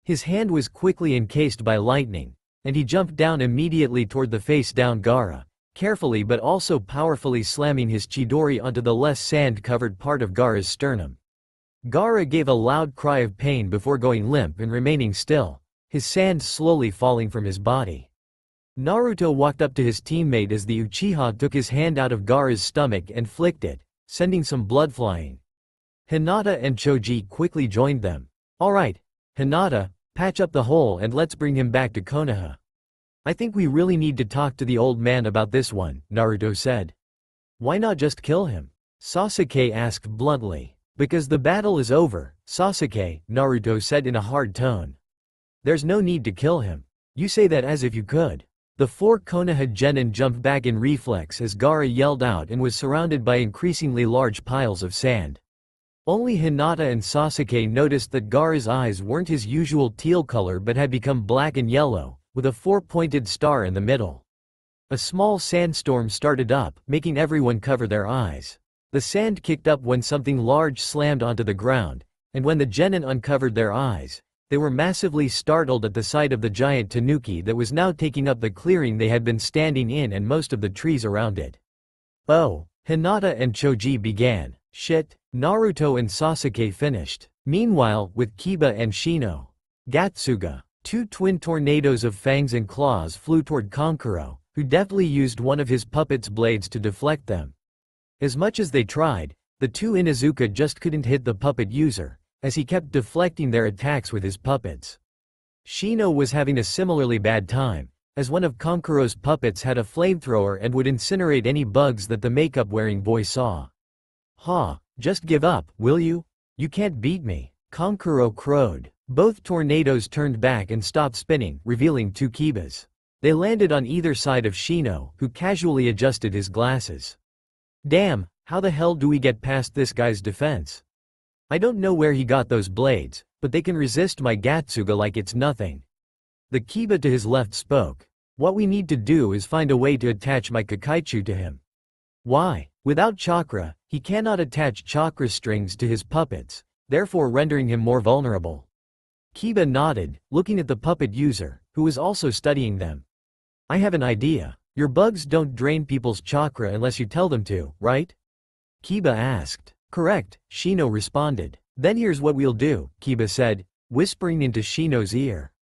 His hand was quickly encased by lightning, and he jumped down immediately toward the face-down Gaara, carefully but also powerfully slamming his Chidori onto the less sand-covered part of Gaara's sternum. Gaara gave a loud cry of pain before going limp and remaining still, his sand slowly falling from his body. Naruto walked up to his teammate as the Uchiha took his hand out of Gaara's stomach and flicked it, sending some blood flying. Hinata and Choji quickly joined them. "Alright, Hinata, patch up the hole and let's bring him back to Konoha. I think we really need to talk to the old man about this one," Naruto said. "Why not just kill him?" Sasuke asked bluntly. "Because the battle is over, Sasuke," Naruto said in a hard tone. "There's no need to kill him. You say that as if you could." The four Konoha genin jumped back in reflex as Gaara yelled out and was surrounded by increasingly large piles of sand. Only Hinata and Sasuke noticed that Gaara's eyes weren't his usual teal color but had become black and yellow, with a four-pointed star in the middle. A small sandstorm started up, making everyone cover their eyes. The sand kicked up when something large slammed onto the ground, and when the genin uncovered their eyes, they were massively startled at the sight of the giant tanuki that was now taking up the clearing they had been standing in and most of the trees around it. "Oh," Hinata and Choji began. "Shit," Naruto and Sasuke finished. Meanwhile, with Kiba and Shino, Gatsuga, two twin tornadoes of fangs and claws flew toward Kankuro, who deftly used one of his puppet's blades to deflect them. As much as they tried, the two Inuzuka just couldn't hit the puppet user, as he kept deflecting their attacks with his puppets. Shino was having a similarly bad time, as one of Kankuro's puppets had a flamethrower and would incinerate any bugs that the makeup-wearing boy saw. "Ha, just give up, will you? You can't beat me," Kankuro crowed. Both tornadoes turned back and stopped spinning, revealing two Kibas. They landed on either side of Shino, who casually adjusted his glasses. "Damn, how the hell do we get past this guy's defense? I don't know where he got those blades, but they can resist my Gatsuga like it's nothing." The Kiba to his left spoke. "What we need to do is find a way to attach my Kakaichu to him." "Why? Without chakra, He cannot attach chakra strings to his puppets, therefore rendering him more vulnerable. Kiba nodded, looking at the puppet user, who was also studying them. I have an idea. Your bugs don't drain people's chakra unless you tell them to, right? Kiba asked. Correct, Shino responded. Then here's what we'll do, Kiba said, whispering into Shino's ear.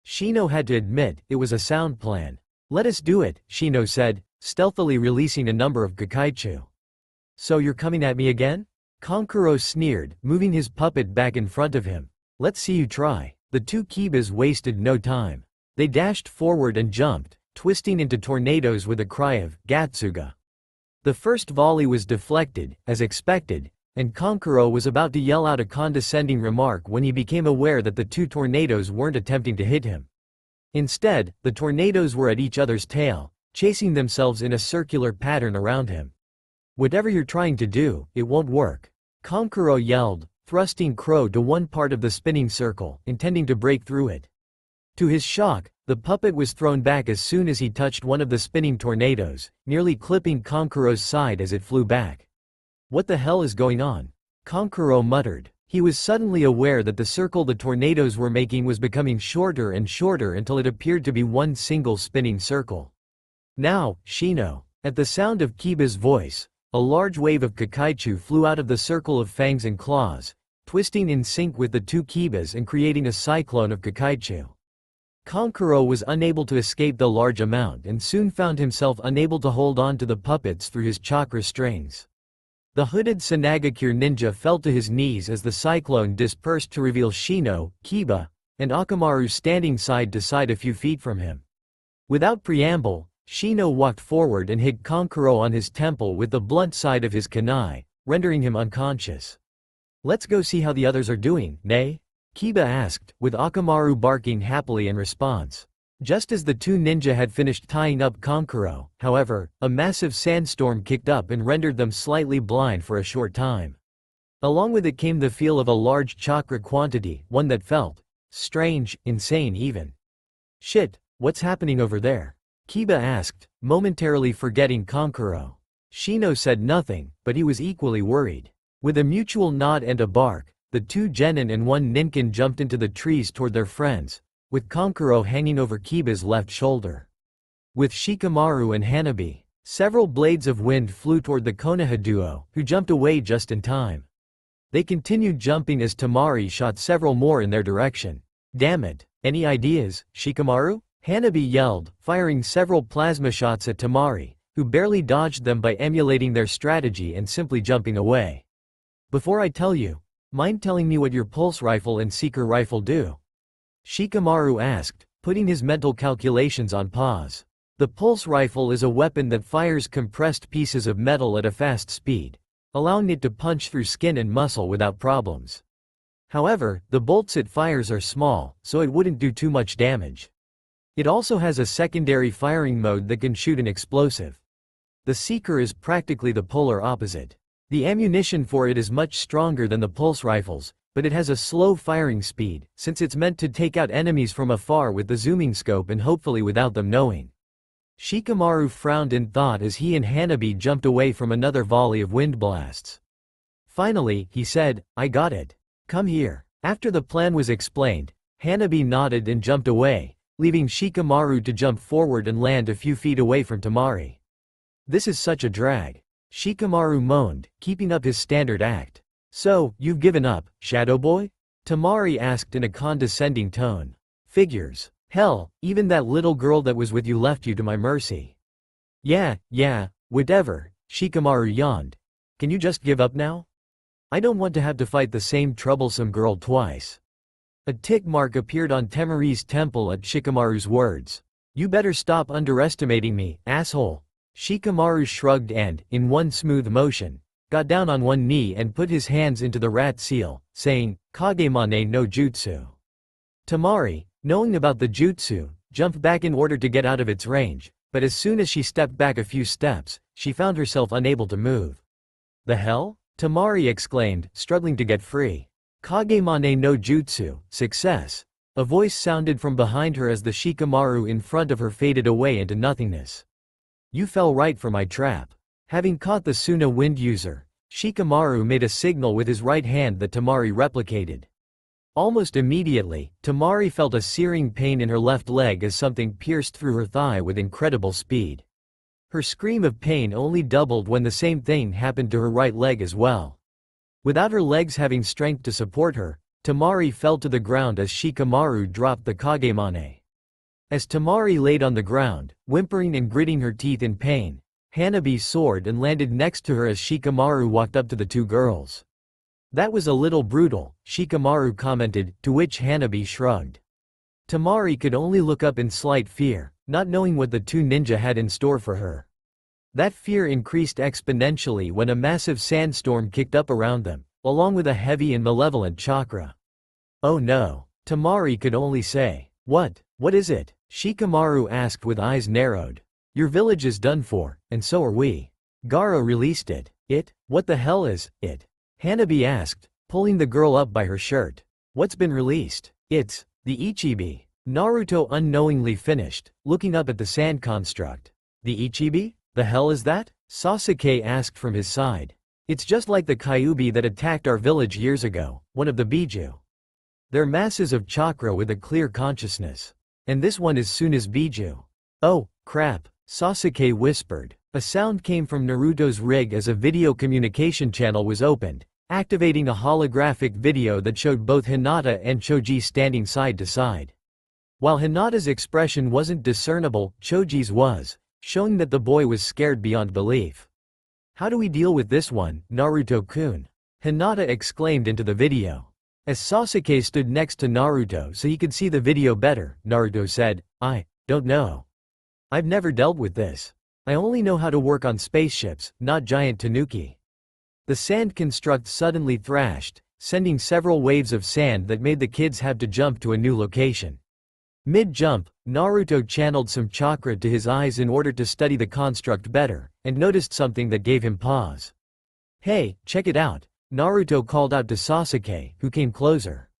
Shino had to admit it was a sound plan. Let us do it, Shino said, stealthily releasing a number of Kakaichu. So you're coming at me again? Kankuro sneered, moving his puppet back in front of him. Let's see you try. The two Kibas wasted no time. They dashed forward and jumped, twisting into tornadoes with a cry of Gatsuga. The first volley was deflected, as expected, and Kankuro was about to yell out a condescending remark when he became aware that the two tornadoes weren't attempting to hit him. Instead, the tornadoes were at each other's tail, chasing themselves in a circular pattern around him. Whatever you're trying to do, it won't work. Kankuro yelled, thrusting Crow to one part of the spinning circle, intending to break through it. To his shock, the puppet was thrown back as soon as he touched one of the spinning tornadoes, nearly clipping Kankuro's side as it flew back. What the hell is going on? Kankuro muttered. He was suddenly aware that the circle the tornadoes were making was becoming shorter and shorter until it appeared to be one single spinning circle. Now, Shino. At the sound of Kiba's voice, a large wave of Kakaichu flew out of the circle of fangs and claws, twisting in sync with the two Kibas and creating a cyclone of Kakaichu. Kankuro was unable to escape the large amount and soon found himself unable to hold on to the puppets through his chakra strings. The hooded Sanagakure ninja fell to his knees as the cyclone dispersed to reveal Shino, Kiba, and Akamaru standing side to side a few feet from him. Without preamble, Shino walked forward and hit Kankuro on his temple with the blunt side of his kunai, rendering him unconscious. Let's go see how the others are doing, Nay? Kiba asked, with Akamaru barking happily in response. Just as the two ninja had finished tying up Kankuro, however, a massive sandstorm kicked up and rendered them slightly blind for a short time. Along with it came the feel of a large chakra quantity, one that felt strange, insane even. Shit, what's happening over there? Kiba asked, momentarily forgetting Kankuro. Shino said nothing, but he was equally worried. With a mutual nod and a bark, the two genin and one ninkin jumped into the trees toward their friends, with Kankuro hanging over Kiba's left shoulder. With Shikamaru and Hanabi, several blades of wind flew toward the Konoha duo, who jumped away just in time. They continued jumping as Tamari shot several more in their direction. Damn it, any ideas, Shikamaru? Hanabi yelled, firing several plasma shots at Tamari, who barely dodged them by emulating their strategy and simply jumping away. Before I tell you, mind telling me what your pulse rifle and seeker rifle do? Shikamaru asked, putting his mental calculations on pause. The pulse rifle is a weapon that fires compressed pieces of metal at a fast speed, allowing it to punch through skin and muscle without problems. However, the bolts it fires are small, so it wouldn't do too much damage. It also has a secondary firing mode that can shoot an explosive. The seeker is practically the polar opposite. The ammunition for it is much stronger than the pulse rifles, but it has a slow firing speed, since it's meant to take out enemies from afar with the zooming scope and hopefully without them knowing. Shikamaru frowned in thought as he and Hanabi jumped away from another volley of wind blasts. Finally, he said, I got it. Come here. After the plan was explained, Hanabi nodded and jumped away, leaving Shikamaru to jump forward and land a few feet away from Tamari. This is such a drag. Shikamaru moaned, keeping up his standard act. So, you've given up, Shadow Boy? Tamari asked in a condescending tone. Figures. Hell, even that little girl that was with you left you to my mercy. Yeah, whatever, Shikamaru yawned. Can you just give up now? I don't want to have to fight the same troublesome girl twice. A tick mark appeared on Temari's temple at Shikamaru's words. You better stop underestimating me, asshole. Shikamaru shrugged and, in one smooth motion, got down on one knee and put his hands into the rat seal, saying, Kagemane no jutsu. Tamari, knowing about the jutsu, jumped back in order to get out of its range, but as soon as she stepped back a few steps, she found herself unable to move. The hell? Tamari exclaimed, struggling to get free. Kagemane no jutsu, success. A voice sounded from behind her as the Shikamaru in front of her faded away into nothingness. You fell right for my trap. Having caught the Suna wind user, Shikamaru made a signal with his right hand that Tamari replicated. Almost immediately, Tamari felt a searing pain in her left leg as something pierced through her thigh with incredible speed. Her scream of pain only doubled when the same thing happened to her right leg as well. Without her legs having strength to support her, Tamari fell to the ground as Shikamaru dropped the Kagemane. As Tamari laid on the ground, whimpering and gritting her teeth in pain, Hanabi soared and landed next to her as Shikamaru walked up to the two girls. "That was a little brutal," Shikamaru commented, to which Hanabi shrugged. Tamari could only look up in slight fear, not knowing what the two ninja had in store for her. That fear increased exponentially when a massive sandstorm kicked up around them, along with a heavy and malevolent chakra. "Oh no," Tamari could only say. What is it?" Shikamaru asked with eyes narrowed. "Your village is done for, and so are we." Gaara released it. "It? What the hell is it?" Hanabi asked, pulling the girl up by her shirt. "What's been released?" "It's the Ichibi," Naruto unknowingly finished, looking up at the sand construct. "The Ichibi? The hell is that?" Sasuke asked from his side. "It's just like the Kyuubi that attacked our village years ago, one of the Biju. They're masses of chakra with a clear consciousness. And this one is Suna's Biju." "Oh, crap," Sasuke whispered. A sound came from Naruto's rig as a video communication channel was opened, activating a holographic video that showed both Hinata and Choji standing side to side. While Hinata's expression wasn't discernible, Choji's was, showing that the boy was scared beyond belief. "How do we deal with this one, Naruto-kun?" Hinata exclaimed into the video. As Sasuke stood next to Naruto so he could see the video better, Naruto said, "I don't know. I've never dealt with this. I only know how to work on spaceships, not giant tanuki." The sand construct suddenly thrashed, sending several waves of sand that made the kids have to jump to a new location. Mid-jump, Naruto channeled some chakra to his eyes in order to study the construct better, and noticed something that gave him pause. "Hey, check it out," Naruto called out to Sasuke, who came closer.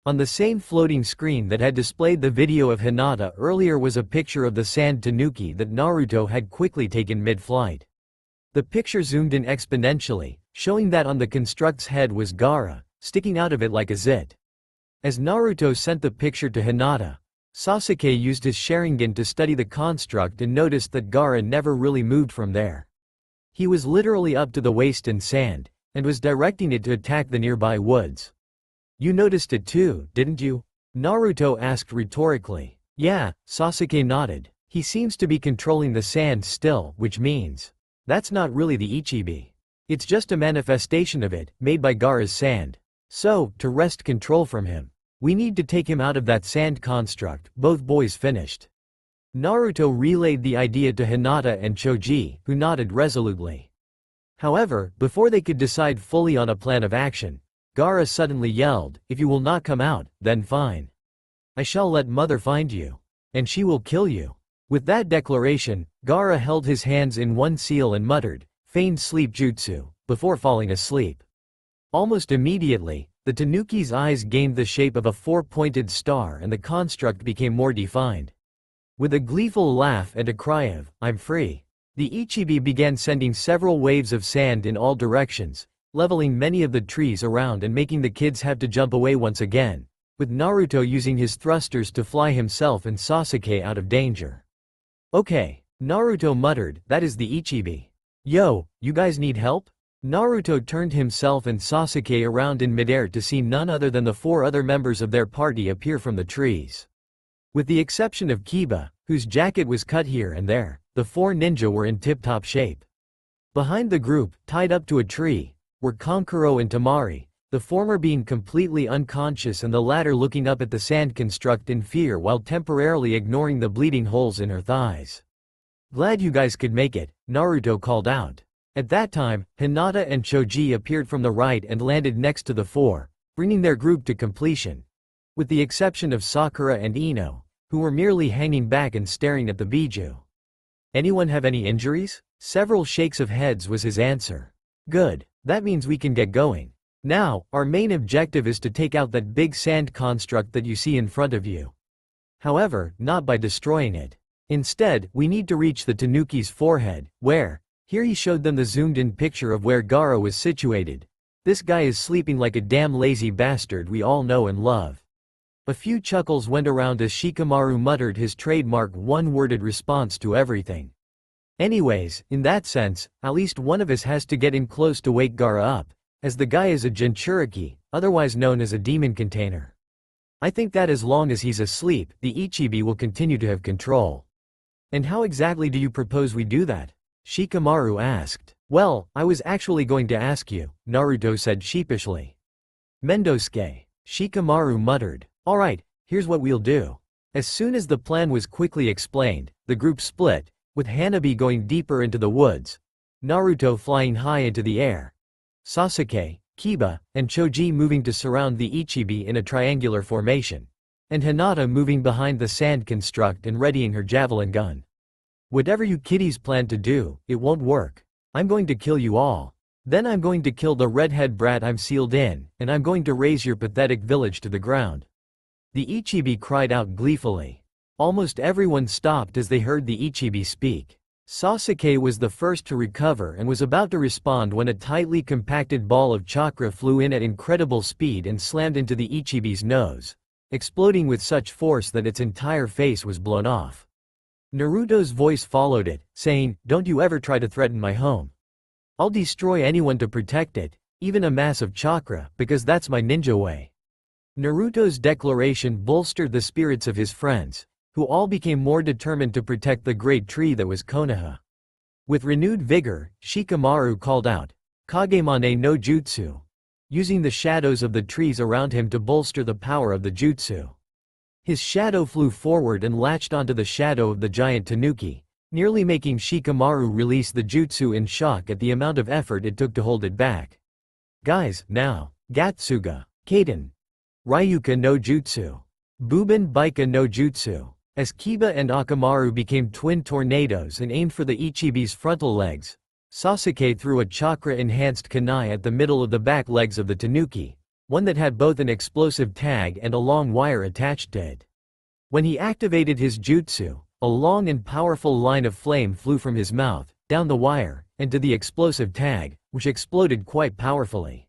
On the same floating screen that had displayed the video of Hinata earlier was a picture of the sand tanuki that Naruto had quickly taken mid-flight. The picture zoomed in exponentially, showing that on the construct's head was Gaara, sticking out of it like a zit. As Naruto sent the picture to Hinata, Sasuke used his Sharingan to study the construct and noticed that Gaara never really moved from there. He was literally up to the waist in sand, and was directing it to attack the nearby woods. "You noticed it too, didn't you?" Naruto asked rhetorically. "Yeah," Sasuke nodded. "He seems to be controlling the sand still, which means that's not really the Ichibi. It's just a manifestation of it, made by Gaara's sand. So, to wrest control from him, we need to take him out of that sand construct." Both boys finished. Naruto relayed the idea to Hinata and Choji, who nodded resolutely. However, before they could decide fully on a plan of action, Gaara suddenly yelled, "If you will not come out, then fine. I shall let mother find you. And she will kill you." With that declaration, Gaara held his hands in one seal and muttered, "Feigned sleep jutsu," before falling asleep. Almost immediately, the tanuki's eyes gained the shape of a four-pointed star and the construct became more defined. With a gleeful laugh and a cry of, "I'm free," the Ichibi began sending several waves of sand in all directions, leveling many of the trees around and making the kids have to jump away once again, with Naruto using his thrusters to fly himself and Sasuke out of danger. "Okay," Naruto muttered, "that is the Ichibi. Yo, you guys need help?" Naruto turned himself and Sasuke around in midair to see none other than the four other members of their party appear from the trees. With the exception of Kiba, whose jacket was cut here and there, the four ninja were in tip-top shape. Behind the group, tied up to a tree, were Kankuro and Tamari, the former being completely unconscious and the latter looking up at the sand construct in fear while temporarily ignoring the bleeding holes in her thighs. "Glad you guys could make it," Naruto called out. At that time, Hinata and Choji appeared from the right and landed next to the four, bringing their group to completion. With the exception of Sakura and Ino, who were merely hanging back and staring at the Biju. "Anyone have any injuries?" Several shakes of heads was his answer. "Good. That means we can get going. Now, our main objective is to take out that big sand construct that you see in front of you. However, not by destroying it. Instead, we need to reach the Tanuki's forehead, where, Here he showed them the zoomed-in picture of where Gaara was situated. This guy is sleeping like a damn lazy bastard we all know and love. A few chuckles went around as Shikamaru muttered his trademark one-worded response to everything. Anyways, in that sense, at least one of us has to get in close to wake Gaara up, as the guy is a Jinchuriki, otherwise known as a demon container. I think that as long as he's asleep, the Ichibi will continue to have control. And how exactly do you propose we do that? Shikamaru asked. Well, I was actually going to ask you, Naruto said sheepishly. Mendosuke. Shikamaru muttered. Alright, here's what we'll do. As soon as the plan was quickly explained, the group split, with Hanabi going deeper into the woods, Naruto flying high into the air, Sasuke, Kiba, and Choji moving to surround the Ichibi in a triangular formation, and Hinata moving behind the sand construct and readying her javelin gun. Whatever you kiddies plan to do, it won't work. I'm going to kill you all. Then I'm going to kill the redhead brat I'm sealed in, and I'm going to raze your pathetic village to the ground. The Ichibi cried out gleefully. Almost everyone stopped as they heard the Ichibi speak. Sasuke was the first to recover and was about to respond when a tightly compacted ball of chakra flew in at incredible speed and slammed into the Ichibi's nose, exploding with such force that its entire face was blown off. Naruto's voice followed it, saying, "Don't you ever try to threaten my home. I'll destroy anyone to protect it, even a mass of chakra, because that's my ninja way." Naruto's declaration bolstered the spirits of his friends, who all became more determined to protect the great tree that was Konoha. With renewed vigor, Shikamaru called out, "Kagemane no Jutsu," using the shadows of the trees around him to bolster the power of the jutsu. His shadow flew forward and latched onto the shadow of the giant tanuki, nearly making Shikamaru release the jutsu in shock at the amount of effort it took to hold it back. "Guys, now, Gatsuga, Kaden, Ryuka no Jutsu, Buben Baika no Jutsu." As Kiba and Akamaru became twin tornadoes and aimed for the Ichibi's frontal legs, Sasuke threw a chakra-enhanced kunai at the middle of the back legs of the tanuki, one that had both an explosive tag and a long wire attached to it. When he activated his jutsu, a long and powerful line of flame flew from his mouth, down the wire, and to the explosive tag, which exploded quite powerfully.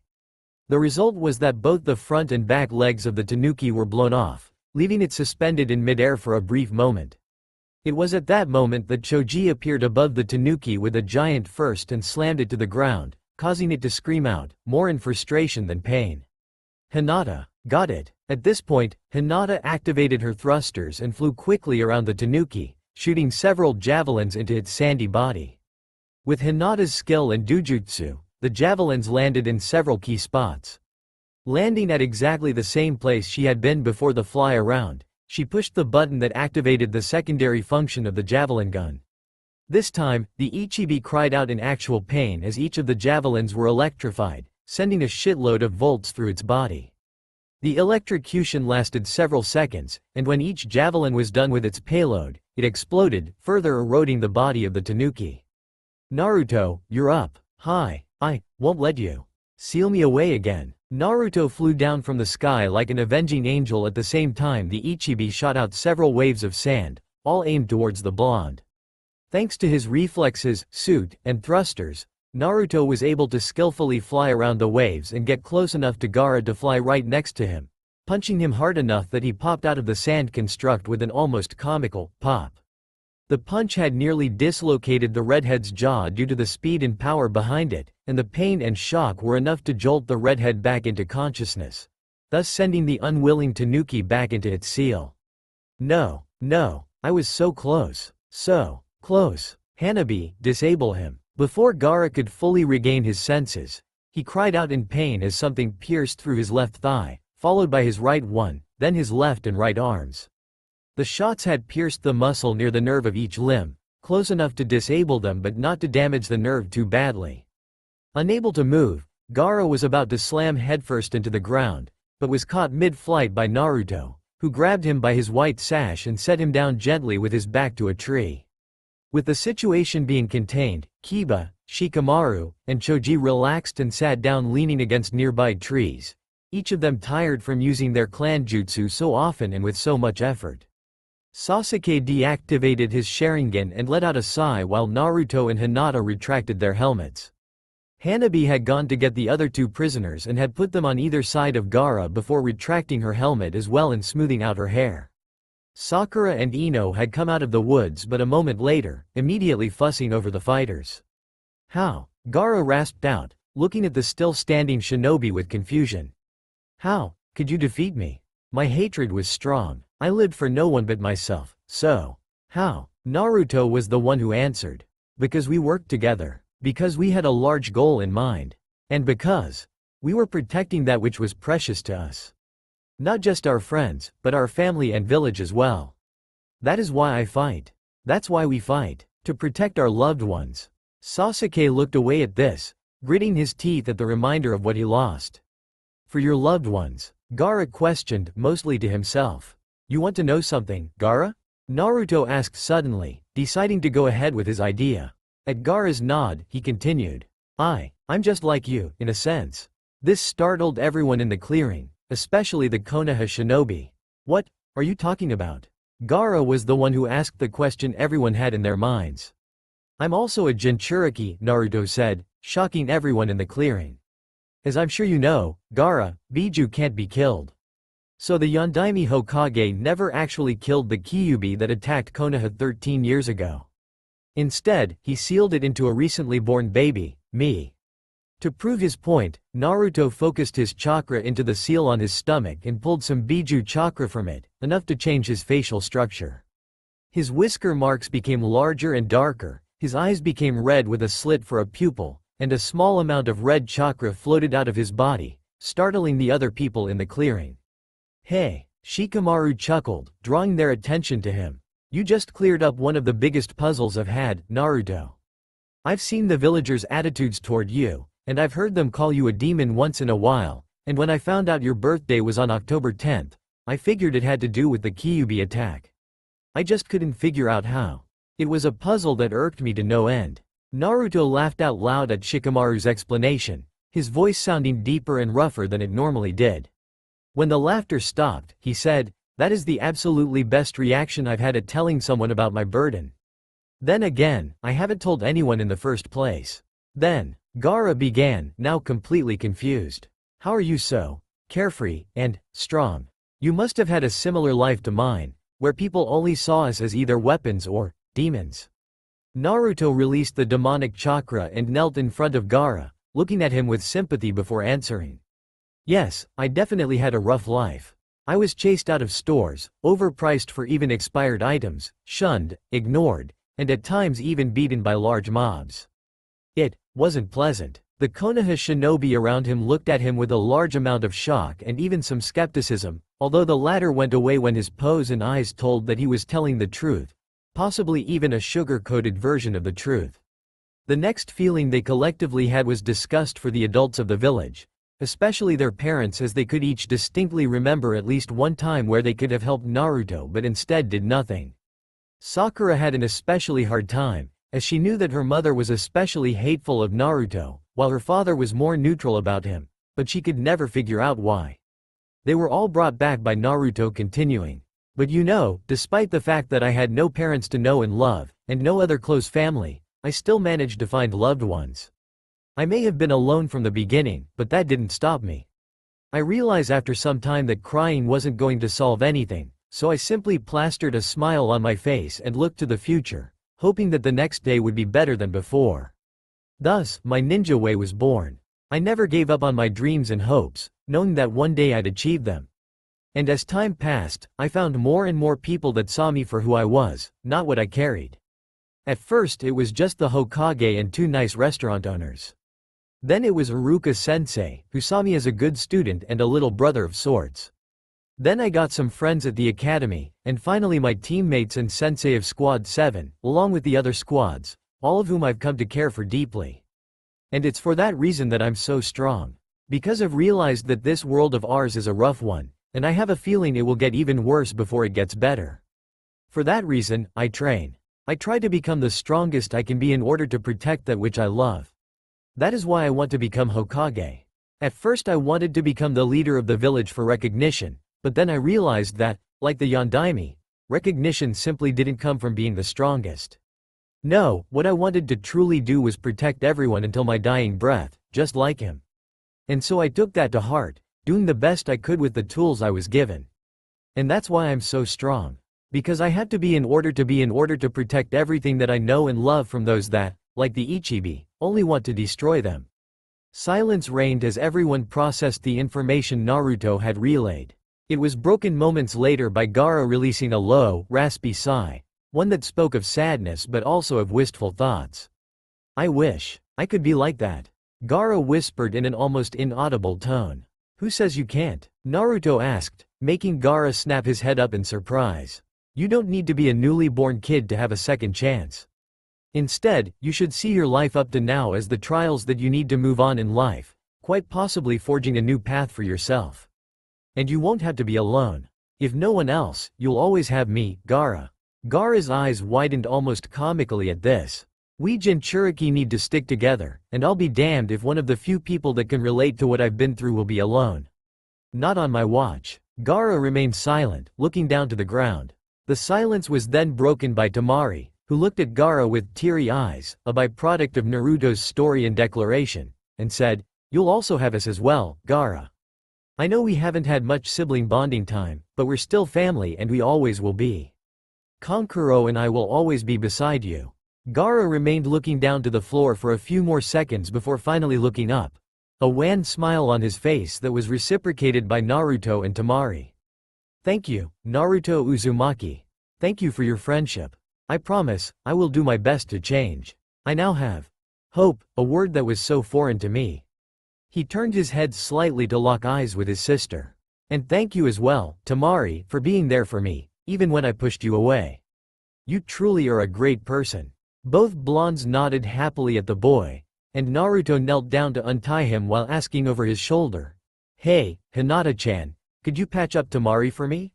The result was that both the front and back legs of the tanuki were blown off, leaving it suspended in midair for a brief moment. It was at that moment that Choji appeared above the tanuki with a giant fist and slammed it to the ground, causing it to scream out, more in frustration than pain. Hinata, got it. At this point, Hinata activated her thrusters and flew quickly around the tanuki, shooting several javelins into its sandy body. With Hinata's skill and dujutsu, the javelins landed in several key spots. Landing at exactly the same place she had been before the fly around, she pushed the button that activated the secondary function of the javelin gun. This time, the Ichibi cried out in actual pain as each of the javelins were electrified, sending a shitload of volts through its body. The electrocution lasted several seconds, and when each javelin was done with its payload, it exploded, further eroding the body of the tanuki. "Naruto, you're up. Hi, I won't let you seal me away again." Naruto flew down from the sky like an avenging angel. At the same time, the Ichibi shot out several waves of sand, all aimed towards the blonde. Thanks to his reflexes, suit, and thrusters, Naruto was able to skillfully fly around the waves and get close enough to Gaara to fly right next to him, punching him hard enough that he popped out of the sand construct with an almost comical pop. The punch had nearly dislocated the redhead's jaw due to the speed and power behind it, and the pain and shock were enough to jolt the redhead back into consciousness, thus sending the unwilling tanuki back into its seal. No, I was so close. So close. Hanabi, disable him. Before Gaara could fully regain his senses, he cried out in pain as something pierced through his left thigh, followed by his right one, then his left and right arms. The shots had pierced the muscle near the nerve of each limb, close enough to disable them but not to damage the nerve too badly. Unable to move, Gaara was about to slam headfirst into the ground, but was caught mid-flight by Naruto, who grabbed him by his white sash and set him down gently with his back to a tree. With the situation being contained, Kiba, Shikamaru, and Choji relaxed and sat down leaning against nearby trees, each of them tired from using their clan jutsu so often and with so much effort. Sasuke deactivated his Sharingan and let out a sigh while Naruto and Hinata retracted their helmets. Hanabi had gone to get the other two prisoners and had put them on either side of Gaara before retracting her helmet as well and smoothing out her hair. Sakura and Ino had come out of the woods but a moment later, immediately fussing over the fighters. "How?" Gaara rasped out, looking at the still-standing shinobi with confusion. "How could you defeat me? My hatred was strong. I lived for no one but myself, so how?" Naruto was the one who answered. "Because we worked together. Because we had a large goal in mind. And because we were protecting that which was precious to us. Not just our friends, but our family and village as well. That is why I fight. That's why we fight. To protect our loved ones." Sasuke looked away at this, gritting his teeth at the reminder of what he lost. "For your loved ones?" Gaara questioned, mostly to himself. "You want to know something, Gaara?" Naruto asked suddenly, deciding to go ahead with his idea. At Gaara's nod, he continued. I'm just like you, in a sense." This startled everyone in the clearing, especially the Konoha shinobi. "What are you talking about?" Gaara was the one who asked the question everyone had in their minds. "I'm also a Jinchuriki," Naruto said, shocking everyone in the clearing. "As I'm sure you know, Gaara, Biju can't be killed. So the Yondaime Hokage never actually killed the Kyuubi that attacked Konoha 13 years ago. Instead, he sealed it into a recently born baby, me." To prove his point, Naruto focused his chakra into the seal on his stomach and pulled some Biju chakra from it, enough to change his facial structure. His whisker marks became larger and darker, his eyes became red with a slit for a pupil, and a small amount of red chakra floated out of his body, startling the other people in the clearing. "Hey," Shikamaru chuckled, drawing their attention to him. "You just cleared up one of the biggest puzzles I've had, Naruto. I've seen the villagers' attitudes toward you, and I've heard them call you a demon once in a while, and when I found out your birthday was on October 10th, I figured it had to do with the Kyuubi attack. I just couldn't figure out how. It was a puzzle that irked me to no end." Naruto laughed out loud at Shikamaru's explanation, his voice sounding deeper and rougher than it normally did. When the laughter stopped, he said, "That is the absolutely best reaction I've had at telling someone about my burden. Then again, I haven't told anyone in the first place." Then, Gaara began, now completely confused. "How are you so carefree and strong? You must have had a similar life to mine, where people only saw us as either weapons or demons." Naruto released the demonic chakra and knelt in front of Gaara, looking at him with sympathy before answering. "Yes, I definitely had a rough life. I was chased out of stores, overpriced for even expired items, shunned, ignored, and at times even beaten by large mobs. It wasn't pleasant." The Konoha shinobi around him looked at him with a large amount of shock and even some skepticism, although the latter went away when his pose and eyes told that he was telling the truth, possibly even a sugar-coated version of the truth. The next feeling they collectively had was disgust for the adults of the village, especially their parents, as they could each distinctly remember at least one time where they could have helped Naruto but instead did nothing. Sakura had an especially hard time, as she knew that her mother was especially hateful of Naruto, while her father was more neutral about him, but she could never figure out why. They were all brought back by Naruto continuing. "But you know, despite the fact that I had no parents to know and love, and no other close family, I still managed to find loved ones. I may have been alone from the beginning, but that didn't stop me. I realized after some time that crying wasn't going to solve anything, so I simply plastered a smile on my face and looked to the future, hoping that the next day would be better than before. Thus, my ninja way was born. I never gave up on my dreams and hopes, knowing that one day I'd achieve them. And as time passed, I found more and more people that saw me for who I was, not what I carried. At first it was just the Hokage and two nice restaurant owners. Then it was Iruka-sensei, who saw me as a good student and a little brother of sorts. Then I got some friends at the academy, and finally my teammates and sensei of Squad 7, along with the other squads, all of whom I've come to care for deeply. And it's for that reason that I'm so strong. Because I've realized that this world of ours is a rough one, and I have a feeling it will get even worse before it gets better. For that reason, I train. I try to become the strongest I can be in order to protect that which I love. That is why I want to become Hokage. At first I wanted to become the leader of the village for recognition, but then I realized that, like the Yondaime, Recognition simply didn't come from being the strongest. No, what I wanted to truly do was protect everyone until my dying breath, just like him. And so I took that to heart, doing the best I could with the tools I was given. And that's why I'm so strong. Because I had to be in order to protect everything that I know and love from those that, like the Ichibi, only want to destroy them. Silence reigned as everyone processed the information Naruto had relayed. It was broken moments later by Gaara releasing a low, raspy sigh, one that spoke of sadness but also of wistful thoughts. I wish I could be like that. Gaara whispered in an almost inaudible tone. Who says you can't? Naruto asked, making Gaara snap his head up in surprise. You don't need to be a newly born kid to have a second chance. Instead, you should see your life up to now as the trials that you need to move on in life, quite possibly forging a new path for yourself. And you won't have to be alone. If no one else, you'll always have me, Gaara. Gaara's eyes widened almost comically at this. We Jinchuriki need to stick together, and I'll be damned if one of the few people that can relate to what I've been through will be alone. Not on my watch. Gaara remained silent, looking down to the ground. The silence was then broken by Temari, who looked at Gaara with teary eyes, a byproduct of Naruto's story and declaration, and said, You'll also have us as well, Gaara. I know we haven't had much sibling bonding time, but we're still family and we always will be. Kankuro and I will always be beside you. Gaara remained looking down to the floor for a few more seconds before finally looking up. A wan smile on his face that was reciprocated by Naruto and Temari. Thank you, Naruto Uzumaki. Thank you for your friendship. I promise, I will do my best to change. I now have hope, a word that was so foreign to me. He turned his head slightly to lock eyes with his sister. And thank you as well, Temari, for being there for me, even when I pushed you away. You truly are a great person. Both blondes nodded happily at the boy, and Naruto knelt down to untie him while asking over his shoulder. Hey, Hinata-chan, could you patch up Temari for me?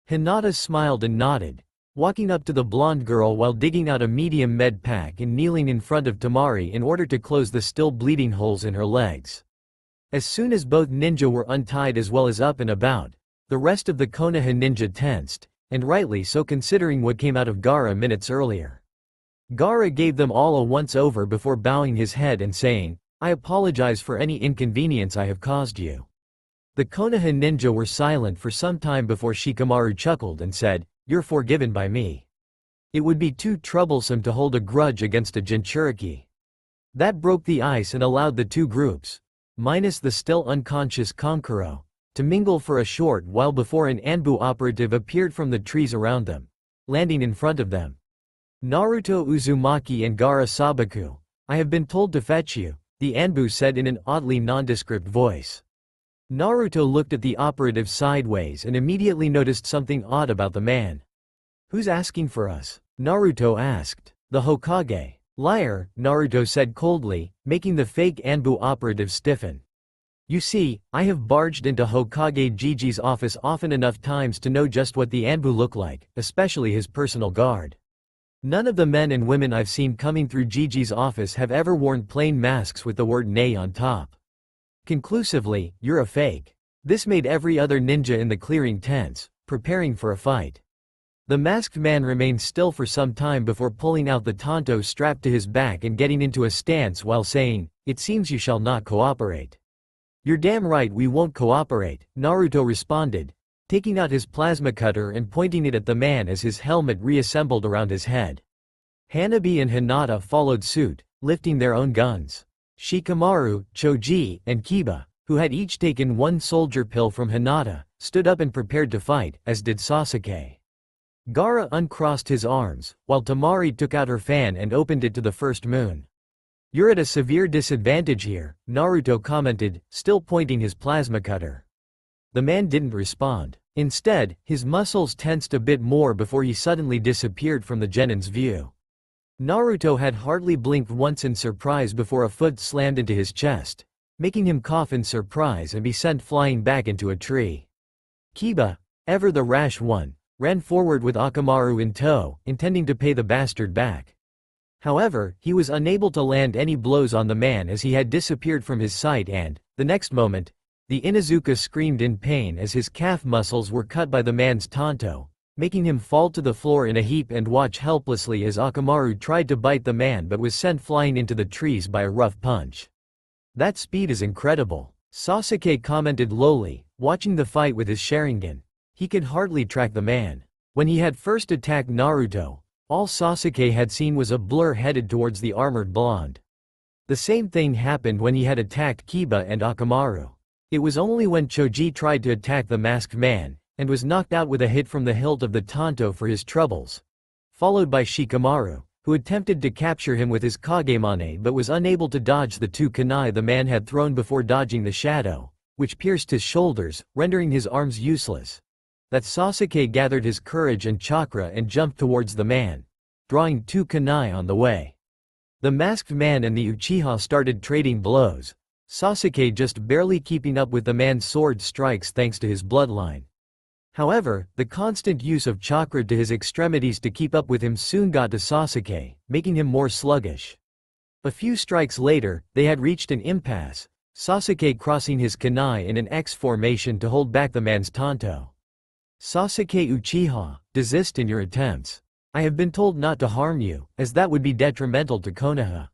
Hinata smiled and nodded, walking up to the blonde girl while digging out a medium med pack and kneeling in front of Temari in order to close the still bleeding holes in her legs. As soon as both ninja were untied as well as up and about, the rest of the Konoha ninja tensed, and rightly so considering what came out of Gaara minutes earlier. Gaara gave them all a once-over before bowing his head and saying, I apologize for any inconvenience I have caused you. The Konoha ninja were silent for some time before Shikamaru chuckled and said, You're forgiven by me. It would be too troublesome to hold a grudge against a Jinchuriki. That broke the ice and allowed the two groups, minus the still unconscious Kankuro, to mingle for a short while before an Anbu operative appeared from the trees around them, landing in front of them. Naruto Uzumaki and Gaara Sabaku, I have been told to fetch you, the Anbu said in an oddly nondescript voice. Naruto looked at the operative sideways and immediately noticed something odd about the man. Who's asking for us? Naruto asked. The Hokage. Liar, Naruto said coldly, making the fake Anbu operative stiffen. You see, I have barged into Hokage Gigi's office often enough times to know just what the Anbu look like, especially his personal guard. None of the men and women I've seen coming through Gigi's office have ever worn plain masks with the word "nei" on top. Conclusively, you're a fake. This made every other ninja in the clearing tense, preparing for a fight. The masked man remained still for some time before pulling out the tanto strapped to his back and getting into a stance while saying, It seems you shall not cooperate. You're damn right we won't cooperate, Naruto responded, taking out his plasma cutter and pointing it at the man as his helmet reassembled around his head. Hanabi and Hinata followed suit, lifting their own guns. Shikamaru, Choji, and Kiba, who had each taken one soldier pill from Hinata, stood up and prepared to fight, as did Sasuke. Gaara uncrossed his arms, while Temari took out her fan and opened it to the first moon. You're at a severe disadvantage here, Naruto commented, still pointing his plasma cutter. The man didn't respond. Instead, his muscles tensed a bit more before he suddenly disappeared from the genin's view. Naruto had hardly blinked once in surprise before a foot slammed into his chest, making him cough in surprise and be sent flying back into a tree. Kiba, ever the rash one, ran forward with Akamaru in tow, intending to pay the bastard back. However, he was unable to land any blows on the man as he had disappeared from his sight and, the next moment, the Inuzuka screamed in pain as his calf muscles were cut by the man's tanto, making him fall to the floor in a heap and watch helplessly as Akamaru tried to bite the man but was sent flying into the trees by a rough punch. "That speed is incredible," Sasuke commented lowly, watching the fight with his Sharingan. He could hardly track the man. When he had first attacked Naruto, all Sasuke had seen was a blur headed towards the armored blonde. The same thing happened when he had attacked Kiba and Akamaru. It was only when Choji tried to attack the masked man, and was knocked out with a hit from the hilt of the Tanto for his troubles, followed by Shikamaru, who attempted to capture him with his Kagemane but was unable to dodge the two kunai the man had thrown before dodging the shadow, which pierced his shoulders, rendering his arms useless. That Sasuke gathered his courage and chakra and jumped towards the man, drawing two kunai on the way. The masked man and the Uchiha started trading blows, Sasuke just barely keeping up with the man's sword strikes thanks to his bloodline. However, the constant use of chakra to his extremities to keep up with him soon got to Sasuke, making him more sluggish. A few strikes later, they had reached an impasse, Sasuke crossing his kunai in an X formation to hold back the man's Tanto. "Sasuke Uchiha, desist in your attempts. I have been told not to harm you, as that would be detrimental to Konoha.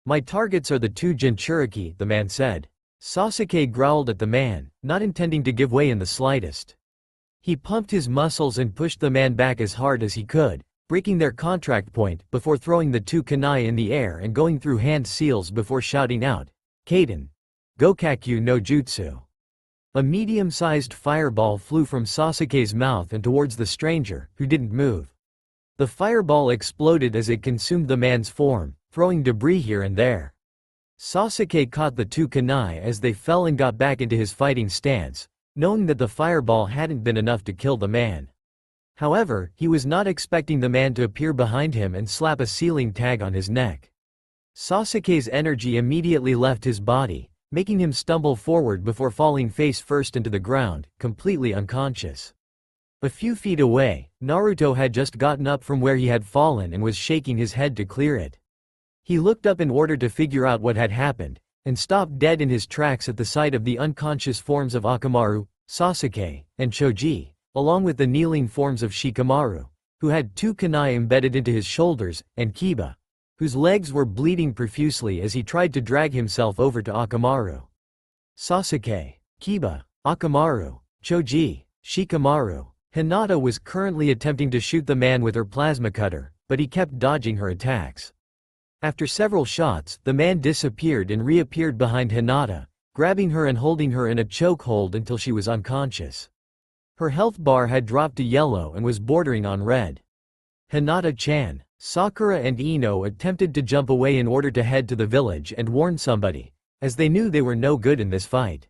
My targets are the two Jinchuriki," the man said. Sasuke growled at the man, not intending to give way in the slightest. He pumped his muscles and pushed the man back as hard as he could, breaking their contract point before throwing the two kunai in the air and going through hand seals before shouting out, "Kaden! Gokakyu no Jutsu!" A medium-sized fireball flew from Sasuke's mouth and towards the stranger, who didn't move. The fireball exploded as it consumed the man's form, throwing debris here and there. Sasuke caught the two kunai as they fell and got back into his fighting stance, knowing that the fireball hadn't been enough to kill the man. However, he was not expecting the man to appear behind him and slap a sealing tag on his neck. Sasuke's energy immediately left his body, making him stumble forward before falling face first into the ground, completely unconscious. A few feet away, Naruto had just gotten up from where he had fallen and was shaking his head to clear it. He looked up in order to figure out what had happened, and stopped dead in his tracks at the sight of the unconscious forms of Akamaru, Sasuke, and Choji, along with the kneeling forms of Shikamaru, who had two kunai embedded into his shoulders, and Kiba, whose legs were bleeding profusely as he tried to drag himself over to Akamaru. Sasuke, Kiba, Akamaru, Choji, Shikamaru. Hinata was currently attempting to shoot the man with her plasma cutter, but he kept dodging her attacks. After several shots, the man disappeared and reappeared behind Hinata, grabbing her and holding her in a chokehold until she was unconscious. Her health bar had dropped to yellow and was bordering on red. "Hinata-chan." Sakura and Ino attempted to jump away in order to head to the village and warn somebody, as they knew they were no good in this fight.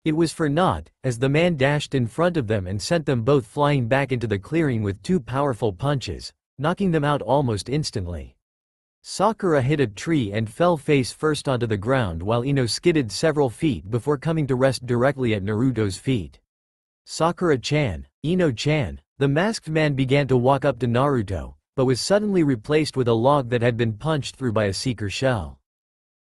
It was for naught, as the man dashed in front of them and sent them both flying back into the clearing with two powerful punches, knocking them out almost instantly. Sakura hit a tree and fell face first onto the ground while Ino skidded several feet before coming to rest directly at Naruto's feet. "Sakura-chan, Ino-chan." The masked man began to walk up to Naruto, but was suddenly replaced with a log that had been punched through by a seeker shell.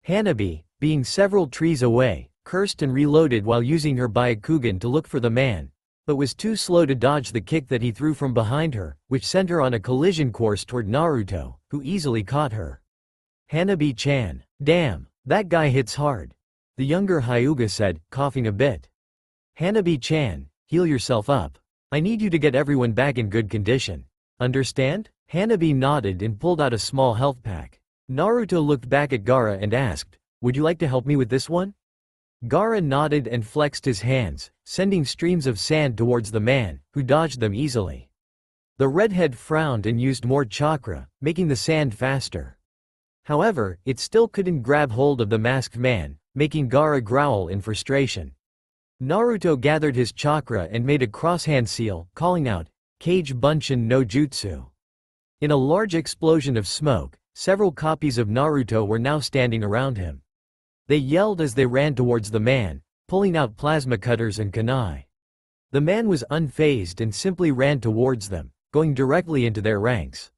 Hanabi, being several trees away, cursed and reloaded while using her Byakugan to look for the man, but was too slow to dodge the kick that he threw from behind her, which sent her on a collision course toward Naruto, who easily caught her. "Hanabi-chan, damn, that guy hits hard," the younger Hyuga said, coughing a bit. "Hanabi-chan, heal yourself up. I need you to get everyone back in good condition. Understand?" Hanabi nodded and pulled out a small health pack. Naruto looked back at Gaara and asked, "Would you like to help me with this one?" Gaara nodded and flexed his hands, sending streams of sand towards the man, who dodged them easily. The redhead frowned and used more chakra, making the sand faster. However, it still couldn't grab hold of the masked man, making Gaara growl in frustration. Naruto gathered his chakra and made a cross-hand seal, calling out, "Kage Bunshin no Jutsu." In a large explosion of smoke, several copies of Naruto were now standing around him. They yelled as they ran towards the man, pulling out plasma cutters and kunai. The man was unfazed and simply ran towards them, going directly into their ranks.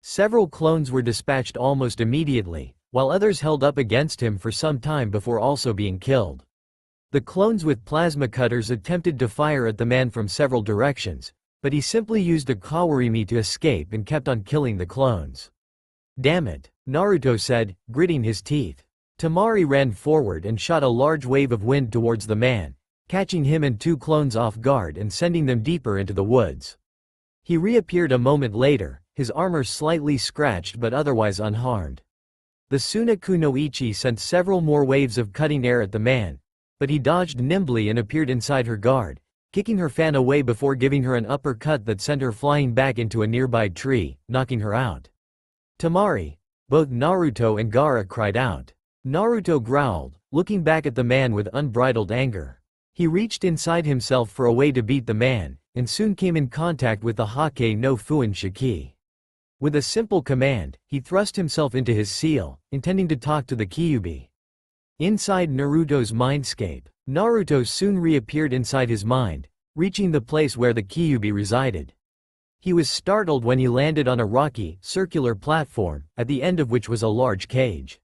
Several clones were dispatched almost immediately, while others held up against him for some time before also being killed. The clones with plasma cutters attempted to fire at the man from several directions, but he simply used a Kawarimi to escape and kept on killing the clones. "Damn it," Naruto said, gritting his teeth. Temari ran forward and shot a large wave of wind towards the man, catching him and two clones off guard and sending them deeper into the woods. He reappeared a moment later, his armor slightly scratched but otherwise unharmed. The Sunaku no Ichi sent several more waves of cutting air at the man, but he dodged nimbly and appeared inside her guard, kicking her fan away before giving her an uppercut that sent her flying back into a nearby tree, knocking her out. "Temari!" Both Naruto and Gaara cried out. Naruto growled, looking back at the man with unbridled anger. He reached inside himself for a way to beat the man, and soon came in contact with the Hake no Fuin Shiki. With a simple command, he thrust himself into his seal, intending to talk to the Kyuubi. Inside Naruto's mindscape, Naruto soon reappeared inside his mind, reaching the place where the Kyuubi resided. He was startled when he landed on a rocky, circular platform, at the end of which was a large cage.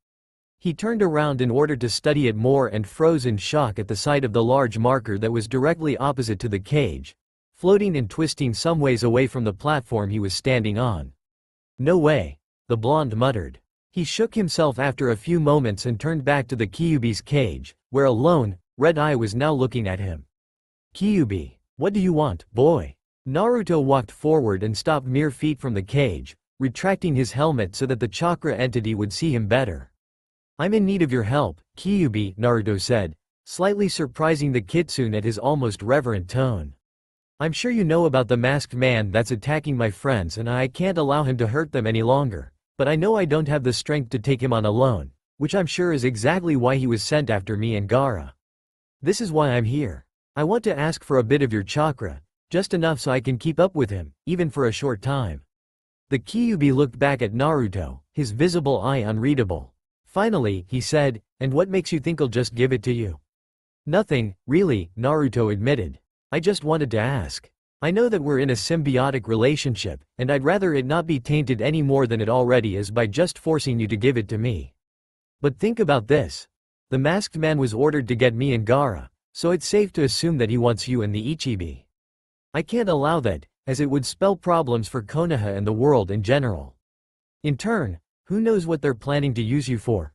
He turned around in order to study it more and froze in shock at the sight of the large marker that was directly opposite to the cage, floating and twisting some ways away from the platform he was standing on. "No way," the blonde muttered. He shook himself after a few moments and turned back to the Kyuubi's cage, where a lone, red eye was now looking at him. "Kyuubi, what do you want, boy?" Naruto walked forward and stopped mere feet from the cage, retracting his helmet so that the chakra entity would see him better. "I'm in need of your help, Kyuubi," Naruto said, slightly surprising the kitsune at his almost reverent tone. "I'm sure you know about the masked man that's attacking my friends and I can't allow him to hurt them any longer, but I know I don't have the strength to take him on alone, which I'm sure is exactly why he was sent after me and Gaara. This is why I'm here. I want to ask for a bit of your chakra, just enough so I can keep up with him, even for a short time." The Kyuubi looked back at Naruto, his visible eye unreadable. Finally, he said, "And what makes you think I'll just give it to you?" "Nothing, really," Naruto admitted. "I just wanted to ask. I know that we're in a symbiotic relationship, and I'd rather it not be tainted any more than it already is by just forcing you to give it to me. But think about this. The masked man was ordered to get me and Gaara, so it's safe to assume that he wants you and the Ichibi. I can't allow that, as it would spell problems for Konoha and the world in general. In turn, who knows what they're planning to use you for?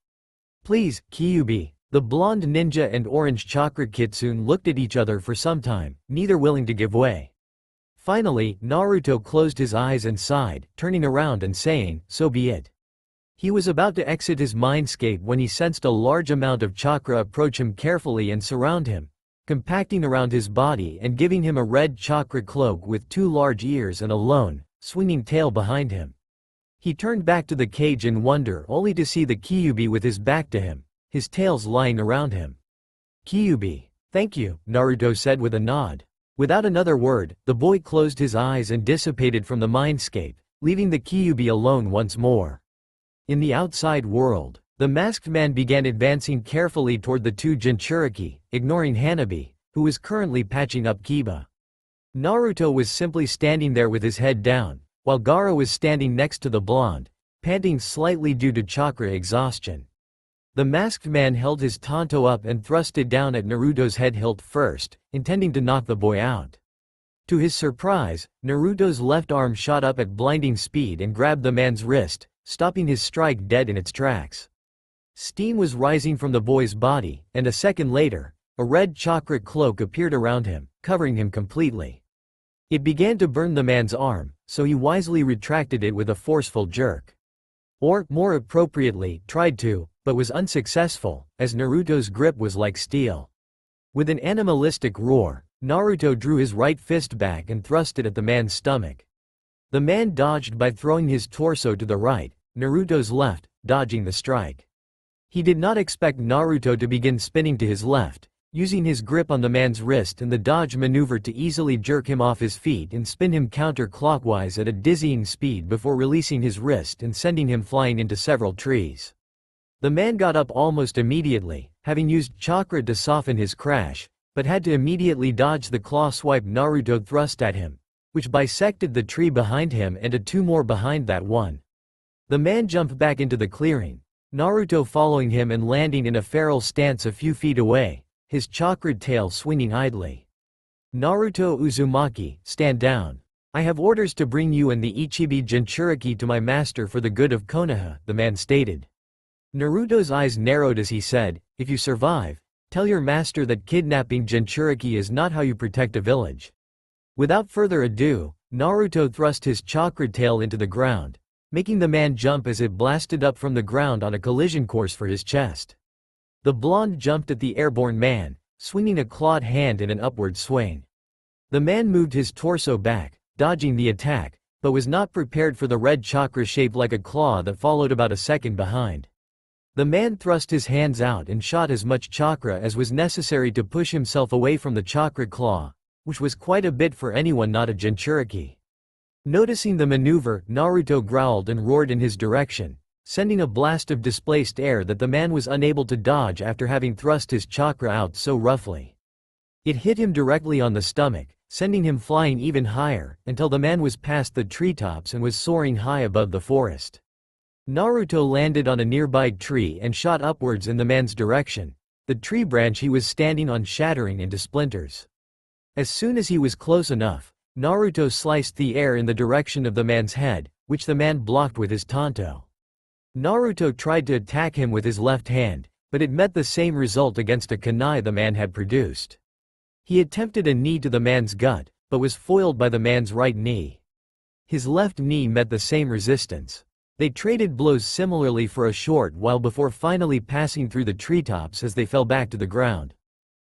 Please, Kyuubi." The blonde ninja and orange chakra kitsune looked at each other for some time, neither willing to give way. Finally, Naruto closed his eyes and sighed, turning around and saying, "So be it." He was about to exit his mindscape when he sensed a large amount of chakra approach him carefully and surround him, compacting around his body and giving him a red chakra cloak with two large ears and a lone, swinging tail behind him. He turned back to the cage in wonder only to see the Kyuubi with his back to him, his tails lying around him. "Kyuubi, thank you," Naruto said with a nod. Without another word, the boy closed his eyes and dissipated from the mindscape, leaving the Kyuubi alone once more. In the outside world, the masked man began advancing carefully toward the two Jinchuriki, ignoring Hanabi, who was currently patching up Kiba. Naruto was simply standing there with his head down, while Gaara was standing next to the blonde, panting slightly due to chakra exhaustion. The masked man held his tanto up and thrust it down at Naruto's head hilt first, intending to knock the boy out. To his surprise, Naruto's left arm shot up at blinding speed and grabbed the man's wrist, stopping his strike dead in its tracks. Steam was rising from the boy's body, and a second later, a red chakra cloak appeared around him, covering him completely. It began to burn the man's arm, so he wisely retracted it with a forceful jerk. Or, more appropriately, tried to, but was unsuccessful, as Naruto's grip was like steel. With an animalistic roar, Naruto drew his right fist back and thrust it at the man's stomach. The man dodged by throwing his torso to the right, Naruto's left, dodging the strike. He did not expect Naruto to begin spinning to his left, using his grip on the man's wrist and the dodge maneuver to easily jerk him off his feet and spin him counterclockwise at a dizzying speed before releasing his wrist and sending him flying into several trees. The man got up almost immediately, having used chakra to soften his crash, but had to immediately dodge the claw swipe Naruto thrust at him, which bisected the tree behind him and two more behind that one. The man jumped back into the clearing, Naruto following him and landing in a feral stance a few feet away, his chakra tail swinging idly. "Naruto Uzumaki, stand down." I have orders to bring you and the Ichibi Jinchuriki to my master for the good of Konoha, the man stated. Naruto's eyes narrowed as he said, if you survive, tell your master that kidnapping Jinchuriki is not how you protect a village. Without further ado, Naruto thrust his chakra tail into the ground, making the man jump as it blasted up from the ground on a collision course for his chest. The blonde jumped at the airborne man, swinging a clawed hand in an upward swing. The man moved his torso back, dodging the attack, but was not prepared for the red chakra shaped like a claw that followed about a second behind. The man thrust his hands out and shot as much chakra as was necessary to push himself away from the chakra claw, which was quite a bit for anyone not a Jinchuriki. Noticing the maneuver, Naruto growled and roared in his direction, sending a blast of displaced air that the man was unable to dodge after having thrust his chakra out so roughly. It hit him directly on the stomach, sending him flying even higher, until the man was past the treetops and was soaring high above the forest. Naruto landed on a nearby tree and shot upwards in the man's direction, the tree branch he was standing on shattering into splinters. As soon as he was close enough, Naruto sliced the air in the direction of the man's head, which the man blocked with his tanto. Naruto tried to attack him with his left hand, but it met the same result against a kunai the man had produced. He attempted a knee to the man's gut, but was foiled by the man's right knee. His left knee met the same resistance. They traded blows similarly for a short while before finally passing through the treetops as they fell back to the ground.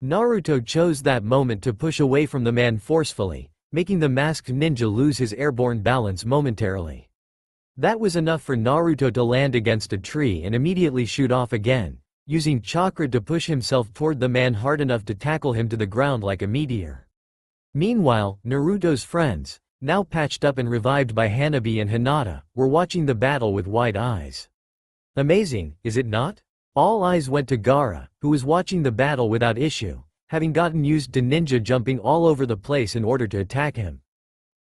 Naruto chose that moment to push away from the man forcefully, making the masked ninja lose his airborne balance momentarily. That was enough for Naruto to land against a tree and immediately shoot off again, using chakra to push himself toward the man hard enough to tackle him to the ground like a meteor. Meanwhile, Naruto's friends, now patched up and revived by Hanabi and Hinata, were watching the battle with wide eyes. Amazing, is it not? All eyes went to Gaara, who was watching the battle without issue, having gotten used to ninja jumping all over the place in order to attack him.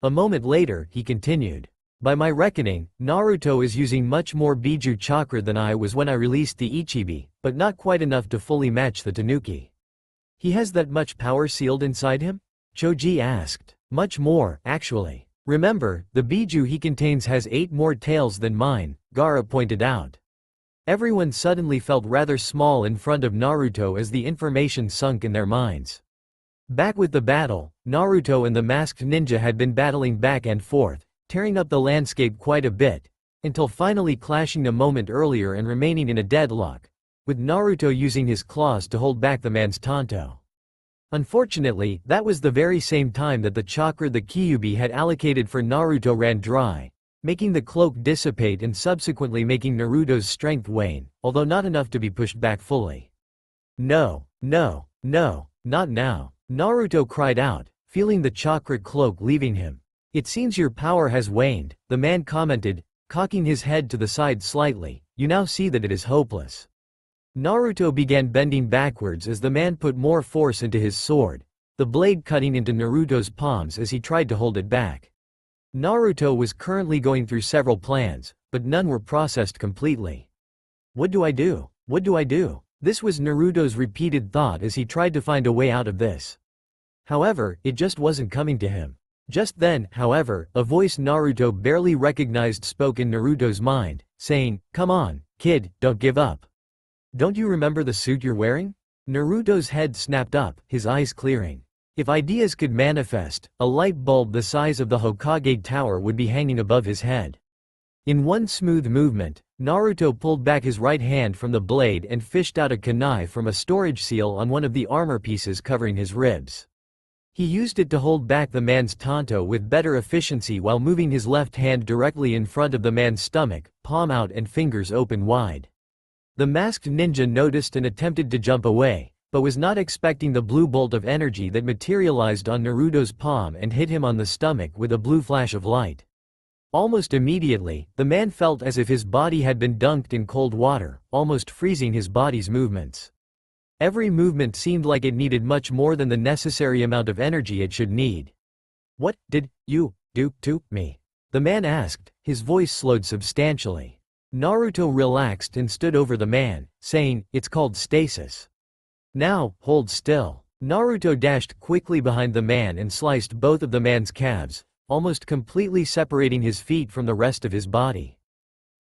A moment later, he continued. By my reckoning, Naruto is using much more Biju chakra than I was when I released the Ichibi, but not quite enough to fully match the Tanuki. He has that much power sealed inside him? Choji asked. Much more, actually. Remember, the Biju he contains has 8 more tails than mine, Gaara pointed out. Everyone suddenly felt rather small in front of Naruto as the information sunk in their minds. Back with the battle, Naruto and the masked ninja had been battling back and forth, tearing up the landscape quite a bit, until finally clashing a moment earlier and remaining in a deadlock, with Naruto using his claws to hold back the man's tanto. Unfortunately, that was the very same time that the chakra the Kyuubi had allocated for Naruto ran dry, making the cloak dissipate and subsequently making Naruto's strength wane, although not enough to be pushed back fully. No, no, no, not now, Naruto cried out, feeling the chakra cloak leaving him. It seems your power has waned, the man commented, cocking his head to the side slightly, you now see that it is hopeless. Naruto began bending backwards as the man put more force into his sword, the blade cutting into Naruto's palms as he tried to hold it back. Naruto was currently going through several plans, but none were processed completely. What do I do? What do I do? This was Naruto's repeated thought as he tried to find a way out of this. However, it just wasn't coming to him. Just then, however, a voice Naruto barely recognized spoke in Naruto's mind, saying, "Come on, kid, don't give up. Don't you remember the suit you're wearing?" Naruto's head snapped up, his eyes clearing. If ideas could manifest, a light bulb the size of the Hokage Tower would be hanging above his head. In one smooth movement, Naruto pulled back his right hand from the blade and fished out a kunai from a storage seal on one of the armor pieces covering his ribs. He used it to hold back the man's tanto with better efficiency while moving his left hand directly in front of the man's stomach, palm out and fingers open wide. The masked ninja noticed and attempted to jump away, but was not expecting the blue bolt of energy that materialized on Naruto's palm and hit him on the stomach with a blue flash of light. Almost immediately, the man felt as if his body had been dunked in cold water, almost freezing his body's movements. Every movement seemed like it needed much more than the necessary amount of energy it should need. "What did you do to me?" the man asked, his voice slowed substantially. Naruto relaxed and stood over the man, saying, "It's called stasis. Now, hold still." Naruto dashed quickly behind the man and sliced both of the man's calves, almost completely separating his feet from the rest of his body.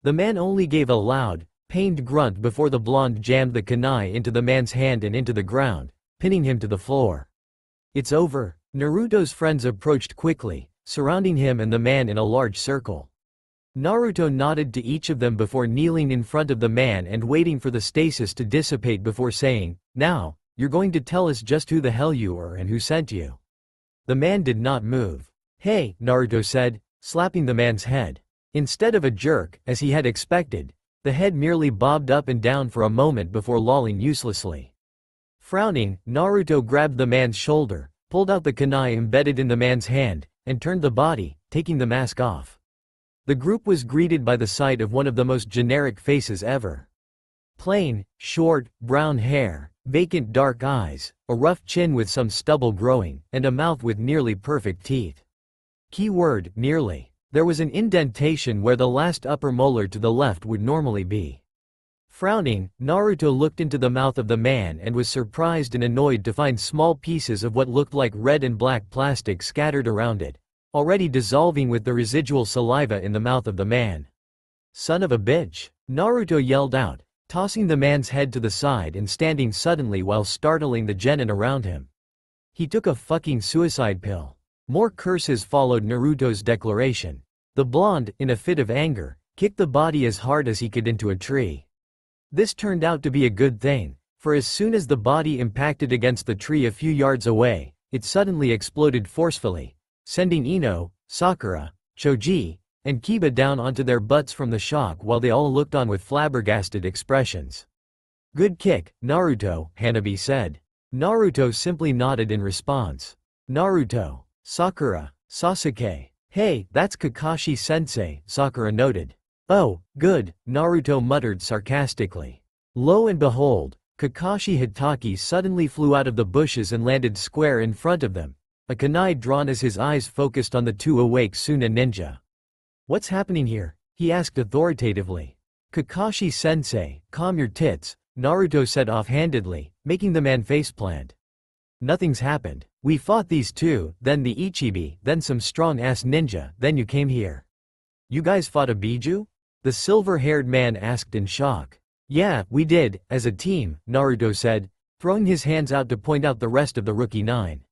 The man only gave a loud, pained grunt before the blonde jammed the kunai into the man's hand and into the ground, pinning him to the floor. "It's over." Naruto's friends approached quickly, surrounding him and the man in a large circle. Naruto nodded to each of them before kneeling in front of the man and waiting for the stasis to dissipate before saying, "Now, you're going to tell us just who the hell you are and who sent you." The man did not move. "Hey," Naruto said, slapping the man's head. Instead of a jerk, as he had expected, the head merely bobbed up and down for a moment before lolling uselessly. Frowning, Naruto grabbed the man's shoulder, pulled out the kunai embedded in the man's hand, and turned the body, taking the mask off. The group was greeted by the sight of one of the most generic faces ever. Plain, short, brown hair, vacant dark eyes, a rough chin with some stubble growing, and a mouth with nearly perfect teeth. Keyword, nearly. There was an indentation where the last upper molar to the left would normally be. Frowning, Naruto looked into the mouth of the man and was surprised and annoyed to find small pieces of what looked like red and black plastic scattered around it, already dissolving with the residual saliva in the mouth of the man. "Son of a bitch!" Naruto yelled out, tossing the man's head to the side and standing suddenly while startling the genin around him. "He took a fucking suicide pill." More curses followed Naruto's declaration. The blonde, in a fit of anger, kicked the body as hard as he could into a tree. This turned out to be a good thing, for as soon as the body impacted against the tree a few yards away, it suddenly exploded forcefully, sending Ino, Sakura, Choji, and Kiba down onto their butts from the shock while they all looked on with flabbergasted expressions. "Good kick, Naruto," Hanabi said. Naruto simply nodded in response. "Naruto, Sakura, Sasuke. Hey, that's Kakashi-sensei," Sakura noted. "Oh, good," Naruto muttered sarcastically. Lo and behold, Kakashi Hitaki suddenly flew out of the bushes and landed square in front of them, a kunai drawn as his eyes focused on the two awake Suna ninja. "What's happening here?" he asked authoritatively. "Kakashi-sensei, calm your tits," Naruto said offhandedly, making the man faceplant. "Nothing's happened. We fought these two, then the Ichibi, then some strong-ass ninja, then you came here." "You guys fought a Biju?" the silver-haired man asked in shock. "Yeah, we did, as a team," Naruto said, throwing his hands out to point out the rest of the rookie nine.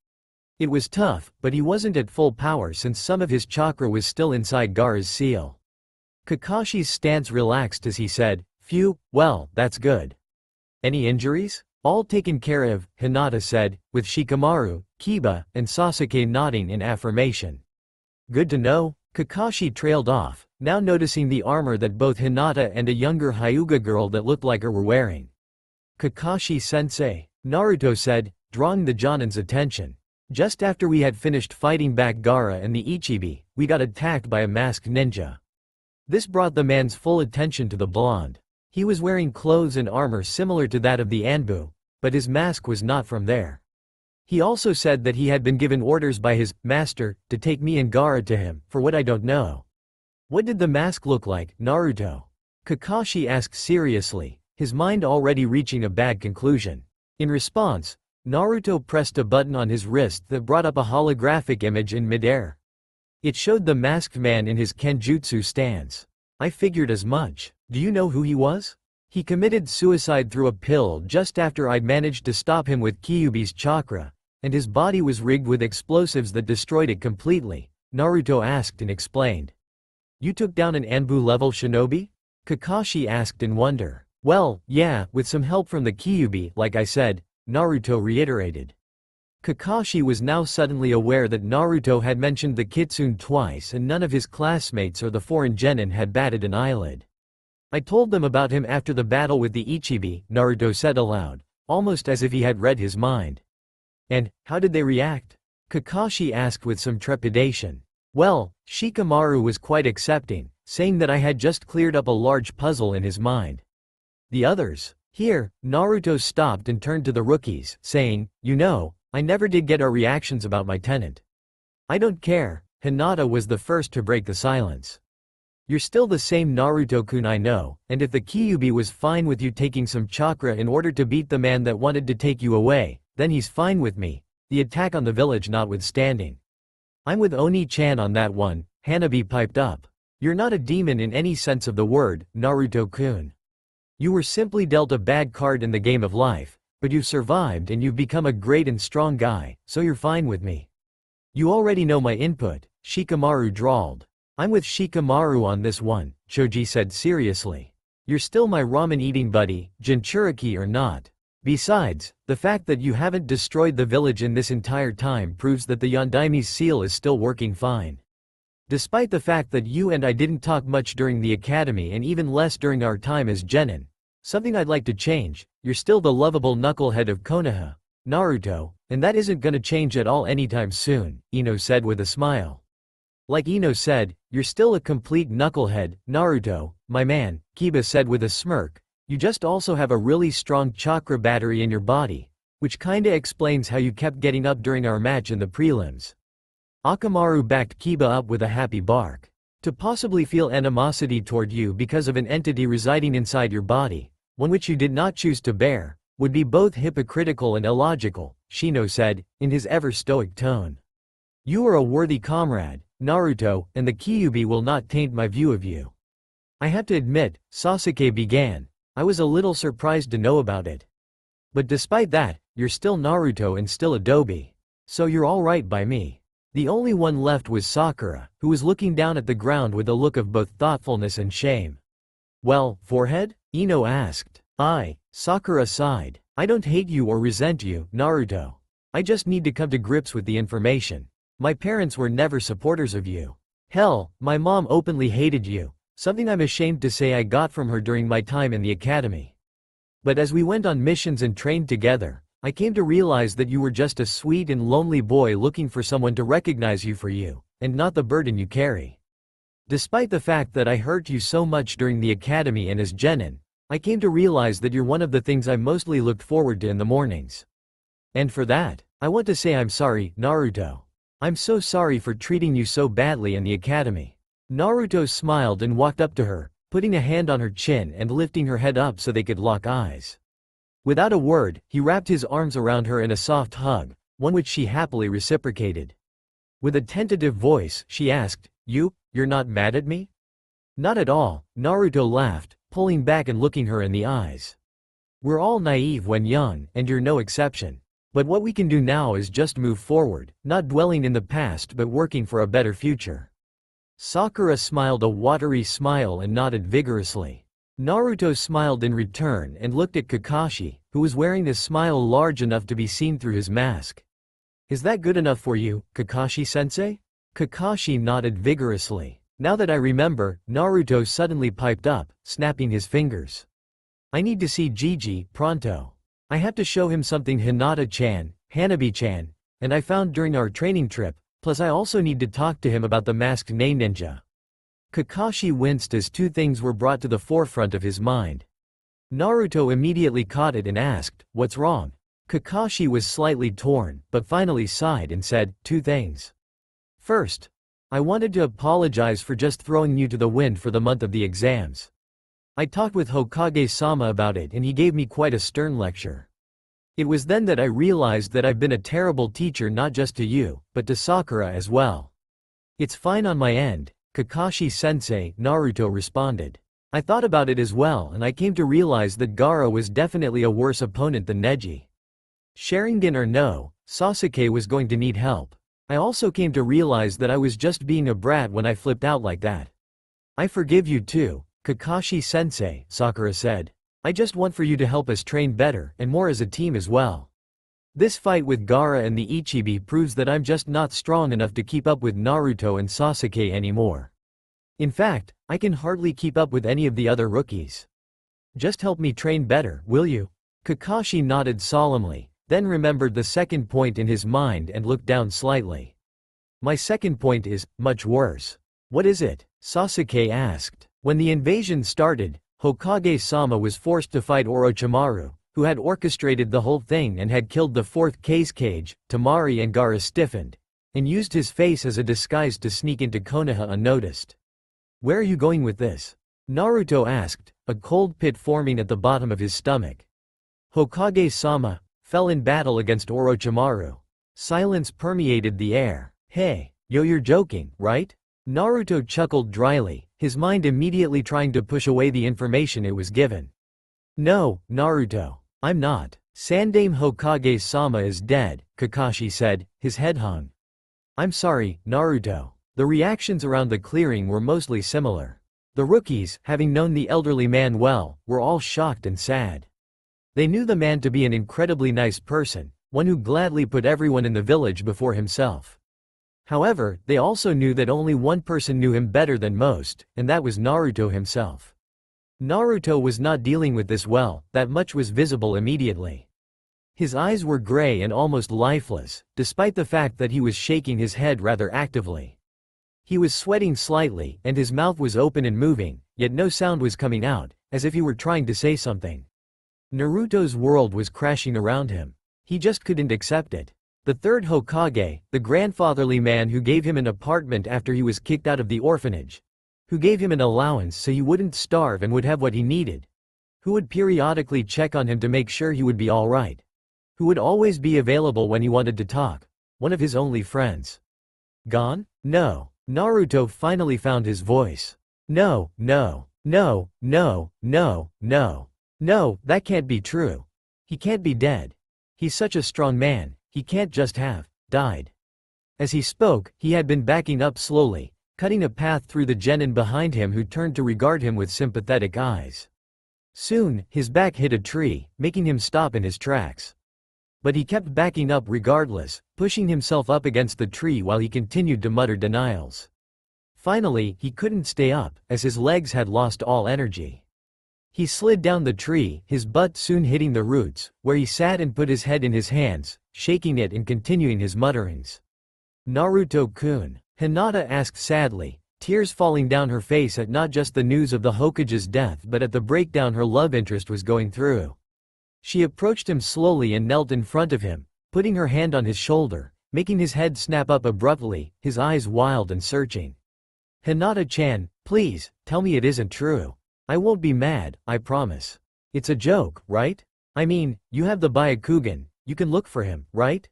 It was tough, but he wasn't at full power since some of his chakra was still inside Gaara's seal. Kakashi's stance relaxed as he said, "Phew, well, that's good." "Any injuries?" "All taken care of," Hinata said, with Shikamaru, Kiba, and Sasuke nodding in affirmation. "Good to know." Kakashi trailed off, now noticing the armor that both Hinata and a younger Hyuga girl that looked like her were wearing. "Kakashi-sensei," Naruto said, drawing the Jonin's attention. "Just after we had finished fighting back Gaara and the Ichibi, we got attacked by a masked ninja." This brought the man's full attention to the blonde. He was wearing clothes and armor similar to that of the Anbu, but his mask was not from there. He also said that he had been given orders by his master to take me and Gaara to him, for what I don't know. "What did the mask look like, Naruto?" Kakashi asked seriously, his mind already reaching a bad conclusion. In response, Naruto pressed a button on his wrist that brought up a holographic image in midair. It showed the masked man in his Kenjutsu stance. "I figured as much. Do you know who he was?" "He committed suicide through a pill just after I'd managed to stop him with Kyuubi's chakra, and his body was rigged with explosives that destroyed it completely," Naruto asked and explained. "You took down an Anbu-level shinobi?" Kakashi asked in wonder. "Well, yeah, with some help from the Kyuubi, like I said," Naruto reiterated. Kakashi was now suddenly aware that Naruto had mentioned the Kitsune twice and none of his classmates or the foreign genin had batted an eyelid. "I told them about him after the battle with the Ichibi," Naruto said aloud, almost as if he had read his mind. "And, how did they react?" Kakashi asked with some trepidation. "Well, Shikamaru was quite accepting, saying that I had just cleared up a large puzzle in his mind. The others?" Here, Naruto stopped and turned to the rookies, saying, "You know, I never did get our reactions about my tenant." "I don't care," Hinata was the first to break the silence. "You're still the same Naruto-kun I know, and if the Kyuubi was fine with you taking some chakra in order to beat the man that wanted to take you away, then he's fine with me, the attack on the village notwithstanding." I'm with Oni-chan on that one, Hanabi piped up. You're not a demon in any sense of the word, Naruto-kun. You were simply dealt a bad card in the game of life, but you've survived and you've become a great and strong guy, so you're fine with me. You already know my input, Shikamaru drawled. I'm with Shikamaru on this one, Choji said seriously. You're still my ramen-eating buddy, Jinchuriki or not. Besides, the fact that you haven't destroyed the village in this entire time proves that the Yondaime's seal is still working fine. Despite the fact that you and I didn't talk much during the academy and even less during our time as genin. Something I'd like to change, you're still the lovable knucklehead of Konoha, Naruto, and that isn't gonna change at all anytime soon, Ino said with a smile. Like Ino said, you're still a complete knucklehead, Naruto, my man, Kiba said with a smirk. You just also have a really strong chakra battery in your body, which kinda explains how you kept getting up during our match in the prelims. Akamaru backed Kiba up with a happy bark. To possibly feel animosity toward you because of an entity residing inside your body, one which you did not choose to bear, would be both hypocritical and illogical, Shino said, in his ever-stoic tone. You are a worthy comrade, Naruto, and the Kyuubi will not taint my view of you. I have to admit, Sasuke began. I was a little surprised to know about it. But despite that, you're still Naruto and still Adobe. So you're alright by me. The only one left was Sakura, who was looking down at the ground with a look of both thoughtfulness and shame. Well, forehead? Ino asked. Sakura sighed. I don't hate you or resent you, Naruto. I just need to come to grips with the information. My parents were never supporters of you. Hell, my mom openly hated you, something I'm ashamed to say I got from her during my time in the academy. But as we went on missions and trained together, I came to realize that you were just a sweet and lonely boy looking for someone to recognize you for you, and not the burden you carry. Despite the fact that I hurt you so much during the academy and as genin, I came to realize that you're one of the things I mostly looked forward to in the mornings. And for that, I want to say I'm sorry, Naruto. I'm so sorry for treating you so badly in the academy. Naruto smiled and walked up to her, putting a hand on her chin and lifting her head up so they could lock eyes. Without a word, he wrapped his arms around her in a soft hug, one which she happily reciprocated. With a tentative voice, she asked, You're not mad at me? Not at all, Naruto laughed, pulling back and looking her in the eyes. We're all naive when young, and you're no exception. But what we can do now is just move forward, not dwelling in the past but working for a better future. Sakura smiled a watery smile and nodded vigorously. Naruto smiled in return and looked at Kakashi, who was wearing a smile large enough to be seen through his mask. Is that good enough for you, Kakashi-sensei? Kakashi nodded vigorously. Now that I remember, Naruto suddenly piped up, snapping his fingers. I need to see Gigi, pronto. I have to show him something Hinata-chan, Hanabi-chan, and I found during our training trip, plus I also need to talk to him about the masked ninja. Kakashi winced as two things were brought to the forefront of his mind. Naruto immediately caught it and asked, what's wrong? Kakashi was slightly torn, but finally sighed and said, two things. First, I wanted to apologize for just throwing you to the wind for the month of the exams. I talked with Hokage-sama about it and he gave me quite a stern lecture. It was then that I realized that I've been a terrible teacher not just to you, but to Sakura as well. It's fine on my end, Kakashi-sensei, Naruto responded. I thought about it as well and I came to realize that Gaara was definitely a worse opponent than Neji. Sharingan or no, Sasuke was going to need help. I also came to realize that I was just being a brat when I flipped out like that. I forgive you too, Kakashi-sensei, Sakura said. I just want for you to help us train better and more as a team as well. This fight with Gaara and the Ichibi proves that I'm just not strong enough to keep up with Naruto and Sasuke anymore. In fact, I can hardly keep up with any of the other rookies. Just help me train better, will you? Kakashi nodded solemnly, then remembered the second point in his mind and looked down slightly. My second point is, much worse. What is it? Sasuke asked. When the invasion started, Hokage-sama was forced to fight Orochimaru, who had orchestrated the whole thing and had killed the fourth Kage. Temari and Gaara stiffened, and used his face as a disguise to sneak into Konoha unnoticed. Where are you going with this? Naruto asked, a cold pit forming at the bottom of his stomach. Hokage-sama fell in battle against Orochimaru. Silence permeated the air. Hey, Yo, you're joking, right? Naruto chuckled dryly, his mind immediately trying to push away the information it was given. No, Naruto. I'm not. Sandame Hokage-sama is dead, Kakashi said, his head hung. I'm sorry, Naruto. The reactions around the clearing were mostly similar. The rookies, having known the elderly man well, were all shocked and sad. They knew the man to be an incredibly nice person, one who gladly put everyone in the village before himself. However, they also knew that only one person knew him better than most, and that was Naruto himself. Naruto was not dealing with this well, that much was visible immediately. His eyes were gray and almost lifeless, despite the fact that he was shaking his head rather actively. He was sweating slightly, and his mouth was open and moving, yet no sound was coming out, as if he were trying to say something. Naruto's world was crashing around him. He just couldn't accept it. The third Hokage, the grandfatherly man who gave him an apartment after he was kicked out of the orphanage, who gave him an allowance so he wouldn't starve and would have what he needed, who would periodically check on him to make sure he would be alright, who would always be available when he wanted to talk, one of his only friends. Gone? No. Naruto finally found his voice. No, no, no, no, no, no. No, that can't be true. He can't be dead. He's such a strong man, he can't just have died. As he spoke, he had been backing up slowly, cutting a path through the genin behind him who turned to regard him with sympathetic eyes. Soon, his back hit a tree, making him stop in his tracks. But he kept backing up regardless, pushing himself up against the tree while he continued to mutter denials. Finally, he couldn't stay up, as his legs had lost all energy. He slid down the tree, his butt soon hitting the roots, where he sat and put his head in his hands, shaking it and continuing his mutterings. Naruto-kun, Hinata asked sadly, tears falling down her face at not just the news of the Hokage's death but at the breakdown her love interest was going through. She approached him slowly and knelt in front of him, putting her hand on his shoulder, making his head snap up abruptly, his eyes wild and searching. Hinata-chan, please, tell me it isn't true. I won't be mad, I promise. It's a joke, right? I mean, you have the Byakugan, you can look for him, right?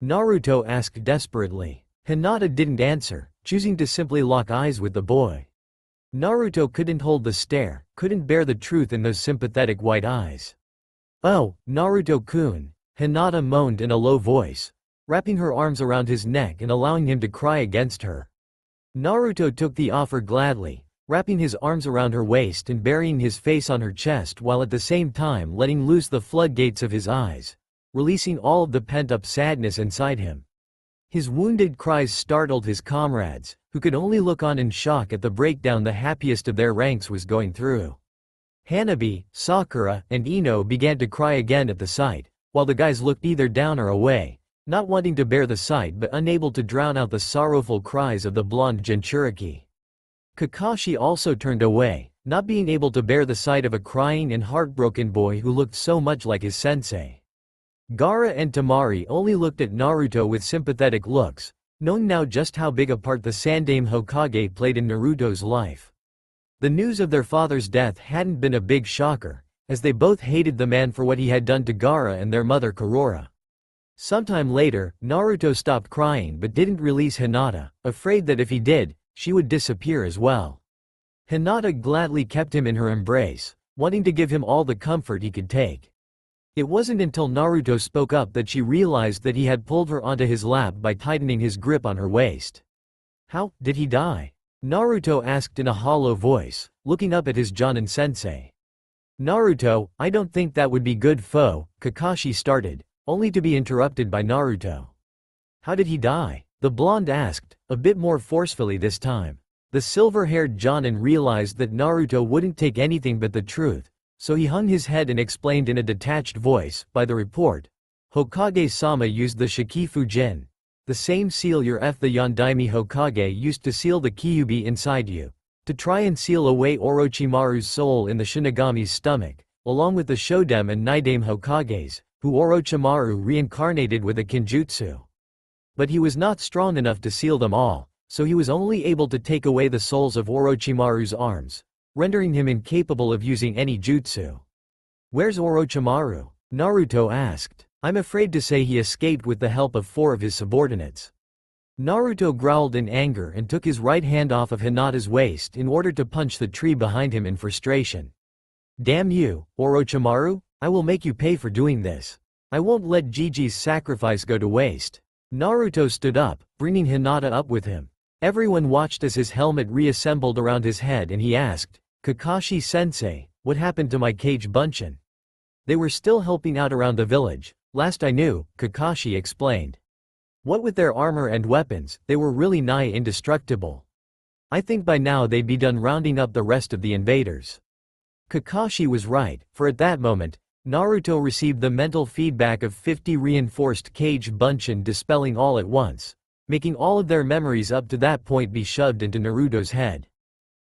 Naruto asked desperately. Hinata didn't answer, choosing to simply lock eyes with the boy. Naruto couldn't hold the stare, couldn't bear the truth in those sympathetic white eyes. Oh, Naruto-kun, Hinata moaned in a low voice, wrapping her arms around his neck and allowing him to cry against her. Naruto took the offer gladly, wrapping his arms around her waist and burying his face on her chest while at the same time letting loose the floodgates of his eyes, releasing all of the pent-up sadness inside him. His wounded cries startled his comrades, who could only look on in shock at the breakdown the happiest of their ranks was going through. Hanabi, Sakura, and Ino began to cry again at the sight, while the guys looked either down or away, not wanting to bear the sight but unable to drown out the sorrowful cries of the blonde Jinchuriki. Kakashi also turned away, not being able to bear the sight of a crying and heartbroken boy who looked so much like his sensei. Gaara and Temari only looked at Naruto with sympathetic looks, knowing now just how big a part the Sandame Hokage played in Naruto's life. The news of their father's death hadn't been a big shocker, as they both hated the man for what he had done to Gaara and their mother Korora. Sometime later, Naruto stopped crying but didn't release Hinata, afraid that if he did, she would disappear as well. Hinata gladly kept him in her embrace, wanting to give him all the comfort he could take. It wasn't until Naruto spoke up that she realized that he had pulled her onto his lap by tightening his grip on her waist. How did he die? Naruto asked in a hollow voice, looking up at his Jonin sensei. Naruto, I don't think that would be good foe, Kakashi started, only to be interrupted by Naruto. How did he die? The blonde asked, a bit more forcefully this time. The silver-haired Jonin realized that Naruto wouldn't take anything but the truth, so he hung his head and explained in a detached voice, by the report, Hokage-sama used the Shikifujin, the same seal the Yondaime Hokage used to seal the Kyuubi inside you, to try and seal away Orochimaru's soul in the Shinigami's stomach, along with the Shodem and Nidame Hokages, who Orochimaru reincarnated with a Kinjutsu. But he was not strong enough to seal them all, so he was only able to take away the souls of Orochimaru's arms, rendering him incapable of using any jutsu. Where's Orochimaru? Naruto asked. I'm afraid to say he escaped with the help of 4 of his subordinates. Naruto growled in anger and took his right hand off of Hinata's waist in order to punch the tree behind him in frustration. Damn you, Orochimaru, I will make you pay for doing this. I won't let Gigi's sacrifice go to waste. Naruto stood up, bringing Hinata up with him. Everyone watched as his helmet reassembled around his head and he asked, Kakashi-sensei, what happened to my cage Bunshin? They were still helping out around the village. Last I knew, Kakashi explained. What with their armor and weapons, they were really nigh indestructible. I think by now they'd be done rounding up the rest of the invaders. Kakashi was right, for at that moment, Naruto received the mental feedback of 50 reinforced cage Bunshin dispelling all at once, making all of their memories up to that point be shoved into Naruto's head.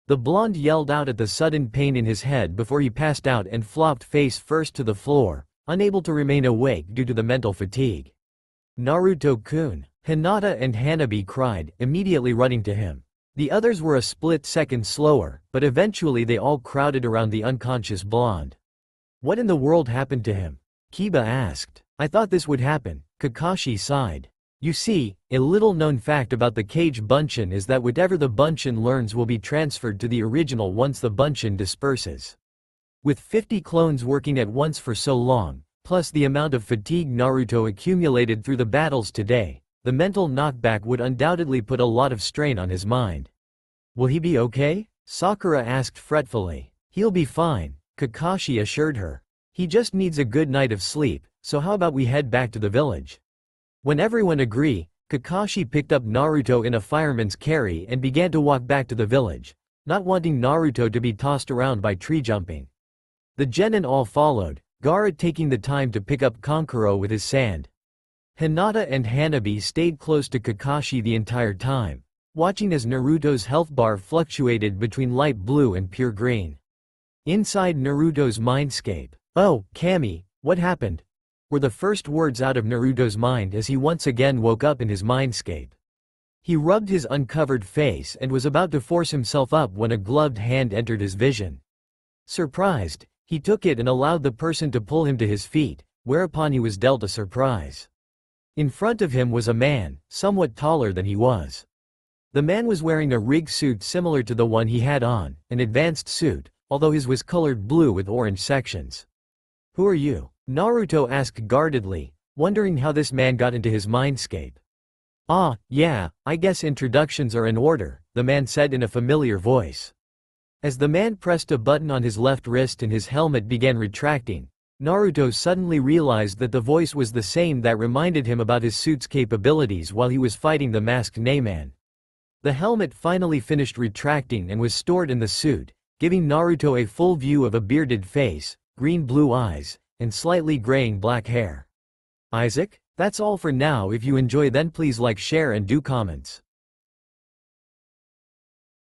The blonde yelled out at the sudden pain in his head before he passed out and flopped face first to the floor, unable to remain awake due to the mental fatigue. Naruto-kun, Hinata and Hanabi cried, immediately running to him. The others were a split second slower, but eventually they all crowded around the unconscious blonde. What in the world happened to him? Kiba asked. I thought this would happen, Kakashi sighed. You see, a little-known fact about the cage Bunshin is that whatever the Bunshin learns will be transferred to the original once the Bunshin disperses. With 50 clones working at once for so long, plus the amount of fatigue Naruto accumulated through the battles today, the mental knockback would undoubtedly put a lot of strain on his mind. Will he be okay? Sakura asked fretfully. He'll be fine, Kakashi assured her. He just needs a good night of sleep, so how about we head back to the village? When everyone agreed, Kakashi picked up Naruto in a fireman's carry and began to walk back to the village, not wanting Naruto to be tossed around by tree jumping. The genin all followed, Gaara taking the time to pick up Kankuro with his sand. Hinata and Hanabi stayed close to Kakashi the entire time, watching as Naruto's health bar fluctuated between light blue and pure green. Inside Naruto's mindscape, "Oh, Kami, what happened?" were the first words out of Naruto's mind as he once again woke up in his mindscape. He rubbed his uncovered face and was about to force himself up when a gloved hand entered his vision. Surprised, he took it and allowed the person to pull him to his feet, whereupon he was dealt a surprise. In front of him was a man, somewhat taller than he was. The man was wearing a rig suit similar to the one he had on, an advanced suit, although his was colored blue with orange sections. "Who are you?" Naruto asked guardedly, wondering how this man got into his mindscape. "Ah, yeah, I guess introductions are in order," the man said in a familiar voice. As the man pressed a button on his left wrist and his helmet began retracting, Naruto suddenly realized that the voice was the same that reminded him about his suit's capabilities while he was fighting the masked Neyman. The helmet finally finished retracting and was stored in the suit, giving Naruto a full view of a bearded face, green-blue eyes, and slightly graying black hair. Isaac, that's all for now. If you enjoy then please like, share and do comments.